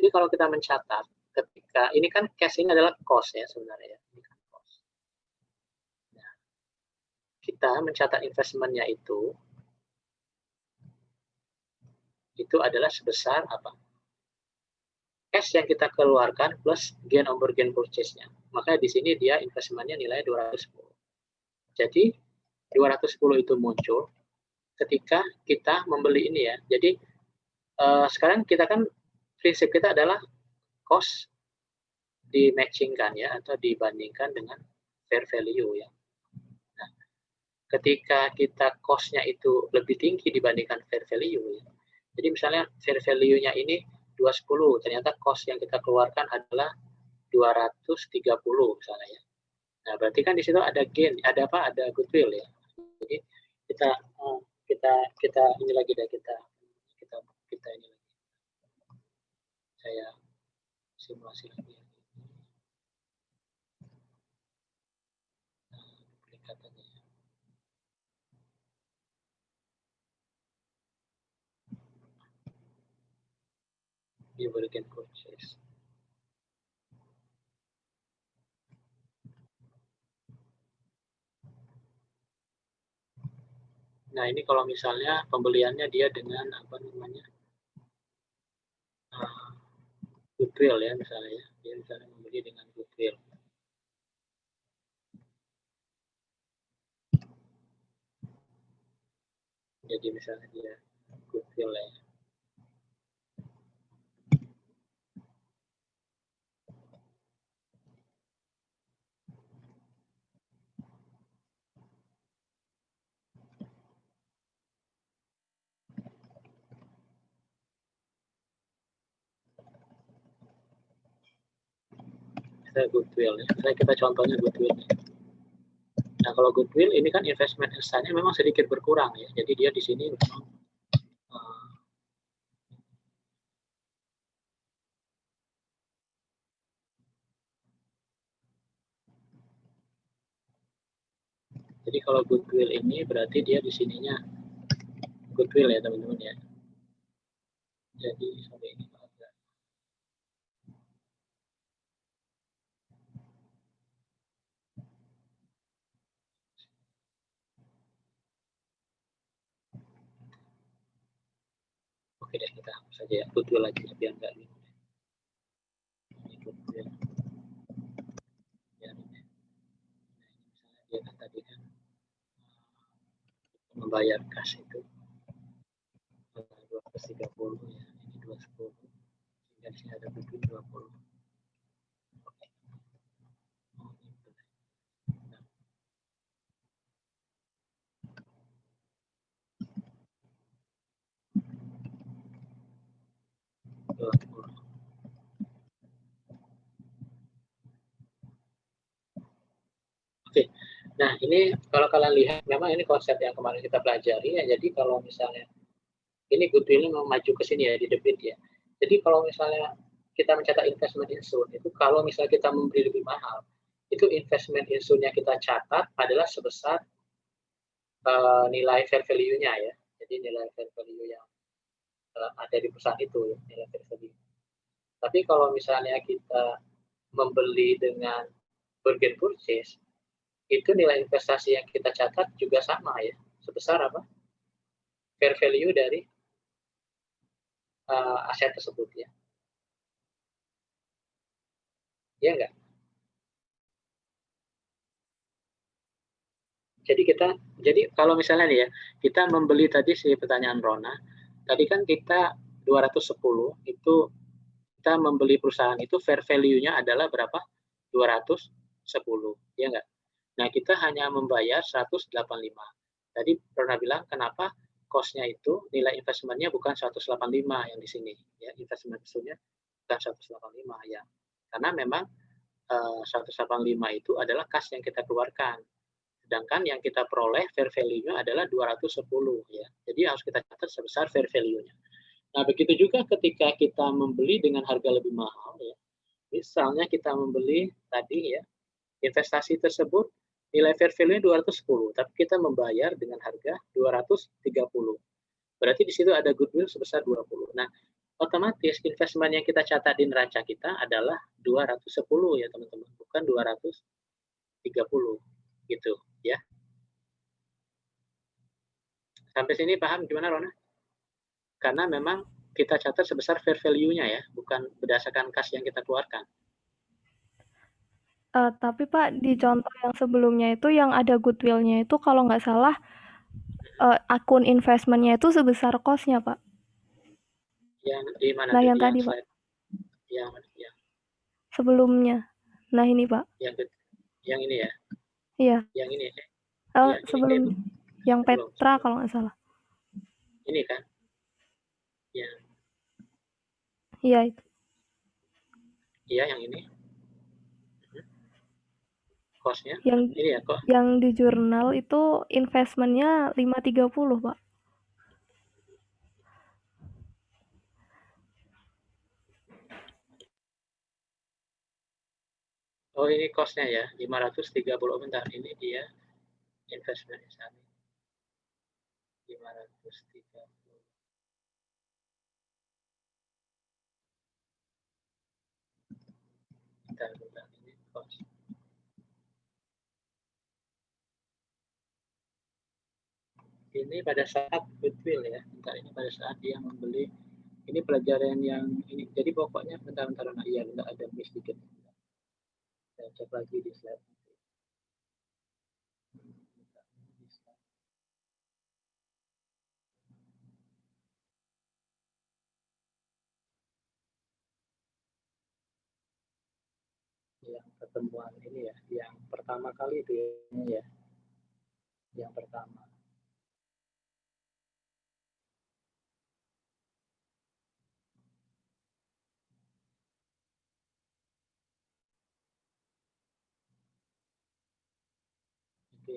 Jadi kalau kita mencatat, ketika ini kan cash ini adalah cost ya sebenarnya. Ini kan cost. Nah, kita mencatat investmentnya itu adalah sebesar apa? Cash yang kita keluarkan plus gain over gain purchase-nya. Makanya di sini dia investmentnya nilai 210. Jadi 210 itu muncul ketika kita membeli ini ya. Jadi sekarang kita kan prinsip kita adalah cost di-matchingkan ya atau dibandingkan dengan fair value ya. Nah, ketika kita cost-nya itu lebih tinggi dibandingkan fair value ya. Jadi misalnya fair value-nya ini 210, ternyata cost yang kita keluarkan adalah 230 misalnya ya. Nah, berarti kan di situ ada gain, ada apa? Ada goodwill ya. Jadi kita ini lagi deh kita ini lagi. Saya simulasi lagi. Pendekatannya. Di bagian purchase. Nah, ini kalau misalnya pembeliannya dia dengan apa namanya? Goodwill ya misalnya ya. Dia misalnya membeli dengan goodwill. Jadi misalnya dia goodwill ya. misalnya goodwill ya. Misalnya kita contohnya goodwill. Nah, kalau goodwill ini kan investment instan-nya memang sedikit berkurang ya. Jadi dia di sini memang jadi kalau goodwill ini berarti dia di sininya goodwill ya teman-teman ya. Jadi sorry ini agak oke deh, kita hapus saja ya goodwill aja biar nggak ini goodwill ya. Nah, ini misalnya dia kan tadi kan membayar kas itu 230 ya, ini 210 sehingga di sini ada goodwill 20. Oke. Oh, ini nah, Oke, nah ini kalau kalian lihat memang ini konsep yang kemarin kita pelajari ya. Jadi kalau misalnya ini goodwill mau maju ke sini ya di debit ya. Jadi kalau misalnya kita mencatat investment insun itu kalau misalnya kita membeli lebih mahal itu investment insun yang kita catat adalah sebesar nilai fair value-nya ya. Jadi nilai fair value yang ada di perusahaan itu ya, nilai fair value. Tapi kalau misalnya kita membeli dengan bargain purchase itu nilai investasi yang kita catat juga sama ya, sebesar apa? Fair value dari aset tersebut ya. Iya enggak? Jadi kalau misalnya nih ya, kita membeli tadi si pertanyaan Rona, tadi kan kita 210 itu kita membeli perusahaan itu fair value-nya adalah berapa? 210, ya enggak? Nah, kita hanya membayar 185. Tadi Rona bilang kenapa cost-nya itu nilai investment-nya bukan 185 yang di sini ya, investment nya bukan 185 ya. Karena memang 185 itu adalah kas yang kita keluarkan. Sedangkan yang kita peroleh fair value-nya adalah 210 ya. Jadi harus kita catat sebesar fair value-nya. Nah, begitu juga ketika kita membeli dengan harga lebih mahal ya. Misalnya kita membeli tadi ya, investasi tersebut nilai fair value-nya 210, tapi kita membayar dengan harga 230. Berarti di situ ada goodwill sebesar 20. Nah, otomatis investment yang kita catat di neraca kita adalah 210 ya teman-teman, bukan 230 gitu ya. Sampai sini paham gimana Rona? Karena memang kita catat sebesar fair value-nya ya, bukan berdasarkan kas yang kita keluarkan. Tapi Pak, di contoh yang sebelumnya itu yang ada goodwill-nya itu kalau nggak salah akun investment-nya itu sebesar cost-nya Pak. Yang di mana Nah, tuh? yang tadi Pak. Yang sebelumnya. Nah, ini Pak. Yang ini ya? Iya. Yang ini ya? Sebelum yang sebelum, Petra kalau nggak salah. Ini kan? Yang Iya itu. Iya, yang ini. Cost-nya? Yang ini ya kok? Yang di jurnal itu investment-nya 530 Pak. Oh, ini cost-nya ya, 530. Bentar, ini dia investment di sana. 530. Bentar, ini cost. Ini pada saat goodwill ya, bentar, ini pada saat dia membeli. Ini pelajaran yang ini. Jadi pokoknya bentar, iya, bentar, ada miss dikit. Saya cek lagi di slide. Yang pertemuan ini ya, yang pertama kali itu ya, yang pertama.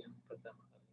yang pertama kali.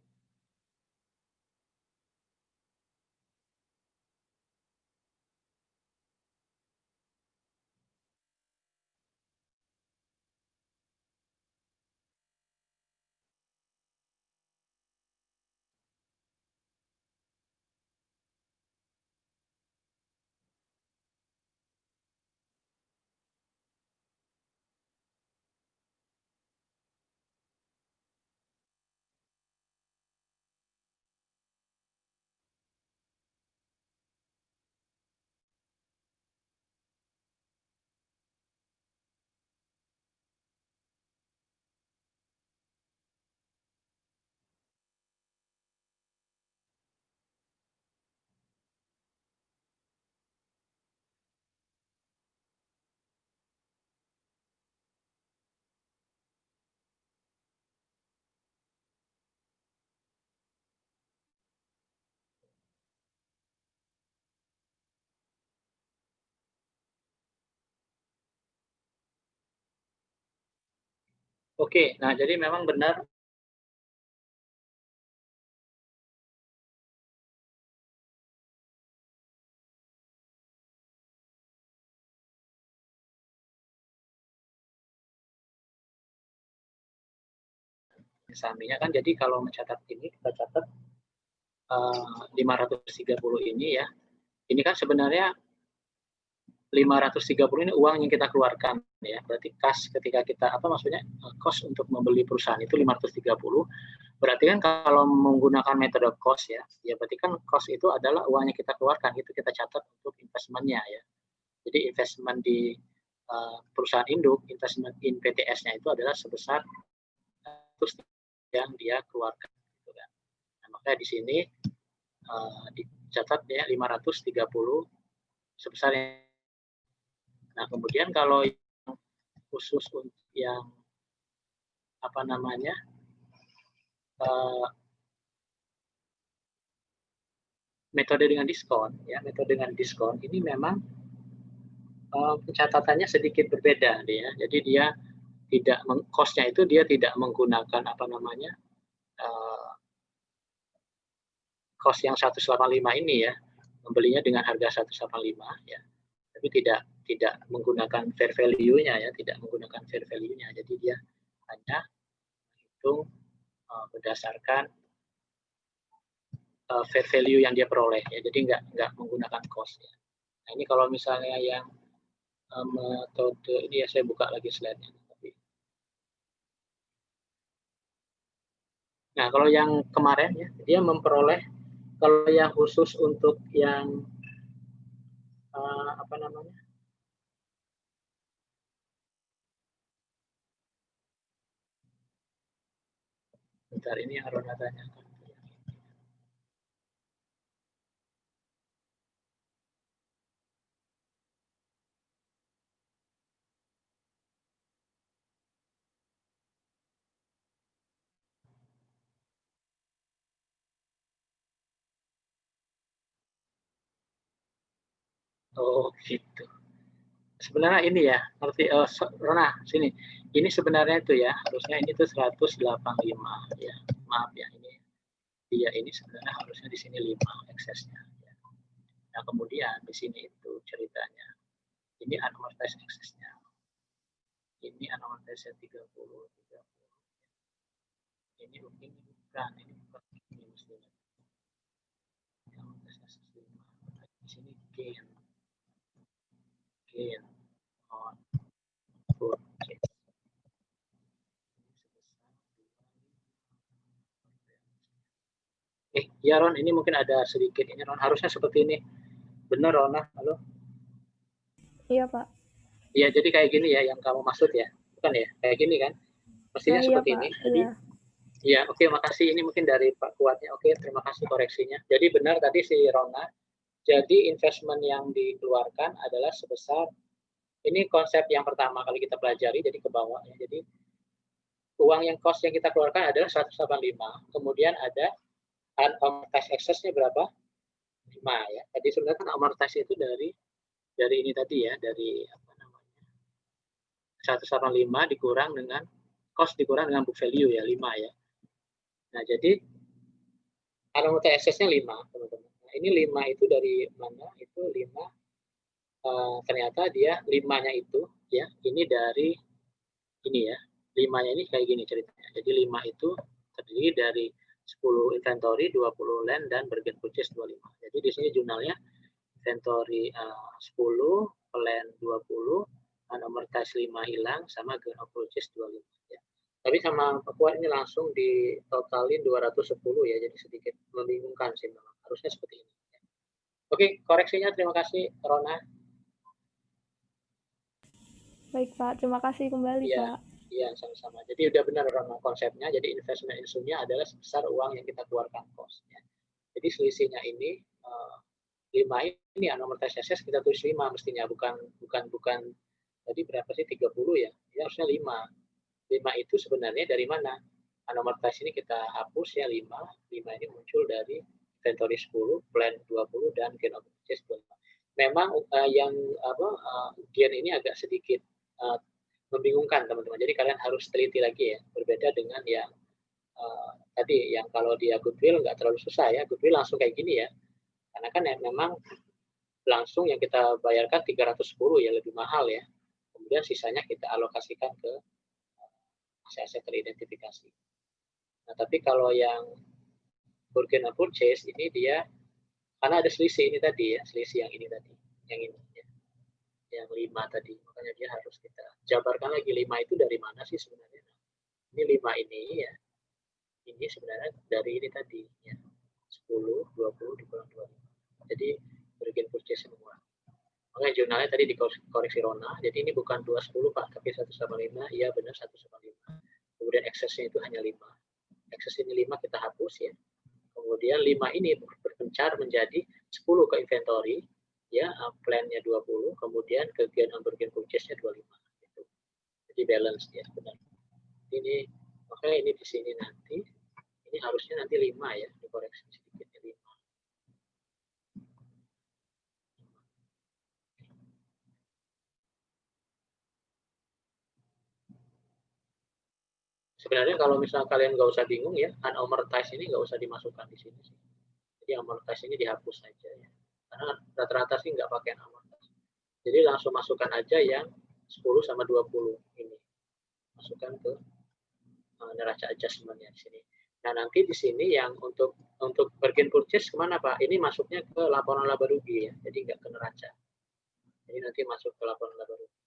Oke, nah jadi memang benar sampingnya kan, jadi kalau mencatat ini kita catat 530 ini ya. Ini kan sebenarnya 530 ini uang yang kita keluarkan ya. Berarti kas ketika kita maksudnya cost untuk membeli perusahaan itu 530. Berarti kan kalau menggunakan metode cost ya berarti kan cost itu adalah uang yang kita keluarkan, itu kita catat untuk investmentnya ya. Jadi investment di perusahaan induk, investment in PTS-nya itu adalah sebesar yang dia keluarkan. Gitu kan. Nah, makanya di sini dicatat ya 530 sebesar yang. Nah, kemudian kalau yang khusus untuk yang metode dengan diskon ya, metode dengan diskon ini memang pencatatannya sedikit berbeda ya. Jadi dia tidak cost-nya itu dia tidak menggunakan cost yang 185 ini ya, membelinya dengan harga 185 ya, tapi tidak menggunakan fair value-nya ya, tidak menggunakan fair value-nya. Jadi dia hanya hitung berdasarkan fair value yang dia peroleh ya, jadi nggak menggunakan cost ya. Nah ini kalau misalnya yang metode ini ya, saya buka lagi slide-nya. Nah kalau yang kemarin ya, dia memperoleh, kalau yang khusus untuk yang bentar, ini yang Rona tanyakan. Oh gitu. Sebenarnya ini ya, ngerti Rona sini. Ini sebenarnya itu ya, harusnya ini tuh 185 ya. Maaf ya, ini sebenarnya harusnya di sini 5 eksesnya ya. Nah, kemudian di sini itu ceritanya. Ini unamortized eksesnya. Ini unamortized 30. Ini bukan, ini mestinya. Di sini gain on purchase. Ya Ron, ini mungkin ada sedikit ini Ron, harusnya seperti ini. Benar Rona, halo? Iya Pak. Iya, jadi kayak gini ya yang kamu maksud ya, bukan ya? Kayak gini kan? Mestinya seperti ini. Jadi, ya oke, makasih. Ini mungkin dari Pak Kuatnya. Oke, terima kasih koreksinya. Jadi benar tadi si Rona. Jadi investment yang dikeluarkan adalah sebesar, ini konsep yang pertama kali kita pelajari, jadi ke bawah ya. Jadi uang yang cost yang kita keluarkan adalah 185. Kemudian ada unamortized excess-nya berapa? 5 ya. Jadi sebenarnya kan amortisasi itu dari ini tadi ya, dari 185 dikurang dengan cost dikurang dengan book value ya, 5 ya. Nah, jadi anomalisa SS-nya 5, teman-teman. Nah, ini 5 itu dari mana? Itu 5 ternyata dia 5-nya itu ya, ini dari ini ya. 5-nya ini kayak gini ceritanya. Jadi 5 itu terdiri dari 10 inventory, 20 land dan bargain purchase 25. Jadi di sini jurnalnya inventory 10, land 20, amortize 5 hilang sama gain of purchase 25 ya. Tapi sama Pak Fuad ini langsung ditotalin 210 ya, jadi sedikit membingungkan sih memang. Harusnya seperti ini. Oke, koreksinya terima kasih Rona. Baik Pak, terima kasih kembali Iya, Pak. iya sama-sama. Jadi udah benar Rona konsepnya. Jadi investment instrumennya adalah sebesar uang yang kita keluarkan cost. Ya. Jadi selisihnya ini 5 ini amortize SS kita tulis 5 mestinya, bukan tadi berapa sih 30 ya? Ya harusnya 5. 5 itu sebenarnya dari mana? Amortize ini kita hapus ya 5 ini muncul dari inventory 10, plan 20 dan gain of purchase 25. Memang yang gain ini agak sedikit membingungkan teman-teman. Jadi kalian harus teliti lagi ya. Berbeda dengan yang tadi yang kalau dia goodwill nggak terlalu susah ya. Goodwill langsung kayak gini ya. Karena kan memang langsung yang kita bayarkan 310 ya, lebih mahal ya. Kemudian sisanya kita alokasikan ke aset teridentifikasi. Nah, tapi kalau yang bargain and purchase ini dia karena ada selisih ini tadi ya, selisih yang ini tadi, yang ini ya. Yang 5 tadi, makanya dia harus kita jabarkan lagi 5 itu dari mana sih sebenarnya. Nah, ini 5 ini ya. Ini sebenarnya dari ini tadi ya. 10, 20 dikurangi 25. Jadi bargain purchase semua. Makanya jurnalnya tadi dikoreksi Rona. Jadi ini bukan 210 Pak, tapi 185. Iya benar 185. Kemudian excess-nya itu hanya 5. Excess ini 5 kita hapus ya. Kemudian 5 ini berpencar menjadi 10 ke inventory ya, plan-nya 20, kemudian ke gain on bargain purchase-nya 25 gitu. Jadi balance ya benar. Ini makanya ini di sini nanti ini harusnya nanti 5 ya, dikoreksi sedikit 5. Sebenarnya kalau misalnya kalian nggak usah bingung ya, unamortized ini nggak usah dimasukkan di sini sih. Jadi amortized ini dihapus saja ya. Karena rata-rata sih nggak pakai amortized. Jadi langsung masukkan aja yang 10 sama 20 ini. Masukkan ke neraca adjustment-nya di sini. Nah, nanti di sini yang untuk bargain purchase kemana Pak? Ini masuknya ke laporan laba rugi ya. Jadi nggak ke neraca. Jadi nanti masuk ke laporan laba rugi.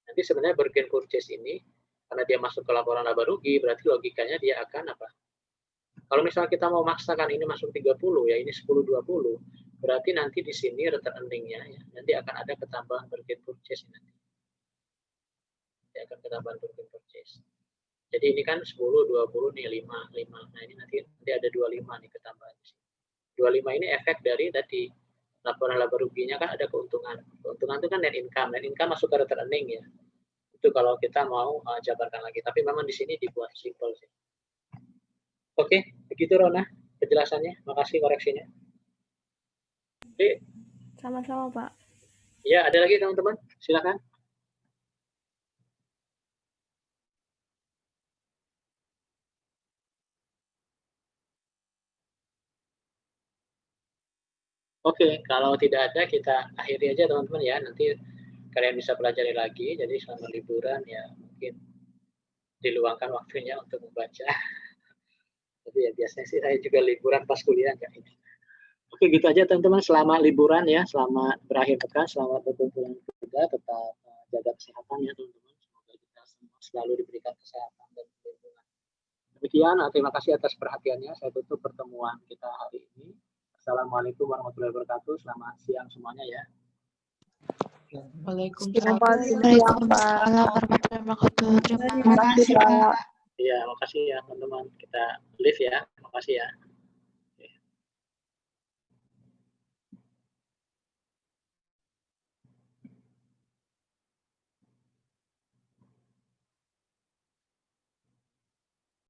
Nanti sebenarnya bargain purchase ini karena dia masuk ke laporan laba rugi, berarti logikanya dia akan apa? Kalau misalnya kita mau maksakan ini masuk 30 ya, ini 10 20, berarti nanti di sini return earning-nya ya, nanti akan ada ketambahan bargain purchase nanti. Nanti akan ketambahan bargain purchase. Jadi ini kan 10 20 nih 5. Nah, ini nanti ada 25 nih ketambahan di sini. 25 ini efek dari tadi laporan laba ruginya kan ada keuntungan. Keuntungan itu kan net income. Net income masuk ke return earning ya. Itu kalau kita mau jabarkan lagi. Tapi memang di sini dibuat simple sih. Oke, begitu Rona penjelasannya. Makasih koreksinya. Oke. Sama-sama Pak. Ya, ada lagi teman-teman? Silakan. Oke, kalau tidak ada kita akhiri aja teman-teman ya. Nanti kalian bisa pelajari lagi. Jadi selama liburan ya mungkin diluangkan waktunya untuk membaca. Tapi ya biasanya sih saya juga liburan pas kuliah enggak ini. Oke, gitu aja teman-teman. Selamat liburan ya, selamat berakhir pekan, selamat berkumpul juga, tetap jaga kesehatan ya teman-teman. Semoga kita semua selalu diberikan kesehatan dan perlindungan. Demikian, terima kasih atas perhatiannya. Saya tutup pertemuan kita hari ini. Assalamualaikum warahmatullahi wabarakatuh. Selamat siang semuanya ya. Waalaikumsalam warahmatullahi wabarakatuh. Terima kasih Pak. Iya, makasih ya teman-teman. Kita live ya. Makasih ya.